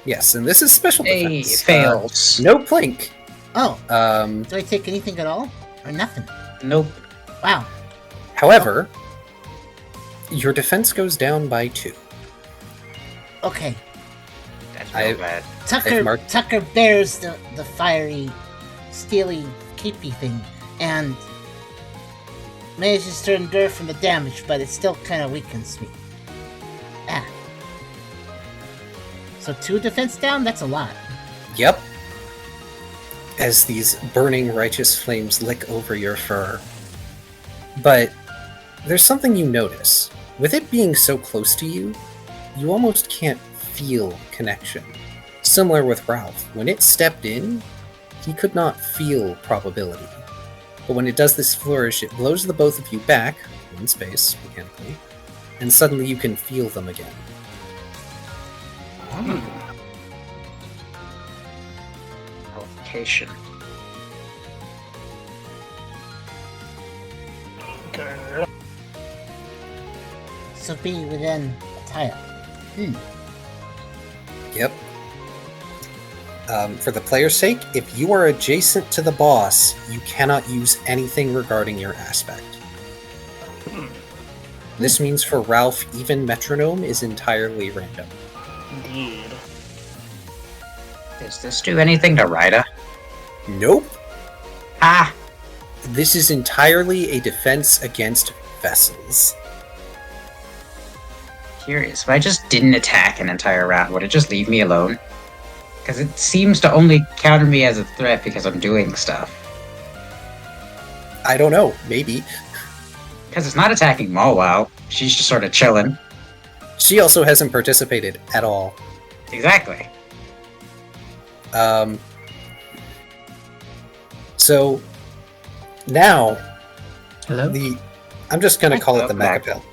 Yes, and this is special Hey, defense. fails. No plink. Oh, Um, do I take anything at all? Or nothing? Nope. Wow. however, your defense goes down by 2. Okay. That's I- real bad. Tucker bears the fiery, steely, keepy thing, and manages to endure from the damage, but it still kind of weakens me. Ah. So 2 defense down? That's a lot. Yep. As these burning righteous flames lick over your fur. But there's something you notice. With it being so close to you, you almost can't feel connection. Similar with Ralph. When it stepped in, he could not feel probability. But when it does this flourish, it blows the both of you back, 1 space, mechanically, and suddenly you can feel them again. Qualification. Okay. So be within a tile. Yep. For the player's sake, if you are adjacent to the boss, you cannot use anything regarding your aspect. This means for Ralph, even Metronome is entirely random. Indeed. Does this do anything to Ryda? Nope. Ah! This is entirely a defense against vessels. Curious. If I just didn't attack an entire round, would it just leave me alone? Because it seems to only counter me as a threat because I'm doing stuff. I don't know, maybe. Because it's not attacking Malwow. She's just sort of chilling. She also hasn't participated at all. Exactly. So now Hello? I'm just gonna call it the Welcome Mecha back. Pal.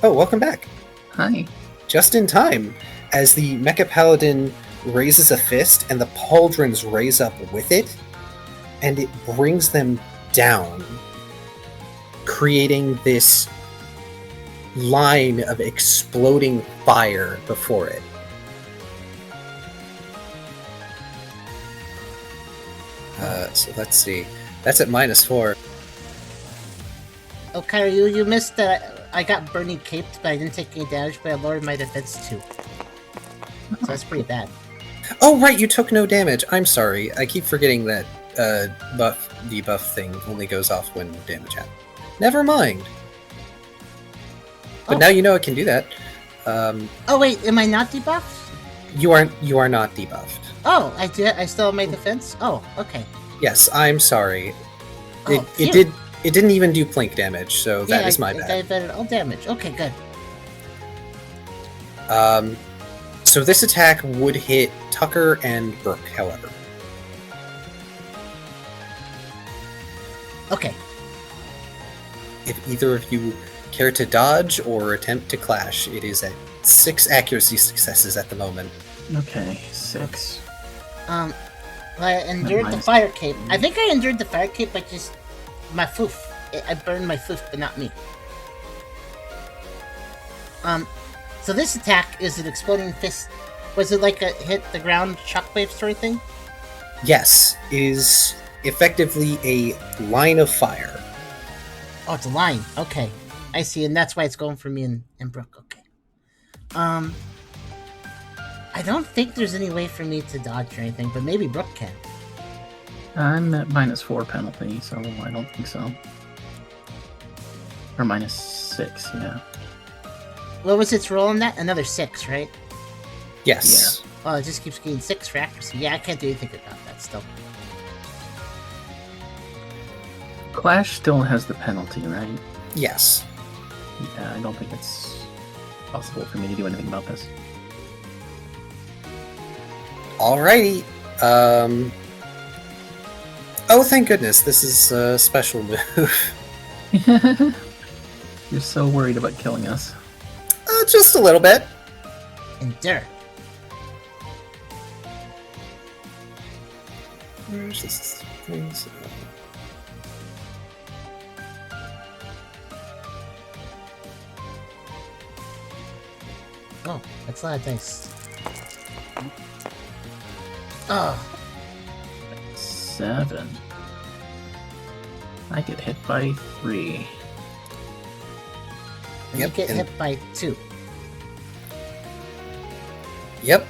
Oh, welcome back. Hi. Just in time, as the Mecha Paladin raises a fist and the pauldrons raise up with it, and it brings them down, creating this line of exploding fire before it. So let's see. That's at -4. Oh, Kyrio, you missed that I got Bernie caped, but I didn't take any damage, but I lowered my defense 2. So that's pretty bad. Oh, right, you took no damage. I'm sorry. I keep forgetting that debuff thing only goes off when damage happens. Never mind. But Oh. now you know it can do that. Oh wait, am I not debuffed? You are not debuffed. Oh, I did. I still have my defense. Oh, okay. Yes, I'm sorry. Oh, It didn't even do plink damage, so that is my I bad. diverted all damage. Okay, good. So this attack would hit Tucker and Brooke, however. Okay. If either of you care to dodge or attempt to clash, it is at 6 accuracy successes at the moment. Okay, 6. Well, I endured the minus- fire cape. I think I endured the fire cape by just my foof. I burned my foof, but not me. So this attack is an exploding fist. Was it like a hit the ground shockwave sort of thing? Yes, it is effectively a line of fire. Oh, it's a line. Okay. I see, and that's why it's going for me and Brooke. Okay. I don't think there's any way for me to dodge or anything, but maybe Brooke can. I'm at -4 penalty, so I don't think so. Or -6, yeah. What was its roll on that? Another 6, right? Yes. Oh, it just keeps getting 6 for accuracy. Yeah, I can't do anything about that still. Clash still has the penalty, right? Yes. Yeah, I don't think it's possible for me to do anything about this. Alrighty. Oh, thank goodness, this is a special move. You're so worried about killing us. Just a little bit. Endure. Where's this thing? Oh, that's a lot of dice. Oh, 7. I get hit by 3. And Yep, you get and- hit by 2. Yep.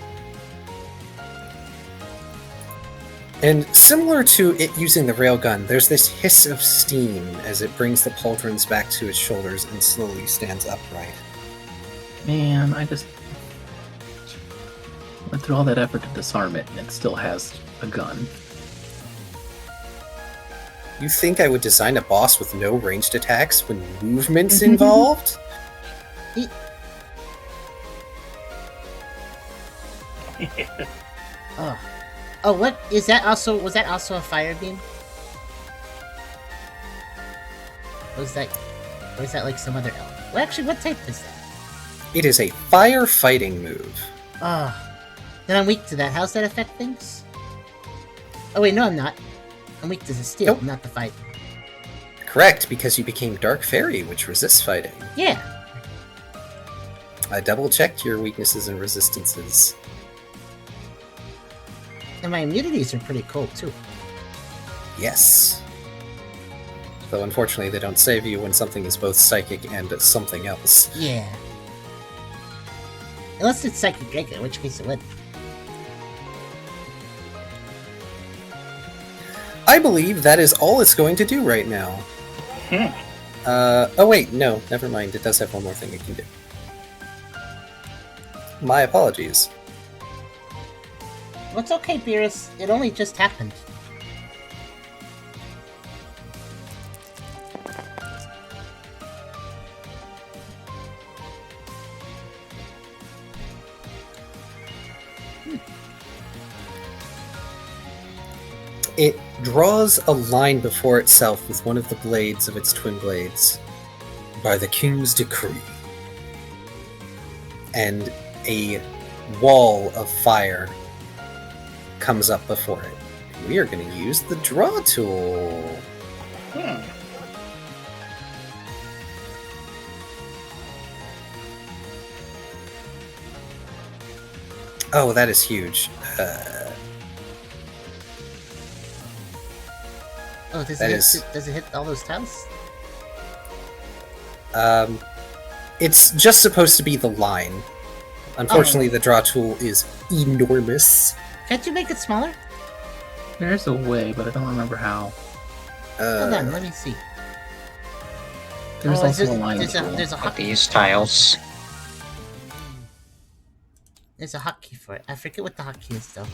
And similar to it using the railgun, there's this hiss of steam as it brings the pauldrons back to its shoulders and slowly stands upright. Man, I just went through all that effort to disarm it, and it still has a gun. You think I would design a boss with no ranged attacks when movement's involved? Oh. Oh, what is that also? Was that also a fire beam? Was that, or is that like some other element? Well, actually, what type is that? It is a firefighting move. Oh, then I'm weak to that. How's that affect things? Oh wait, no, I'm not. I'm weak to the steel, Nope. not the fight. Correct, because you became Dark Fairy, which resists fighting. Yeah. I double-checked your weaknesses and resistances. And my immunities are pretty cool too. Yes. Though unfortunately they don't save you when something is both psychic and something else. Yeah. Unless it's psychic Dragon, in which case it would. I believe that is all it's going to do right now. Oh wait, no, never mind. It does have one more thing it can do. My apologies. Well, it's okay, Beerus. It only just happened. It draws a line before itself with one of the blades of its twin blades. By the King's decree. And a wall of fire comes up before it. We are going to use the draw tool. Oh, that is huge. Oh, does That it, is- does it hit all those tiles? It's just supposed to be the line. Unfortunately, the draw tool is enormous. Can't you make it smaller? There's a way, but I don't remember how. Hold on, let me see. There's Oh, also a line there's tool. there's a At hotkey. these tiles. There's a hotkey for it. I forget what the hotkey is though.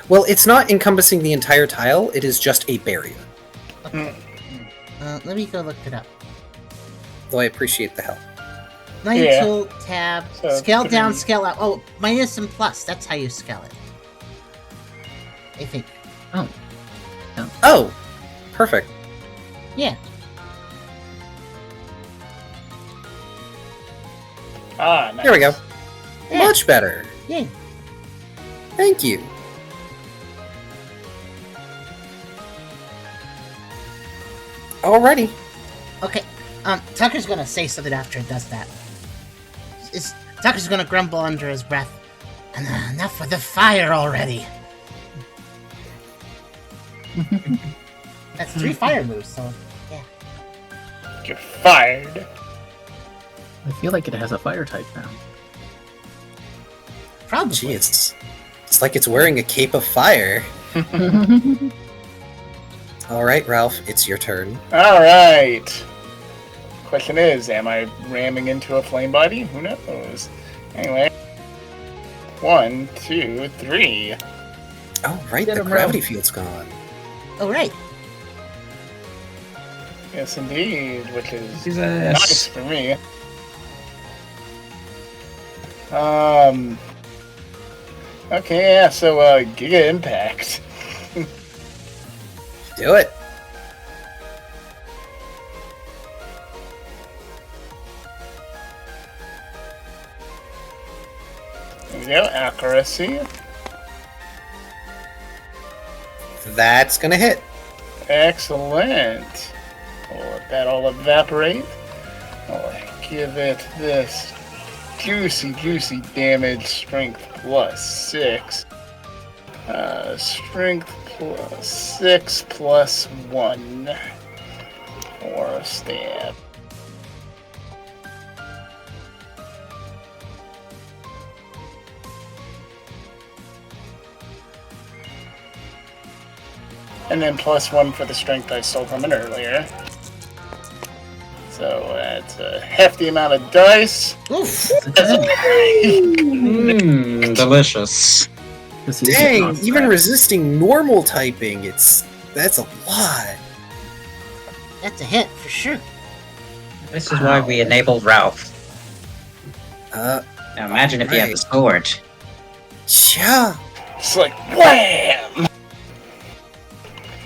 Well, it's not encompassing the entire tile, it is just a barrier. Okay. Let me go look it up. Though I appreciate the help. Line Yeah. tool, tab, So, scale down, 3. scale up. Oh, minus and plus. That's how you scale it. I think. Oh! Perfect. Yeah. Ah, nice. There we go. Yeah. Much better. Yeah. Thank you. Alrighty. Okay. Tucker's gonna say something after it does that. Tucker's gonna grumble under his breath. Enough with the fire already. That's 3 fire moves, so yeah. You're fired. I feel like it has a fire type now. Probably. Gee, it's like it's wearing a cape of fire. Alright, Ralph, it's your turn. Alright. Question is, am I ramming into a flame body? Who knows? Anyway. 1, 2, 3. Oh, right, Get the him, gravity Ralph. field's gone. Oh right. Yes, indeed, which is Jesus. nice for me. Okay, yeah, so, Giga Impact. Do it. There we go, accuracy. That's gonna hit. Excellent. I'll let that all evaporate. I'll give it this juicy damage, strength plus 6. Strength plus 6 plus 1 for stab. And then plus 1 for the strength I stole from it earlier. So that's a hefty amount of dice. Oof. Delicious. Dang, even resisting normal typing, that's a lot. That's a hit for sure. This is why we enabled Ralph. Now Now imagine if he had the sword. Yeah. It's like wham!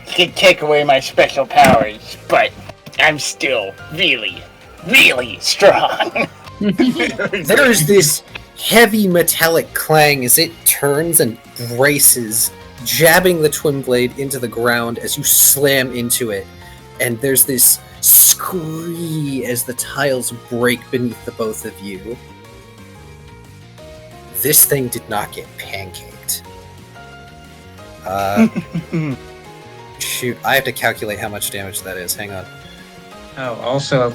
You can take away my special powers, but I'm still really, really strong. There's this heavy metallic clang as it turns and braces, jabbing the twin blade into the ground as you slam into it. And there's this scree as the tiles break beneath the both of you. This thing did not get pancaked. Shoot, I have to calculate how much damage that is. Hang on. Oh, also,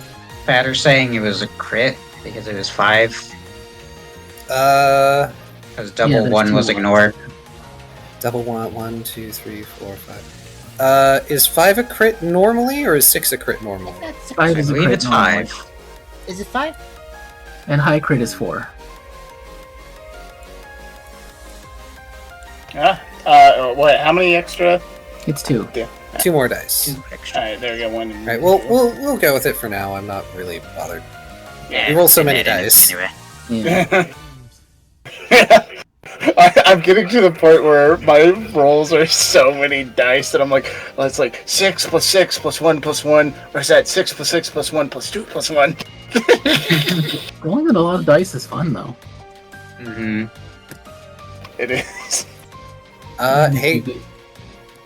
Fatter saying it was a crit because it was 5. Because double there's 1 two was ones. ignored. Double 1, 2, 3, 4, 5. Is 5 a crit normally, or is 6 a crit normally? That's 5 I is a believe crit it's normally. 5. Is it 5? And high crit is 4. What? How many extra? It's 2. 2 more dice. 2 extra. Alright, there we go. 1. Alright, we'll go with it for now. I'm not really bothered. Yeah, You roll so and many then dice. Anyway. Yeah. I'm getting to the point where my rolls are so many dice that I'm like, well, it's like 6 plus 6 plus 1 plus 1, or is that 6 plus 6 plus 1 plus 2 plus 1? Rolling with a lot of dice is fun, though. Mm-hmm. It is.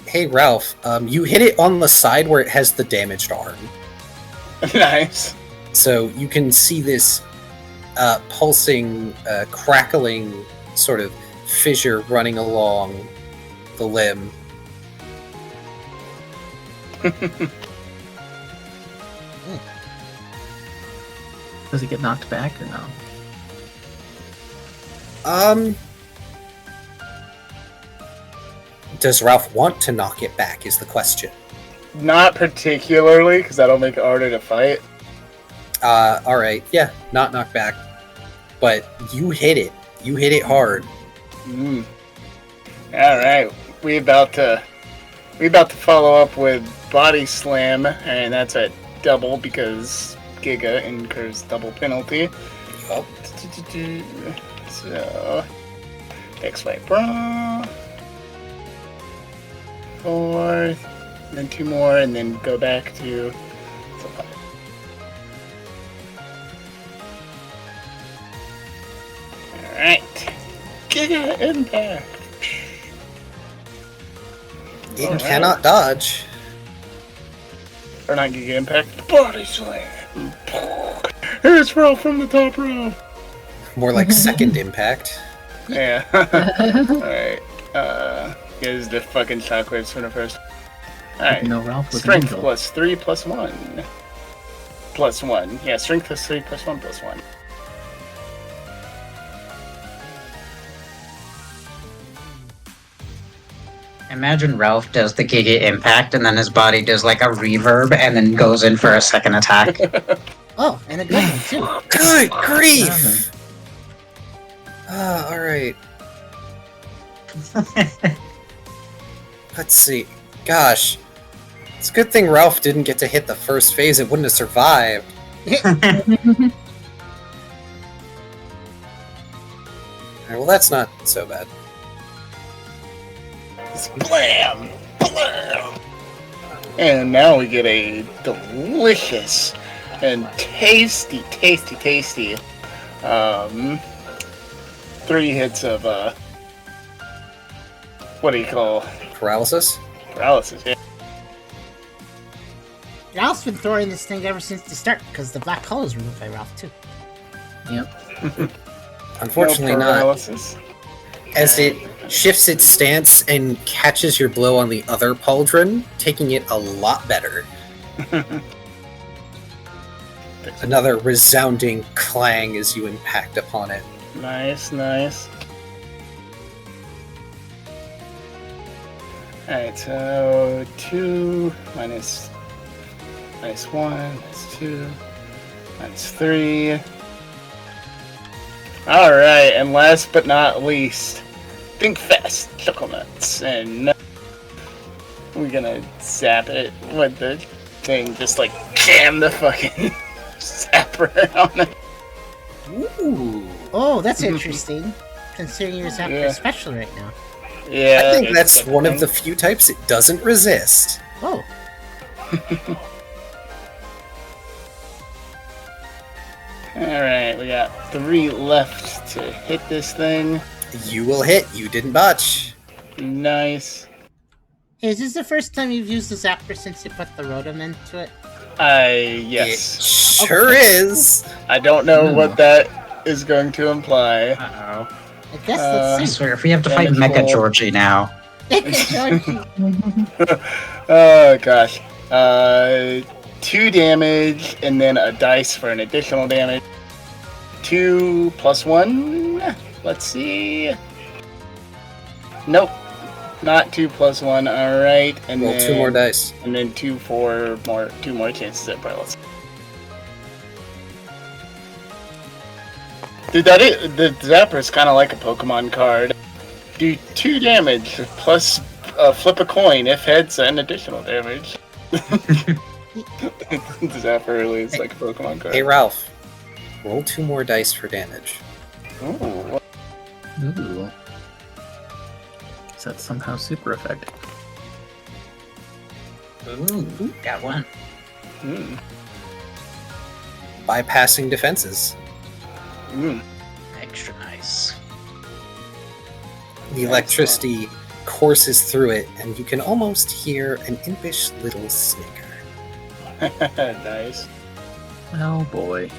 Hey, Ralph. You hit it on the side where it has the damaged arm. Nice. So you can see this pulsing, crackling sort of fissure running along the limb. Does it get knocked back or no? Does Ralph want to knock it back is the question. Not particularly, because that'll make it harder to fight. Alright, yeah, not knock back. But you hit it. You hit it hard. Alright, we about to follow up with Body Slam, and that's a double because Giga incurs double penalty. Oh. So, X-Way Bra. 4, then 2 more, and then go back to. Alright. Giga Impact. It Alright. cannot dodge. Or not Giga Impact. Body Slam. It's Ralph from the top row. More like second impact. Yeah. Alright. Here's the fucking shockwaves from the first. Alright. No, Ralph was an Strength angel. plus 3 plus 1. Plus 1. Yeah, strength plus 3 plus 1 plus 1. Imagine Ralph does the Giga Impact and then his body does like a reverb and then goes in for a second attack. Oh, and a good one too. Good grief! Alright. Let's see. Gosh. It's a good thing Ralph didn't get to hit the first phase. It wouldn't have survived. Alright, well, that's not so bad. Blam! Blam! And now we get a delicious and tasty 3 hits of, what do you call Paralysis? paralysis? Yeah. Ralph's been throwing this thing ever since the start because the black hole is removed by Ralph too. Yep. Unfortunately No not. paralysis. As it shifts its stance and catches your blow on the other pauldron, taking it a lot better. Another resounding clang as you impact upon it. Nice, nice. Alright, so 2 minus 1, minus 2, minus 3. Alright, and last but not least, think fast, chuckle nuts, and we're gonna zap it with the thing, just like jam the fucking zapper on it. Ooh. Oh, that's interesting. Considering your zapper is special right now. Yeah, I think it's that's like one of the few types it doesn't resist. Oh. Alright, we got 3 left to hit this thing. You will hit. You didn't botch. Nice. Hey, is this the first time you've used the zapper since you put the rotom into it? Yes. It sure is. I don't know what that is going to imply. Uh-oh. I guess I let's see. swear, if we have to fight Damage Mecha roll. Georgie now. Oh gosh. 2 damage and then a dice for an additional damage. 2 plus 1. Let's see. Nope. Not 2 plus 1. Alright. And Roll then 2 more dice. And then 2 more chances at paralysis. Dude, the Zapper is kind of like a Pokemon card. Do 2 damage, plus flip a coin. If heads, an additional damage. The Zapper really is like a Pokemon card. Hey, Ralph. Roll 2 more dice for damage. Ooh. Ooh. Is that somehow super effective? Ooh, got one. Mm. Bypassing defenses. Mm. Extra nice. The electricity courses through it, and you can almost hear an impish little snicker. Nice. Oh boy.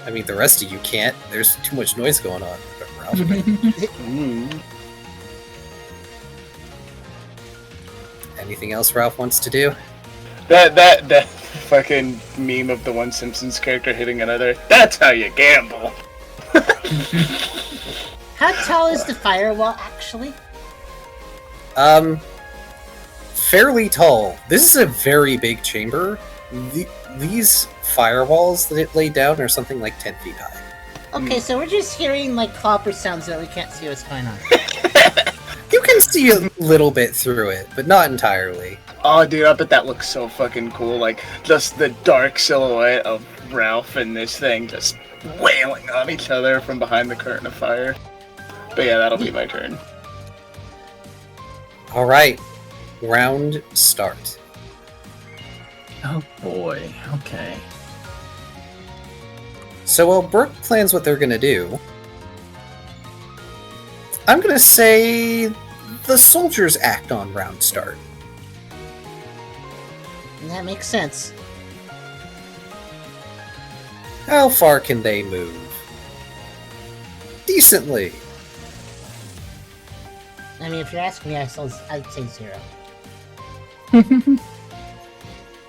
I mean, the rest of you can't. There's too much noise going on. But Ralph, Mm. anything else Ralph wants to do? That fucking meme of the one Simpsons character hitting another. That's how you gamble. How tall is the firewall, actually? Fairly tall. This is a very big chamber. These firewalls that it laid down are something like 10 feet high. Okay, so we're just hearing, like, clobber sounds that we can't see what's going on. You can see a little bit through it, but not entirely. Oh, dude, I bet that looks so fucking cool. Like, just the dark silhouette of Ralph and this thing just wailing on each other from behind the curtain of fire. But yeah, that'll be my turn. Alright. Round start. Oh boy. Okay. So while Brooke plans what they're gonna do, I'm gonna say the soldiers act on round start. And that makes sense. How far can they move? Decently. I mean, if you're asking me, I'd say 0.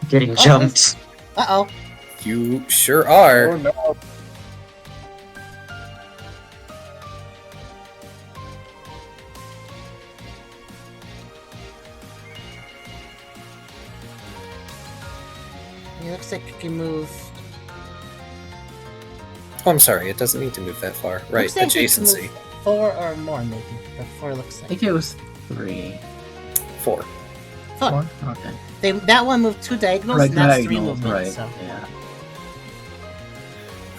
Getting Oh, jumped. Uh-oh. You sure are. Oh no. It looks like you can move... Oh, I'm sorry, it doesn't need to move that far. Right, Looks like you can adjacency. move 4 or more, maybe. But 4 looks I like... think it was 3. 4. 4. Okay. That one moved 2 diagonals, Right, and that's 3 diagonals, movements, right. so... Yeah.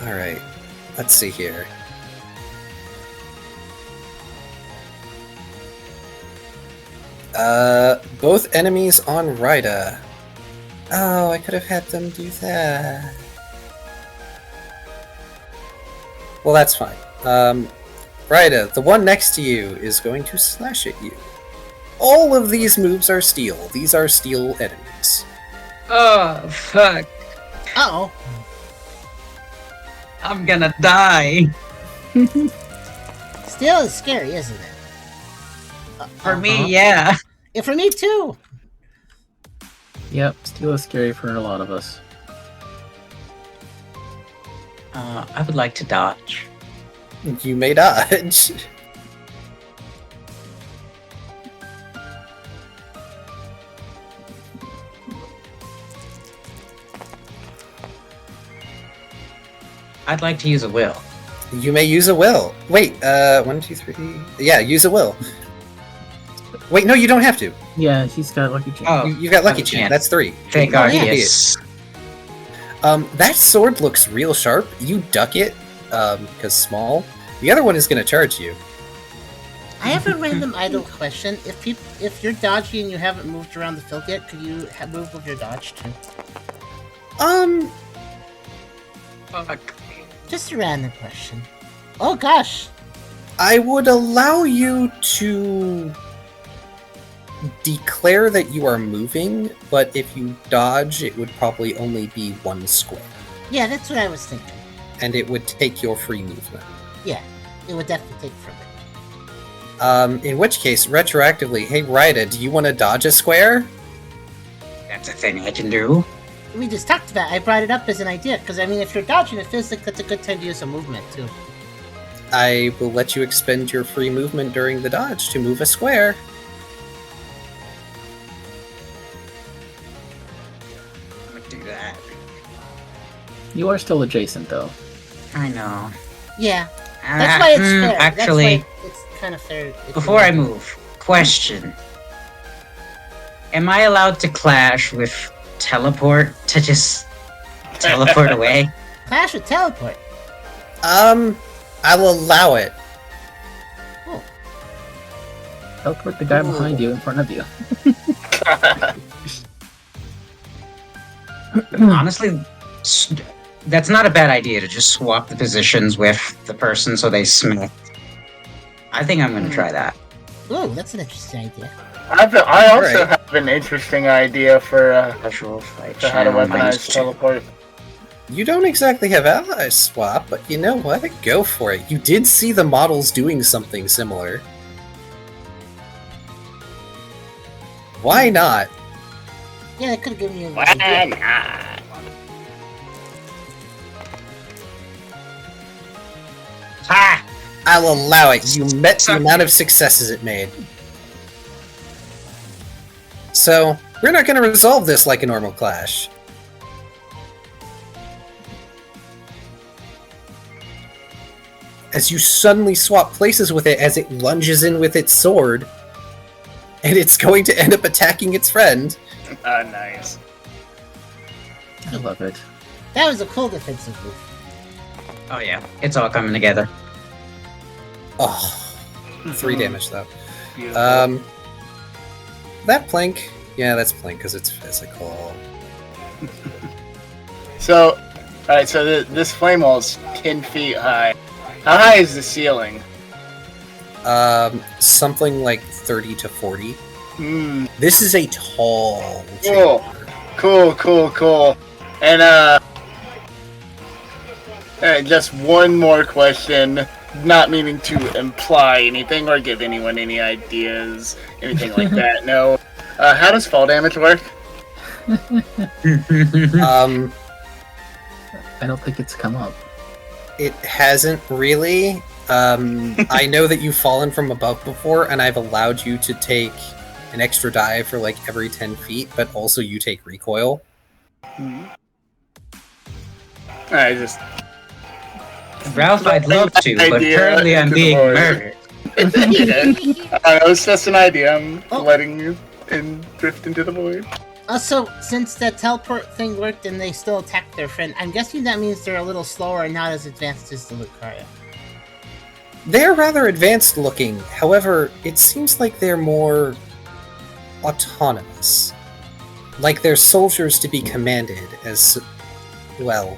Alright, let's see here. Both enemies on Rida. Oh, I could have had them do that. Well, that's fine. Rida, the one next to you is going to slash at you. All of these moves are steel. These are steel enemies. Oh, fuck. Uh-oh. I'm gonna die. Still is scary, isn't it? For me, yeah. Yeah, for me too. Yep, steel is scary for a lot of us. I would like to dodge. You may dodge. I'd like to use a will. You may use a will. Wait, 1, 2, 3. Yeah, use a will. Wait, no, you don't have to. Yeah, he's got lucky chance. Oh, You've got lucky Lucky chance. chance. That's 3. thank God, yeah. yes. That sword looks real sharp. You duck it, because small. The other one is going to charge you. I have a random idle question. If you're dodgy and you haven't moved around the field yet, could you move with your dodge too? Fuck. Just a random question. Oh gosh. I would allow you to declare that you are moving, but if you dodge, it would probably only be 1 square. Yeah, that's what I was thinking. And it would take your free movement. Yeah, it would definitely take from it. In which case, retroactively, hey Ryda, do you want to dodge a square? That's a thing I can do. We just talked about it. I brought it up as an idea, because I mean, if you're dodging, it feels like that's a good time to use some movement too. I will let you expend your free movement during the dodge to move a square. I'm gonna do that. You are still adjacent, though. I know. Yeah, that's why it's fair. Actually, that's why it's kind of fair. before I move, question. Am I allowed to clash with teleport to just teleport away? Clash with teleport. I'll allow it. Oh, Teleport the guy behind you in front of you. Honestly, that's not a bad idea to just swap the positions with the person so they smack. I think I'm gonna try that. ooh, that's an interesting idea. I also Alright. have an interesting idea for Casual fight. how to channel minus weaponize 2. teleport. You don't exactly have ally swap, but you know what? Go for it. You did see the models doing something similar. Why not? Yeah, that could have given you an Why idea. not? Ha! I'll allow it. You met the amount of successes it made. So, we're not going to resolve this like a normal clash. As you suddenly swap places with it as it lunges in with its sword, and it's going to end up attacking its friend. Nice. I love it. That was a cool defensive move. Oh yeah, it's all coming together. Oh, 3 damage though. Beautiful. That plank, yeah, that's plank because it's physical. So, alright, so this flame wall's 10 feet high. How high is the ceiling? Something like 30 to 40. Hmm. This is a tall Cool. chamber. Cool. And, just one more question. Not meaning to imply anything or give anyone any ideas, anything like that. No. How does fall damage work? Um, I don't think it's come up. it hasn't really. I know that you've fallen from above before, and I've allowed you to take an extra die for like every 10 feet, but also you take recoil. I just Ralph, I'd love to, but Idea currently I'm into the being void. murdered. it's just an idea. I'm Oh. letting you drift into the void. Also, since that teleport thing worked and they still attacked their friend, I'm guessing that means they're a little slower and not as advanced as the Lucario. They're rather advanced looking, however, it seems like they're more autonomous. Like they're soldiers to be commanded as well,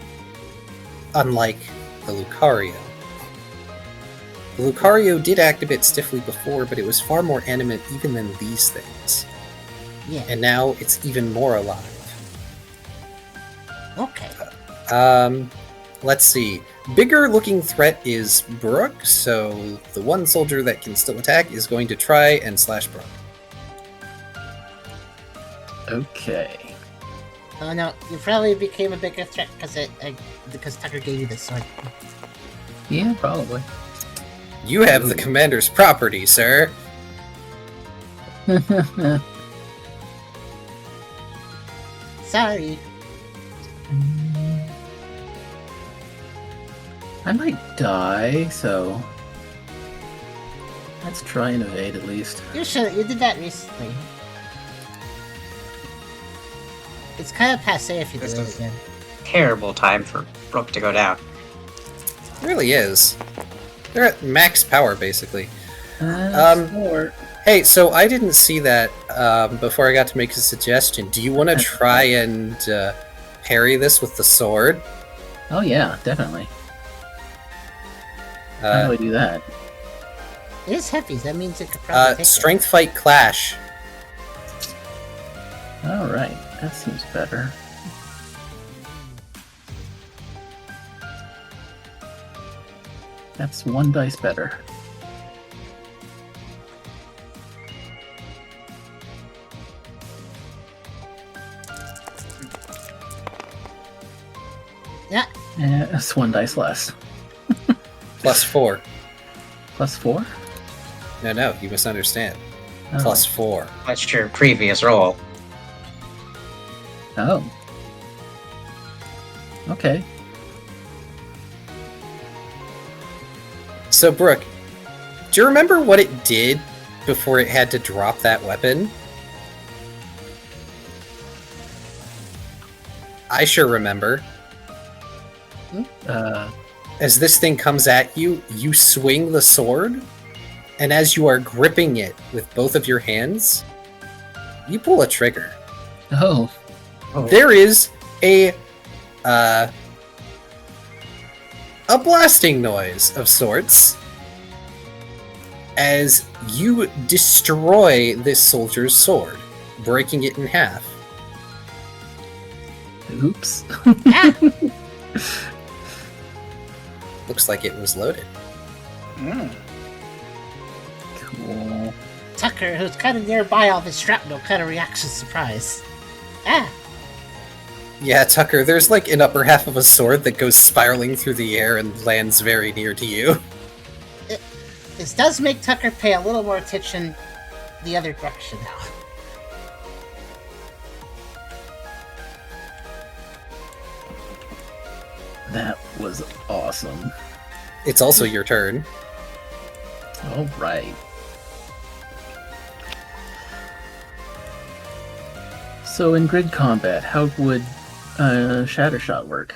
unlike the Lucario. The Lucario did act a bit stiffly before, but it was far more animate even than these things. Yeah. And now it's even more alive. Okay. let's see. Bigger looking threat is Brooke, so the one soldier that can still attack is going to try and slash Brooke. Okay. Oh no, you probably became a bigger threat because Tucker gave you the sword. Yeah, probably. You have the commander's property, sir. Sorry. I might die, so let's try and evade at least. You did that recently. It's kind of passe if you do This it is- again. Terrible time for Brooke to go down. It really is. They're at max power, basically. Or Hey, so I didn't see that before I got to make a suggestion. Do you want to try and parry this with the sword? oh yeah, definitely. How do I do that? It is heavy, that means it could probably take Strength fight clash. All right, that seems better. That's one dice better. Yeah. That's one dice less. Plus 4. Plus 4? No, you misunderstand. Oh. Plus 4. That's your previous roll. Oh. Okay. So, Brooke, do you remember what it did before it had to drop that weapon? I sure remember. As this thing comes at you, you swing the sword, and as you are gripping it with both of your hands, you pull a trigger. Oh. There is a blasting noise of sorts as you destroy this soldier's sword, breaking it in half. Oops. Looks like it was loaded. Cool. Tucker, who's kind of nearby all this shrapnel, kind of reacts with surprise. Ah! Yeah, Tucker, there's like an upper half of a sword that goes spiraling through the air and lands very near to you. This does make Tucker pay a little more attention the other direction now. That was awesome. It's also your turn. All right. So in grid combat, how would Shatter Shot work?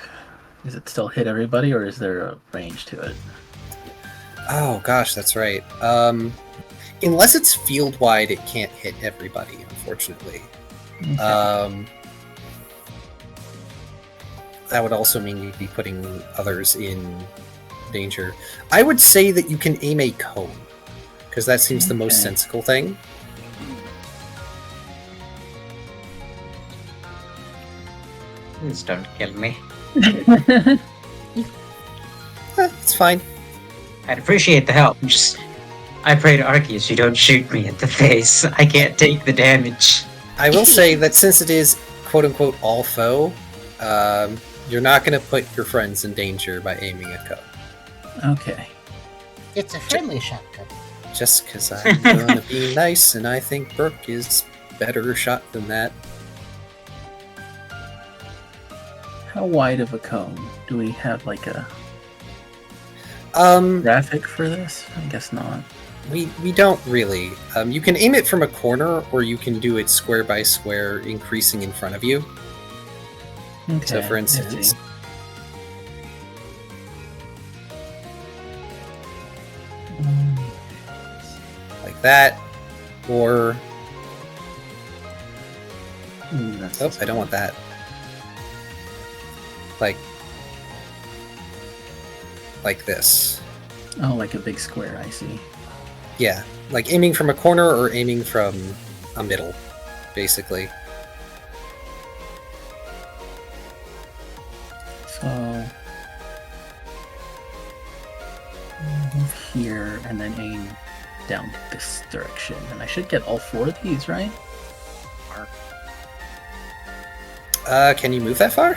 Does it still hit everybody, or is there a range to it? Oh gosh, that's right. Unless it's field wide, it can't hit everybody, unfortunately. Okay. That would also mean you'd be putting others in danger. I would say that you can aim a cone, because that seems the most Okay. sensical thing. Please don't kill me. It's fine. I'd appreciate the help. I pray to Arceus you don't shoot me in the face. I can't take the damage. I will say that since it is quote-unquote all foe, you're not going to put your friends in danger by aiming a cone. Okay. It's a friendly shotgun. Just because I'm going to be nice and I think Brooke is better shot than that. How wide of a cone? Do we have like a Um, graphic for this? I guess not. we don't really. You can aim it from a corner, or you can do it square by square, increasing in front of you. Okay. So, for I instance, see. like that, or That's oh, I don't want that. Like this. Oh, like a big square. I see. Yeah, like aiming from a corner or aiming from a middle, basically. So here and then aim down this direction. And I should get all 4 of these, right? Can you move that far?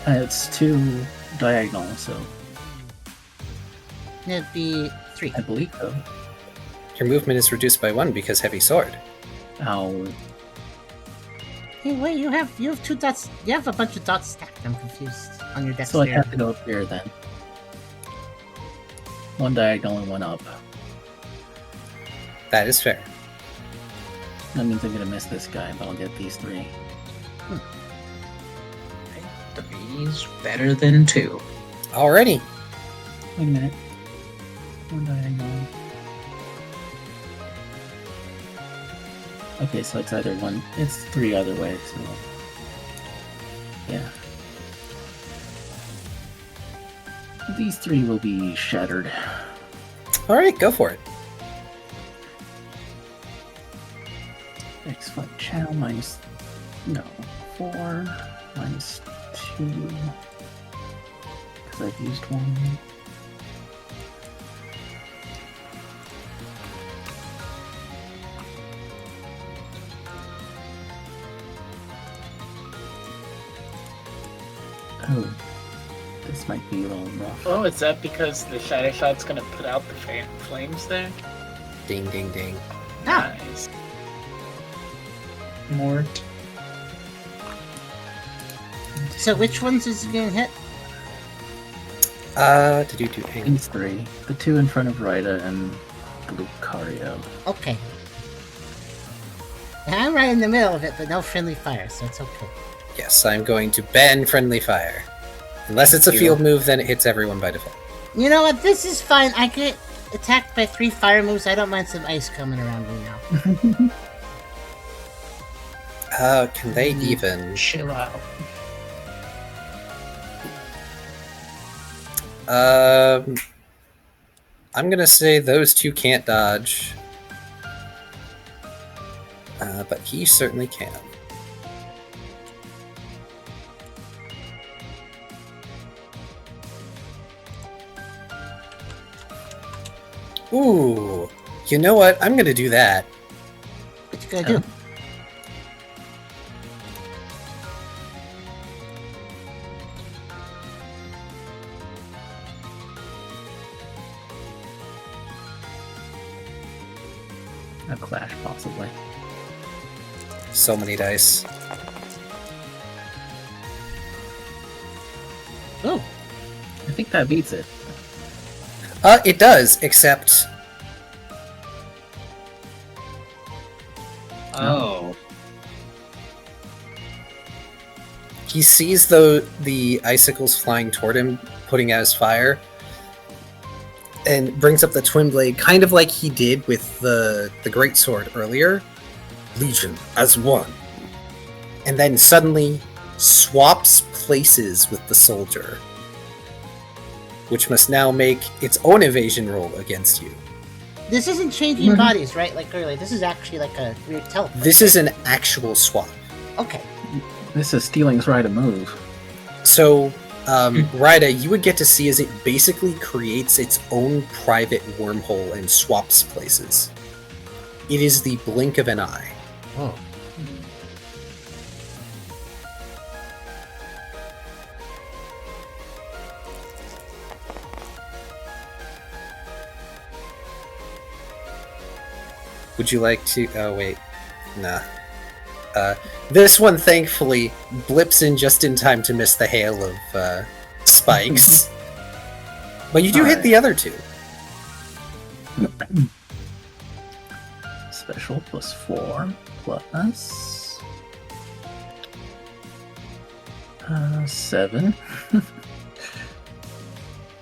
It's 2 diagonal, so It'd be 3. I believe so. Your movement is reduced by 1 because heavy sword. Ow. Hey, wait, you have 2 dots. You have a bunch of dots stacked. I'm confused on your So I dexterity. have to go up here then. 1 diagonal and 1 up. That is fair. That means I'm gonna miss this guy, but I'll get these 3. 3's better than 2. Alrighty. Wait a minute. 1 diagonal. Okay, so it's either 1. It's 3 either way, so. Yeah. These 3 will be shattered. Alright, go for it. X5 channel minus. No. 4 minus 2. Because I've used 1. Oh, this might be a little rough. Oh, is that because the shadow shot's gonna put out the flames there? Ding, ding, ding. Ah. Nice. Mort. So which ones is it gonna hit? Hang on. These 3. The 2 in front of Rida and Lucario. Okay. And I'm right in the middle of it, but no friendly fire, so it's okay. Yes, I'm going to ban friendly fire. Unless it's a field move, then it hits everyone by default. You know what? This is fine. I get attacked by 3 fire moves. I don't mind some ice coming around me now. Can they even... Chill out. I'm gonna say those 2 can't dodge. But he certainly can. Ooh, you know what? I'm gonna do that. What you gonna do? A clash, possibly. So many dice. Oh, I think that beats it. It does, except... Oh. He sees the icicles flying toward him, putting out his fire, and brings up the twin blade, kind of like he did with the great sword earlier. Legion as one. And then suddenly swaps places with the soldier, which must now make its own evasion roll against you. this isn't changing bodies, right? Like earlier. This is actually like a weird teleport. This is an actual swap. Okay. This is Stealing's Rida move. So, Rida, you would get to see as it basically creates its own private wormhole and swaps places. It is the blink of an eye. Oh. Would you like to... Oh, wait. Nah. This one, thankfully, blips in just in time to miss the hail of spikes. But you do hit the other two. Special +4 plus 7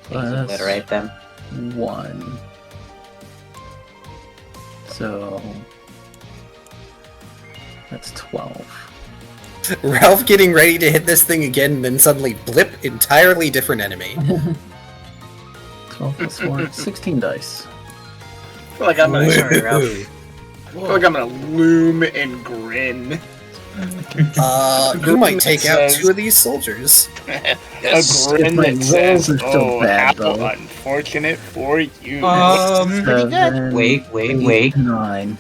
plus Obliterate them. 1. So that's 12. Ralph getting ready to hit this thing again, and then suddenly blip, entirely different enemy. 12 plus 4, 16 dice. I feel like I'm gonna, Sorry, Ralph. I feel like I'm gonna loom and grin. You might take out Says- 2 of these soldiers. A Yes. grin My that rolls says, are so "Oh, bad, how though." unfortunate for you." Pretty good. 7, Wait. 8, 9.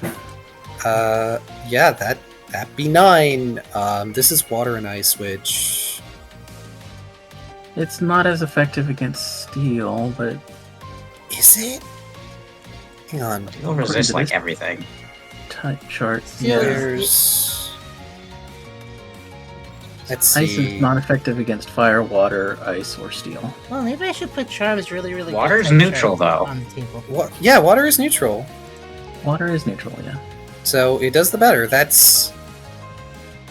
Yeah, that be 9. This is water and ice, which It's not as effective against steel, but is it? Hang on. You'll resist like everything. type chart. Steel Yeah. There's. Let's Ice see. is not effective against fire, water, ice, or steel. Well, maybe I should put charms really, really. Water's good neutral, though. on the table. Yeah, water is neutral, Water is neutral, yeah. so it does the better. That's.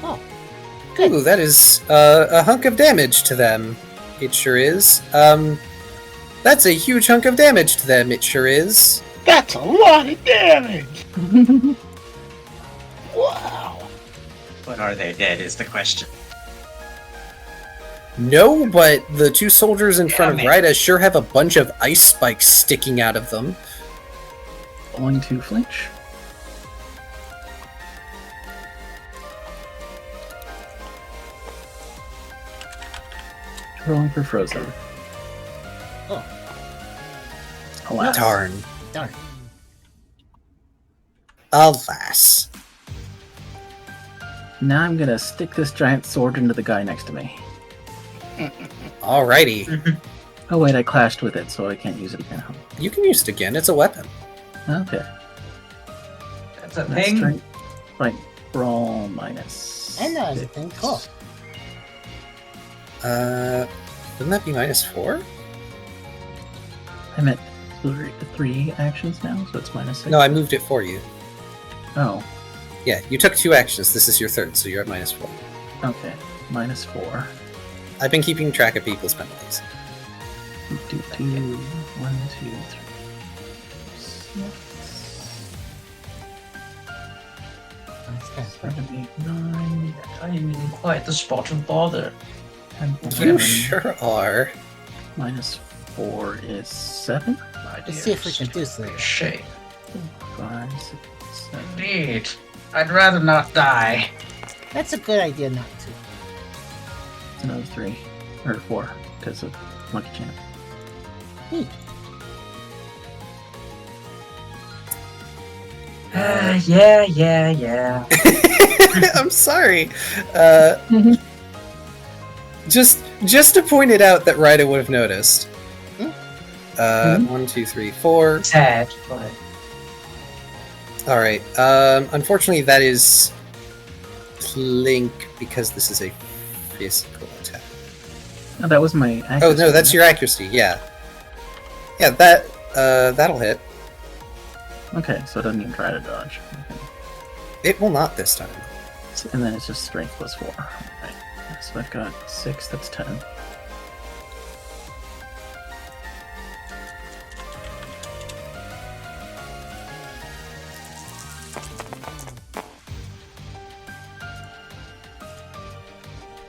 Oh, good. Ooh, that is a hunk of damage to them. It sure is. That's a huge hunk of damage to them. It sure is. That's a lot of damage. Wow. But are they dead is the question. No, but the 2 soldiers in front of Damn it. Ryda sure have a bunch of ice spikes sticking out of them. Going to flinch. Rolling for frozen. Oh. Alas. Darn. Darn. Alas. Now I'm gonna stick this giant sword into the guy next to me. Alrighty. Oh wait, I clashed with it, so I can't use it again. You can use it again. It's a weapon. Okay. That's a That's thing. strength. Right. Brawl minus. I know it's a thing. Cool. Wouldn't that be -4? I'm at 3 actions now, so it's -6. No, I moved it for you. Oh, Yeah, you took 2 actions. This is your 3rd, so you're at -4. okay. -4. I've been keeping track of people's penalties. 1, 2, 3, 6, That's good. 7, 8, 9, I'm in quite the spot of bother. 10, You 11. sure are. -4 is 7. Let's see if we can do something. Shame. 5, 6, 7. Indeed. I'd rather not die. That's a good idea not to. It's another 3 or 4 because of Monkey Champ. Yeah. I'm sorry. Just to point it out that Ryda would have noticed. 1, 2, 3, 4. Sad, but Alright. Unfortunately, that is Clink because this is a physical attack. Oh, that was my. Oh accuracy, no, that's right? your accuracy. Yeah. Yeah, that'll hit. Okay, so it doesn't even try to dodge. Okay. It will not this time. And then it's just strength plus 4. Right. So I've got 6, that's 10.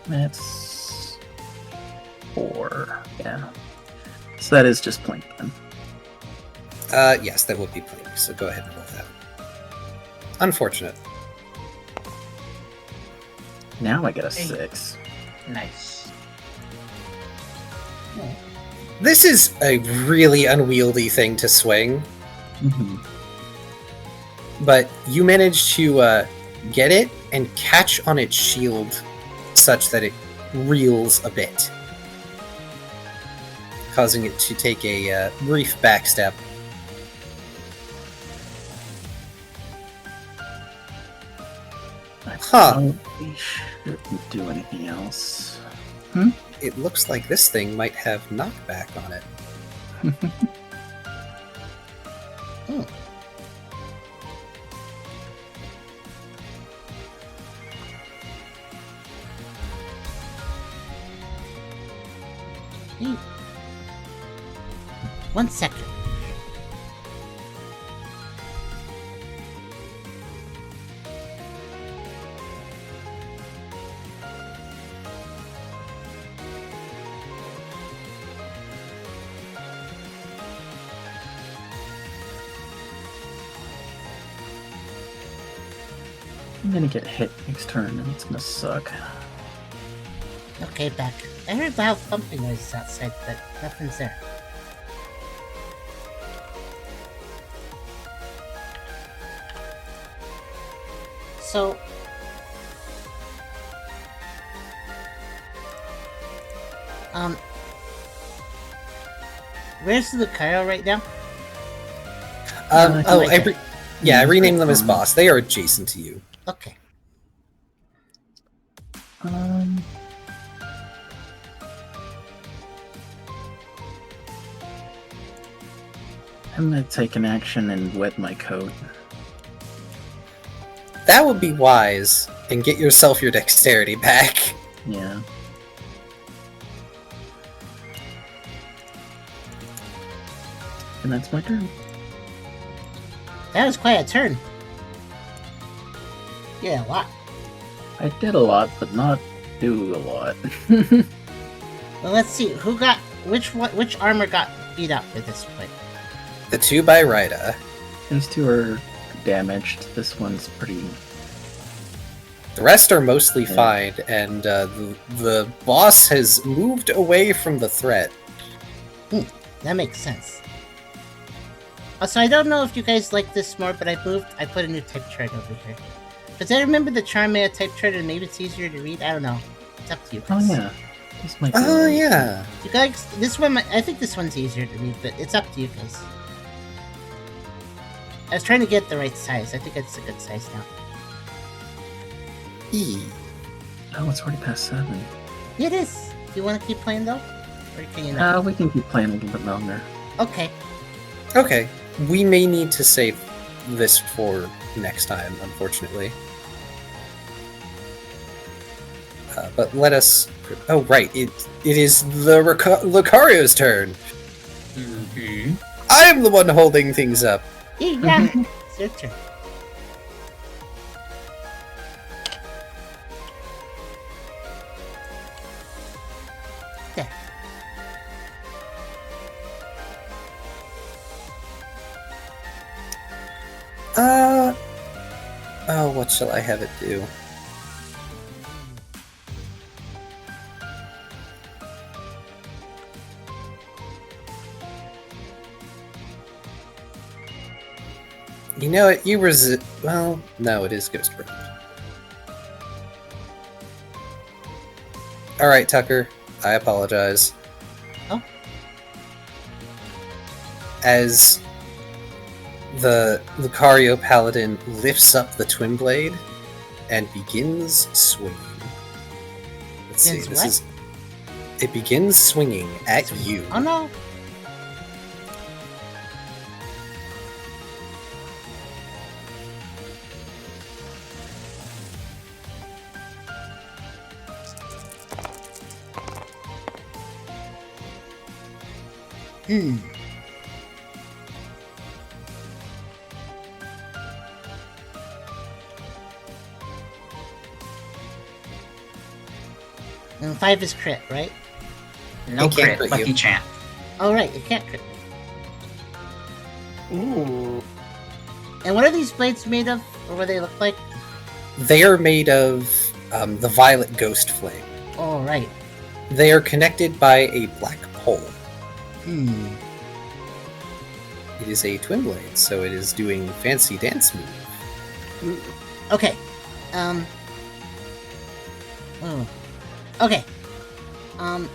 That's 4. Yeah. So that is just Plink then. Yes, that would be Plink, so go ahead and roll that. Unfortunate. Now I get a Hey. 6. nice. This is a really unwieldy thing to swing, Mm-hmm. but you manage to get it and catch on its shield such that it reels a bit, causing it to take a brief backstep. I Huh. probably shouldn't do anything else. It looks like this thing might have knockback on it. Hmm. 1 second. I'm gonna get hit next turn, and it's gonna suck. Okay, back. I heard loud thumping noises outside, but nothing's there. So... Where's Lucario right now? I renamed them as boss. They are adjacent to you. Okay. I'm gonna take an action and wet my coat. That would be wise, and get yourself your dexterity back. Yeah. And that's my turn. That was quite a turn. Yeah, a lot. I did a lot, but not do a lot. Well, let's see. Which armor got beat up at this point? The 2 by Rida. These two are damaged. This one's pretty... The rest are mostly fine, and the boss has moved away from the threat. That makes sense. Also, I don't know if you guys like this more, but I put a new type chart over here. Because I remember the Charmea type chart, and maybe it's easier to read. I don't know. It's up to you Oh guys. yeah. This might be Yeah. You guys, I think this one's easier to read, but it's up to you guys. I was trying to get the right size. I think it's a good size now. Oh, it's already past 7. Yeah, it is. Do you want to keep playing though? Or can you not? We can keep playing a little bit longer. Okay. Okay. We may need to save this for next time, unfortunately. But let us... Oh, right. It is the Lucario's turn. Mm-hmm. I am the one holding things up. Yeah, it's your turn. There. Oh, what shall I have it do? You know what? You resist. Well, no, it is Ghost Round. Alright, Tucker. I apologize. Oh. As the Lucario Paladin lifts up the Twin Blade and begins swinging. Let's see. Begins what? It begins swinging at you. Oh no. And 5 is crit, right? No It can't crit, crit lucky you. champ. Oh, right, it can't crit. Ooh. And what are these blades made of? Or what do they look like? They are made of the Violet Ghost Flame. Oh, right. They are connected by a black pole. It is a Twin Blade, so it is doing fancy dance move. Okay. Okay. I'm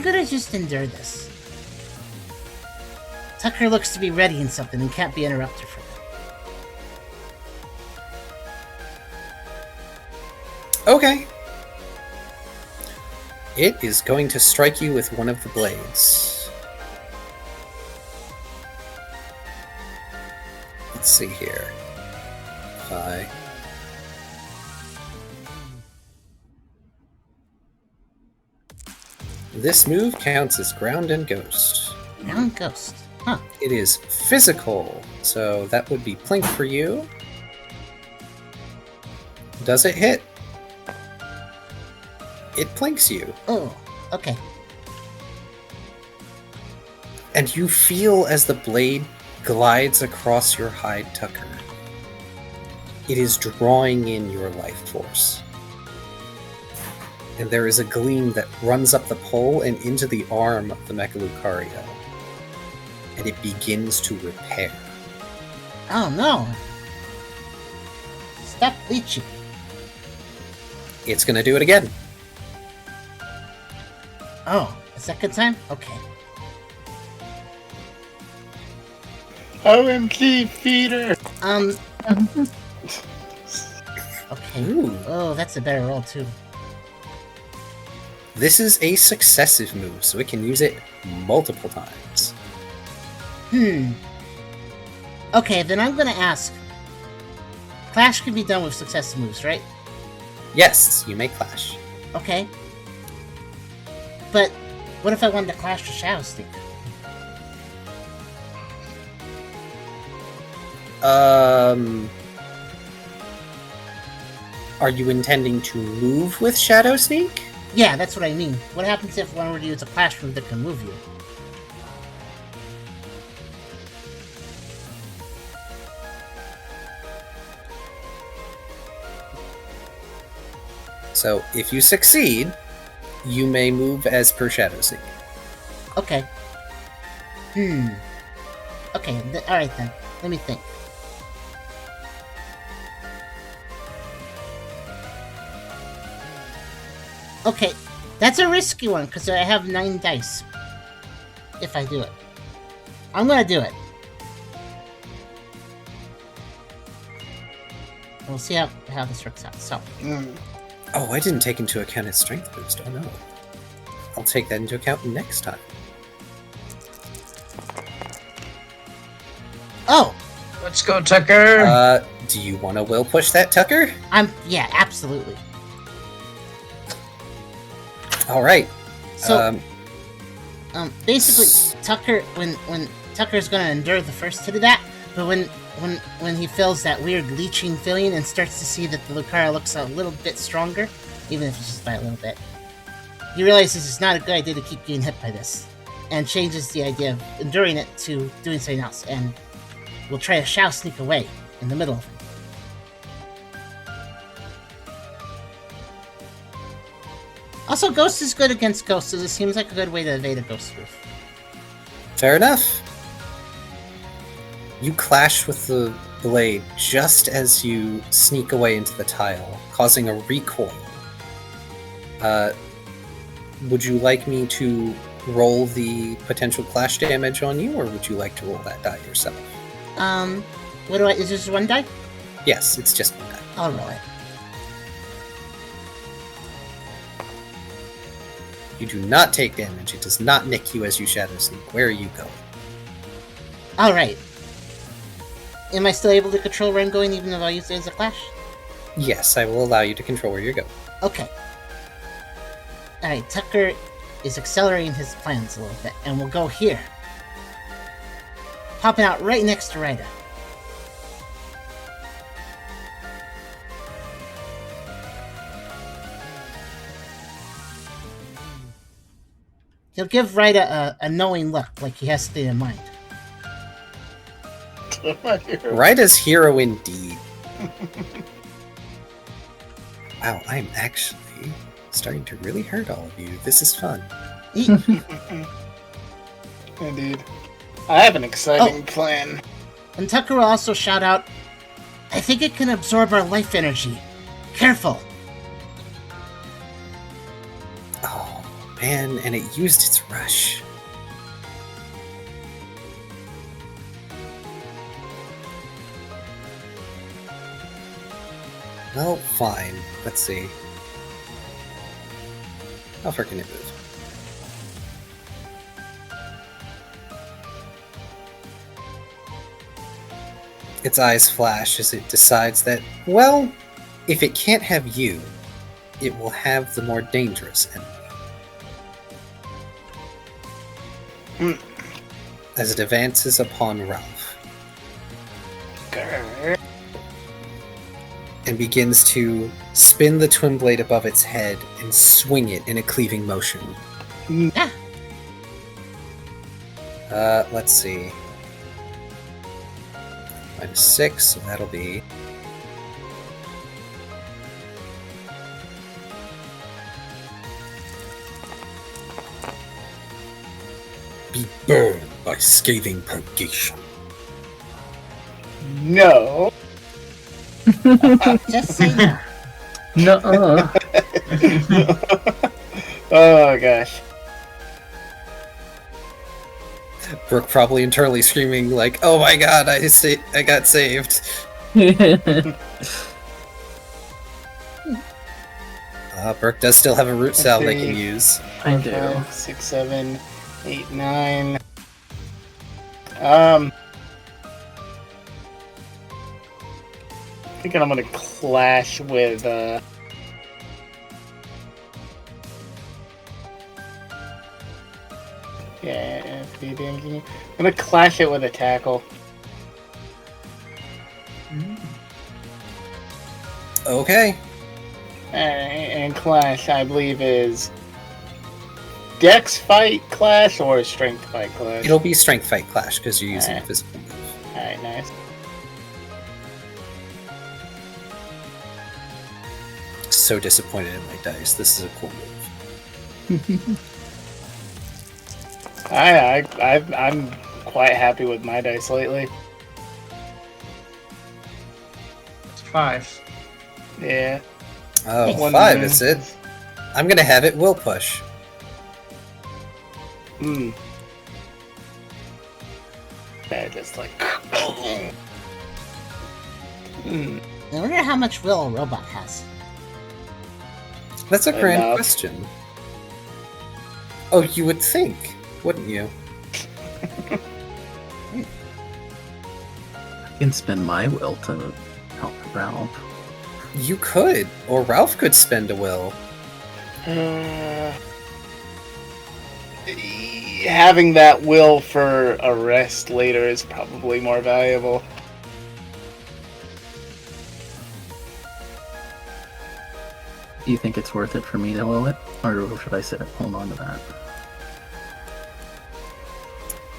gonna just endure this. Tucker looks to be readying something and can't be interrupted from it. Okay. It is going to strike you with one of the blades. Let's see here. 5. This move counts as ground and ghost. Ground ghost. Huh. It is physical, so that would be plink for you. Does it hit? It plinks you. Oh, okay. And you feel as the blade glides across your hide, Tucker. It is drawing in your life force. And there is a gleam that runs up the pole and into the arm of the Mecha Lucario. And it begins to repair. Oh no! Stop leeching. It's going to do it again. Oh, a second time? Okay. OMG feeder! Okay. Ooh. Oh, that's a better roll too. This is a successive move, so it can use it multiple times. Okay, then I'm gonna ask. Clash can be done with successive moves, right? Yes, you may clash. Okay. But what if I wanted to clash with Shadow Sneak? Are you intending to move with Shadow Sneak? Yeah, that's what I mean. What happens if one were to use a clash move that can move you? So, if you succeed, you may move as per Shadow Sneak. Okay. Okay, alright then. Let me think. Okay, that's a risky one, because I have 9 dice. If I do it. I'm gonna do it. We'll see how this works out. So, Oh, I didn't take into account its strength boost. Oh no. I'll take that into account next time. oh! Let's go, Tucker. Do you want to will push that, Tucker? Yeah, absolutely. All right. So, basically, Tucker, when Tucker's gonna endure the first hit of that, but when he feels that weird leeching feeling and starts to see that the Lucario looks a little bit stronger, even if it's just by a little bit, he realizes it's not a good idea to keep getting hit by this, and changes the idea of enduring it to doing something else, and will try to Shadow Sneak away in the middle of it. Also, Ghost is good against Ghost, so this seems like a good way to evade a Ghost move. Fair enough. You clash with the blade just as you sneak away into the tile, causing a recoil. Would you like me to roll the potential clash damage on you, or would you like to roll that die yourself? Is this one die? Yes, it's just one die. I'll roll it. You do not take damage. It does not nick you as you Shadow Sneak. Where are you going? Alright. Am I still able to control where I'm going even if I use it as a clash? Yes, I will allow you to control where you're going. Okay. Alright, Tucker is accelerating his plans a little bit, and we'll go here. Popping out right next to Rita. He'll give Rita a knowing look, like he has something in mind. Ryda's hero indeed. Wow, I'm actually starting to really hurt all of you. This is fun. Indeed. I have an exciting plan. And Tucker will also shout out, I think it can absorb our life energy. Careful! Oh, man, and it used its rush. Well, fine. Let's see. How far can it move? Its eyes flash as it decides that, well, if it can't have you, it will have the more dangerous enemy. As it advances upon Ralph. And begins to spin the twin blade above its head and swing it in a cleaving motion. Let's see. -6, so that'll be be burned by scathing purgation. No. Just say no. Nuh-uh. Oh gosh. Brooke probably internally screaming like, "Oh my god, I got saved." Brooke does still have a root cell they can use. I do. 5, 6, 7, 8, 9. I think I'm gonna clash with yeah, I'm gonna clash it with a tackle. Okay. And clash, I believe, is Dex fight clash or strength fight clash? It'll be strength fight clash because you're using a Alright. physical move. Alright, nice. So disappointed in my dice. This is a cool move. I'm quite happy with my dice lately. It's 5. Yeah. Oh, One 5 minute. is it? I'm gonna have it will push. Hmm. That just like. Hmm. I wonder how much will a robot has. That's a grand Enough. question. Oh, you would think, wouldn't you? I can spend my will to help Ralph. You could, or Ralph could spend a will. Having that will for a rest later is probably more valuable. Do you think it's worth it for me to will it? Or should I hold on to that?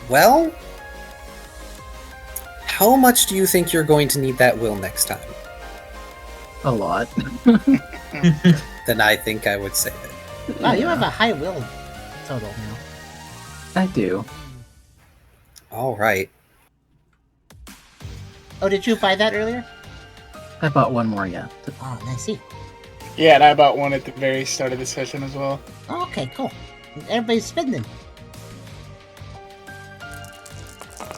Well, how much do you think you're going to need that will next time? A lot. Then I think I would save it. Wow, you have a high will total now. I do. All right. Oh, did you buy that earlier? I bought one more, yeah. Oh, I see. Yeah, and I bought one at the very start of the session as well. Oh, okay, cool. Everybody's spending.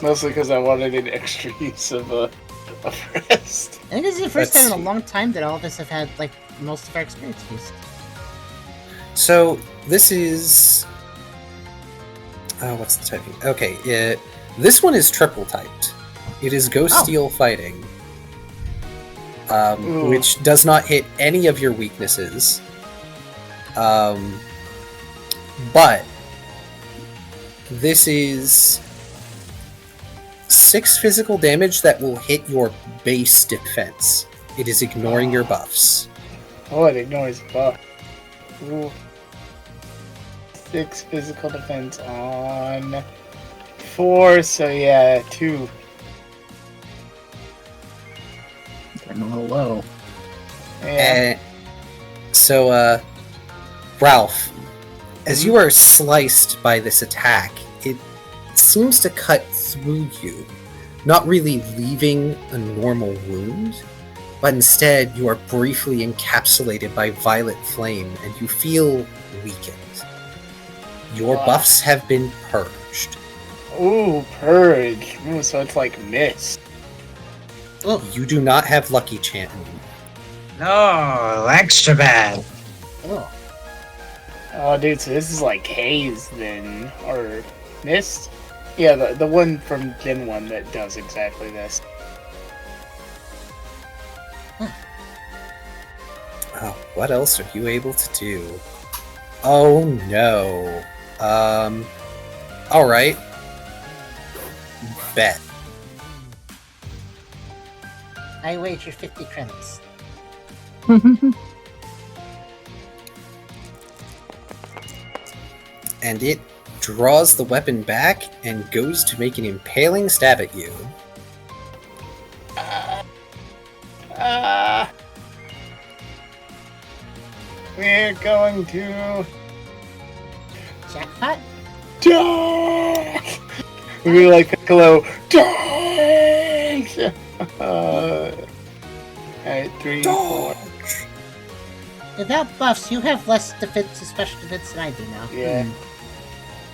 Mostly because I wanted an extra use of rest. I think this is the first Let's time in a see. long time that all of us have had, like, most of our experience used. So this is. What's the typing? Okay, this one is triple typed. It is Ghost Oh. Steel Fighting, Ooh. which does not hit any of your weaknesses. But this is 6 physical damage that will hit your base defense. It is ignoring your buffs. Oh, it ignores buff. Ooh. 6 physical defense on 4, so yeah, 2. Getting a little low. Yeah. So, Ralph, as you are sliced by this attack, it seems to cut through you, not really leaving a normal wound, but instead you are briefly encapsulated by violet flame and you feel weakened. Your buffs have been purged. Ooh, purge. Ooh, so it's like mist. Oh, You do not have Lucky Chant anymore. No, extra bad. oh. Oh, dude, so this is like haze then, or mist? Yeah, the one from Gen 1 that does exactly this. Oh, what else are you able to do? Oh no. Alright. Bet. I wager 50 credits. And it draws the weapon back and goes to make an impaling stab at you. We're going to Jackpot? die! We'd be like Piccolo. Dodge! Alright, 3, 4. Without buffs, you have less defense, special defense than I do now. Yeah.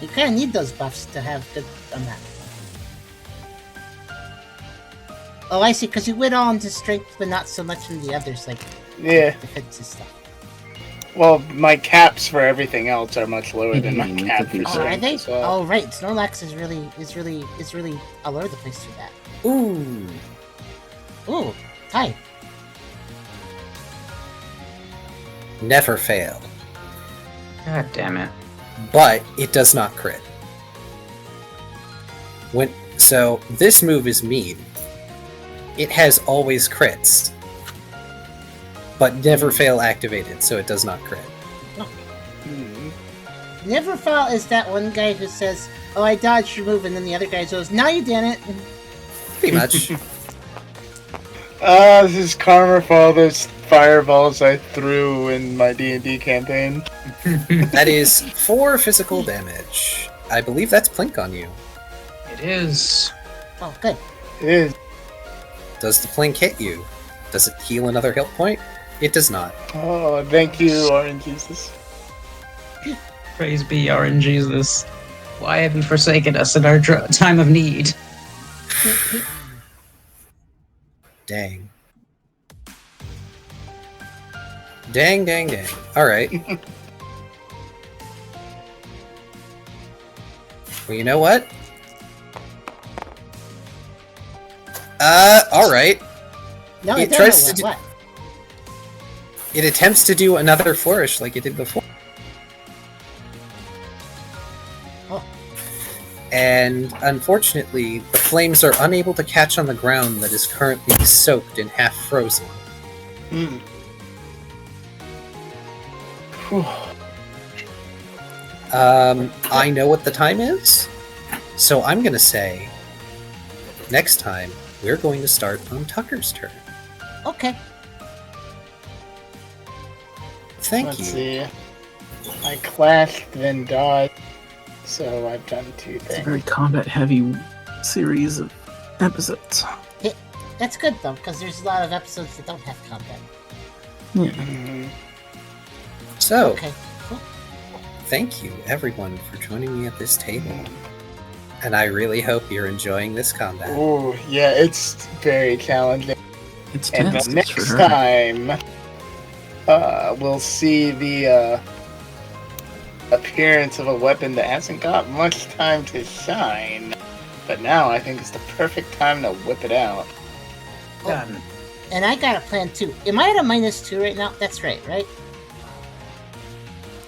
You kind of need those buffs to have good on that. Oh, I see, because you went all into strength, but not so much in the others, like Yeah. defense and stuff. Well, my caps for everything else are much lower than my cap for Oh, are strength they? as well. Oh, right. Snorlax is really all over the place for that. Ooh. Ooh, tight. Never fail. God damn it. But it does not crit. So this move is mean. It has always crits, but never fail activated, so it does not crit. Neverfall is that one guy who says, "Oh, I dodged your move," and then the other guy goes, "No, you didn't." Pretty much. This is karma for all those fireballs I threw in my D&D campaign. That is 4 physical damage. I believe that's Plink on you. It is. Oh, good. It is. Does the Plink hit you? Does it heal another health point? It does not. Oh, thank you, Orange Jesus. Praise be RNGesus. Why have you forsaken us in our time of need? Dang. Dang. Alright. Well, you know what? Alright. No, It I tries don't to know do- what. It attempts to do another flourish like it did before. Oh. And unfortunately, the flames are unable to catch on the ground that is currently soaked and half frozen. Mm. Whew. I know what the time is, so I'm gonna say next time we're going to start on Tucker's turn. Okay. Thank Let's you. see. I clashed, then dodged, so I've done 2 It's a things. very combat-heavy series of episodes. That's good, though, because there's a lot of episodes that don't have combat. Yeah. Mhm. So, Okay. Cool. thank you everyone for joining me at this table. And I really hope you're enjoying this combat. Ooh, yeah, it's very challenging. It's And tense, the that's for next sure. time, we'll see the appearance of a weapon that hasn't got much time to shine. But now I think it's the perfect time to whip it out. Done. And I got a plan, too. Am I at a -2 right now? That's right?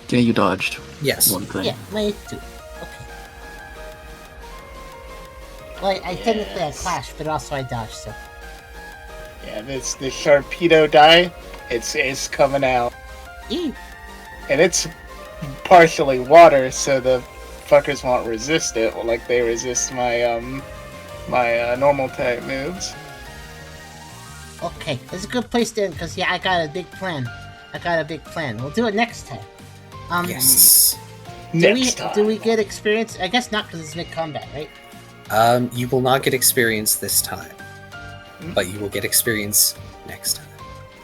Yeah, you dodged Yes. one thing. Yeah, -2. Okay. Well, I technically I Yes. clashed, but also I dodged, so... Yeah, this Sharpedo die, it's coming out. Eee. And it's partially water, so the fuckers won't resist it, like they resist my normal type moves. Okay, that's a good place to end, because, yeah, I got a big plan. We'll do it next time. Yes. Do we get experience? I guess not, because it's mid-combat, right? You will not get experience this time, but you will get experience next time.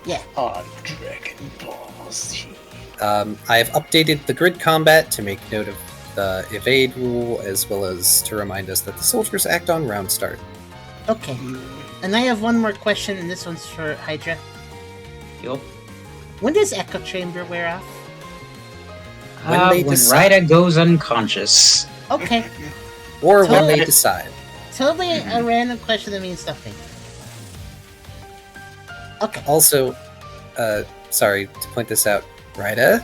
Yeah. On Dragon Ball Z. I have updated the grid combat to make note of the evade rule, as well as to remind us that the soldiers act on round start. Okay. And I have one more question, and this one's for Hydra. Yup. When does Echo Chamber wear off? When they When decide. Ryda goes unconscious. Okay. Or when Totally. they decide. Totally a random question that means nothing. Okay. Also, sorry to point this out, Ryda,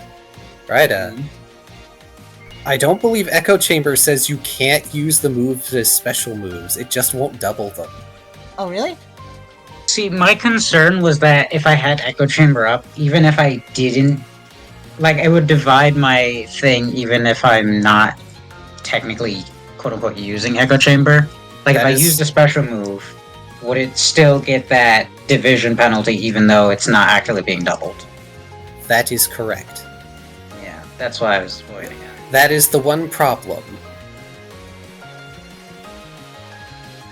I don't believe Echo Chamber says you can't use the moves as special moves. It just won't double them. Oh, really? See, my concern was that if I had Echo Chamber up, even if I didn't, like, it would divide my thing even if I'm not technically, quote-unquote, using Echo Chamber. Like, if That I is- used a special move, would it still get that division penalty even though it's not actually being doubled? That is correct. Yeah, that's why I was avoiding it. That is the one problem.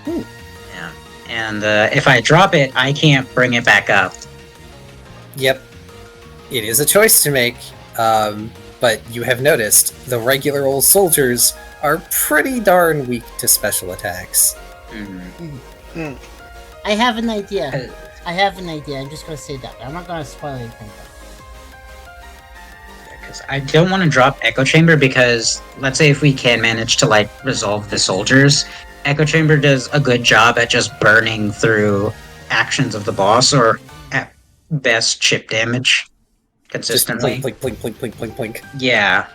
Yeah. And if I drop it, I can't bring it back up. Yep. It is a choice to make, but you have noticed the regular old soldiers are pretty darn weak to special attacks. I have an idea. I'm just going to say that. I'm not going to spoil anything. Because I don't want to drop Echo Chamber because, let's say if we can manage to, like, resolve the soldiers, Echo Chamber does a good job at just burning through actions of the boss, or at best chip damage consistently. Just blink, blink, blink, blink, blink, blink. Yeah.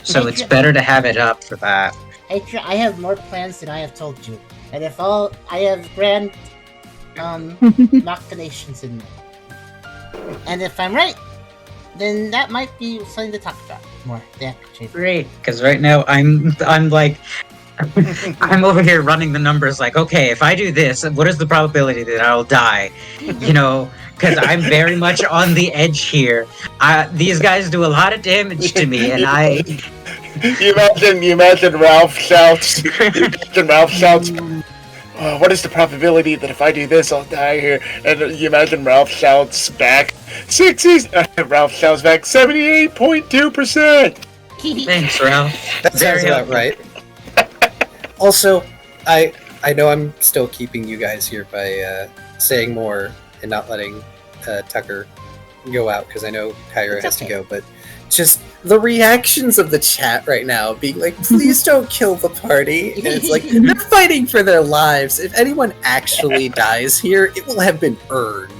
So it's better to have it up for that. I have more plans than I have told you. And if I have grand machinations in there. And if I'm right, then that might be something to talk about more. The Echo Chamber. Great, because right now I'm like, I'm over here running the numbers like, okay, if I do this, what is the probability that I'll die? You know, because I'm very much on the edge here. These guys do a lot of damage to me, and I... You imagine Ralph shouts, oh, what is the probability that if I do this, I'll die here? And you imagine Ralph shouts back, 60s! Ralph shouts back, 78.2%! Thanks, Ralph. That sounds about right. Also, I know I'm still keeping you guys here by saying more and not letting Tucker go out, because I know Kyrio has to go, but just the reactions of the chat right now being like, please don't kill the party. And it's like, they're fighting for their lives. If anyone actually dies here, it will have been earned.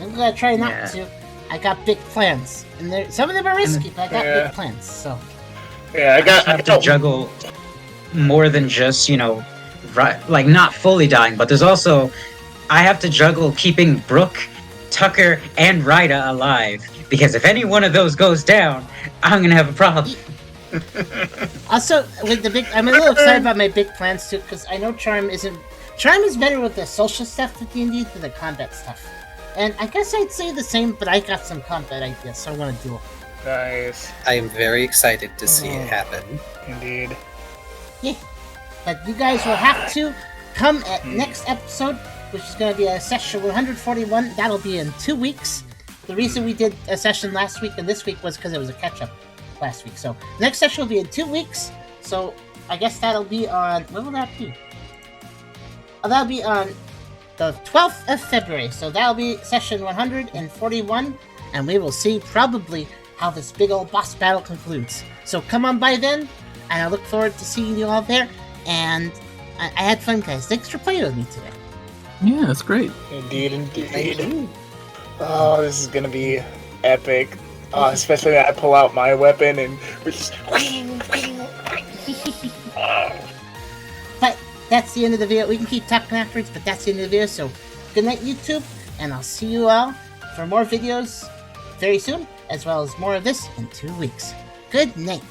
I'm gonna try not to. I got big plans. And some of them are risky, but I got big plans, so... Yeah, I have to juggle more than just, you know, like not fully dying, but there's also, I have to juggle keeping Brooke, Tucker, and Ryda alive, because if any one of those goes down, I'm gonna have a problem. Also, with I'm a little excited about my big plans too, because I know Charm is better with the social stuff with D&D than the combat stuff. And I guess I'd say the same, but I got some combat ideas, so I want to do it. Nice. I am very excited to see it happen. Indeed. Yeah. But you guys will have to come at next episode, which is going to be a session 141. That'll be in 2 weeks. The reason we did a session last week and this week was because it was a catch-up last week. So next session will be in 2 weeks. So I guess that'll be on... When will that be? Oh, that'll be on the 12th of February. So that'll be session 141. And we will see probably how this big old boss battle concludes. So come on by then, and I look forward to seeing you all there. And I had fun, guys. Thanks for playing with me today. Yeah, that's great. Indeed. Oh, this is gonna be epic. Especially when I pull out my weapon and we just... But that's the end of the video. We can keep talking afterwards, but that's the end of the video. So good night, YouTube, and I'll see you all for more videos very soon, as well as more of this in 2 weeks. Good night.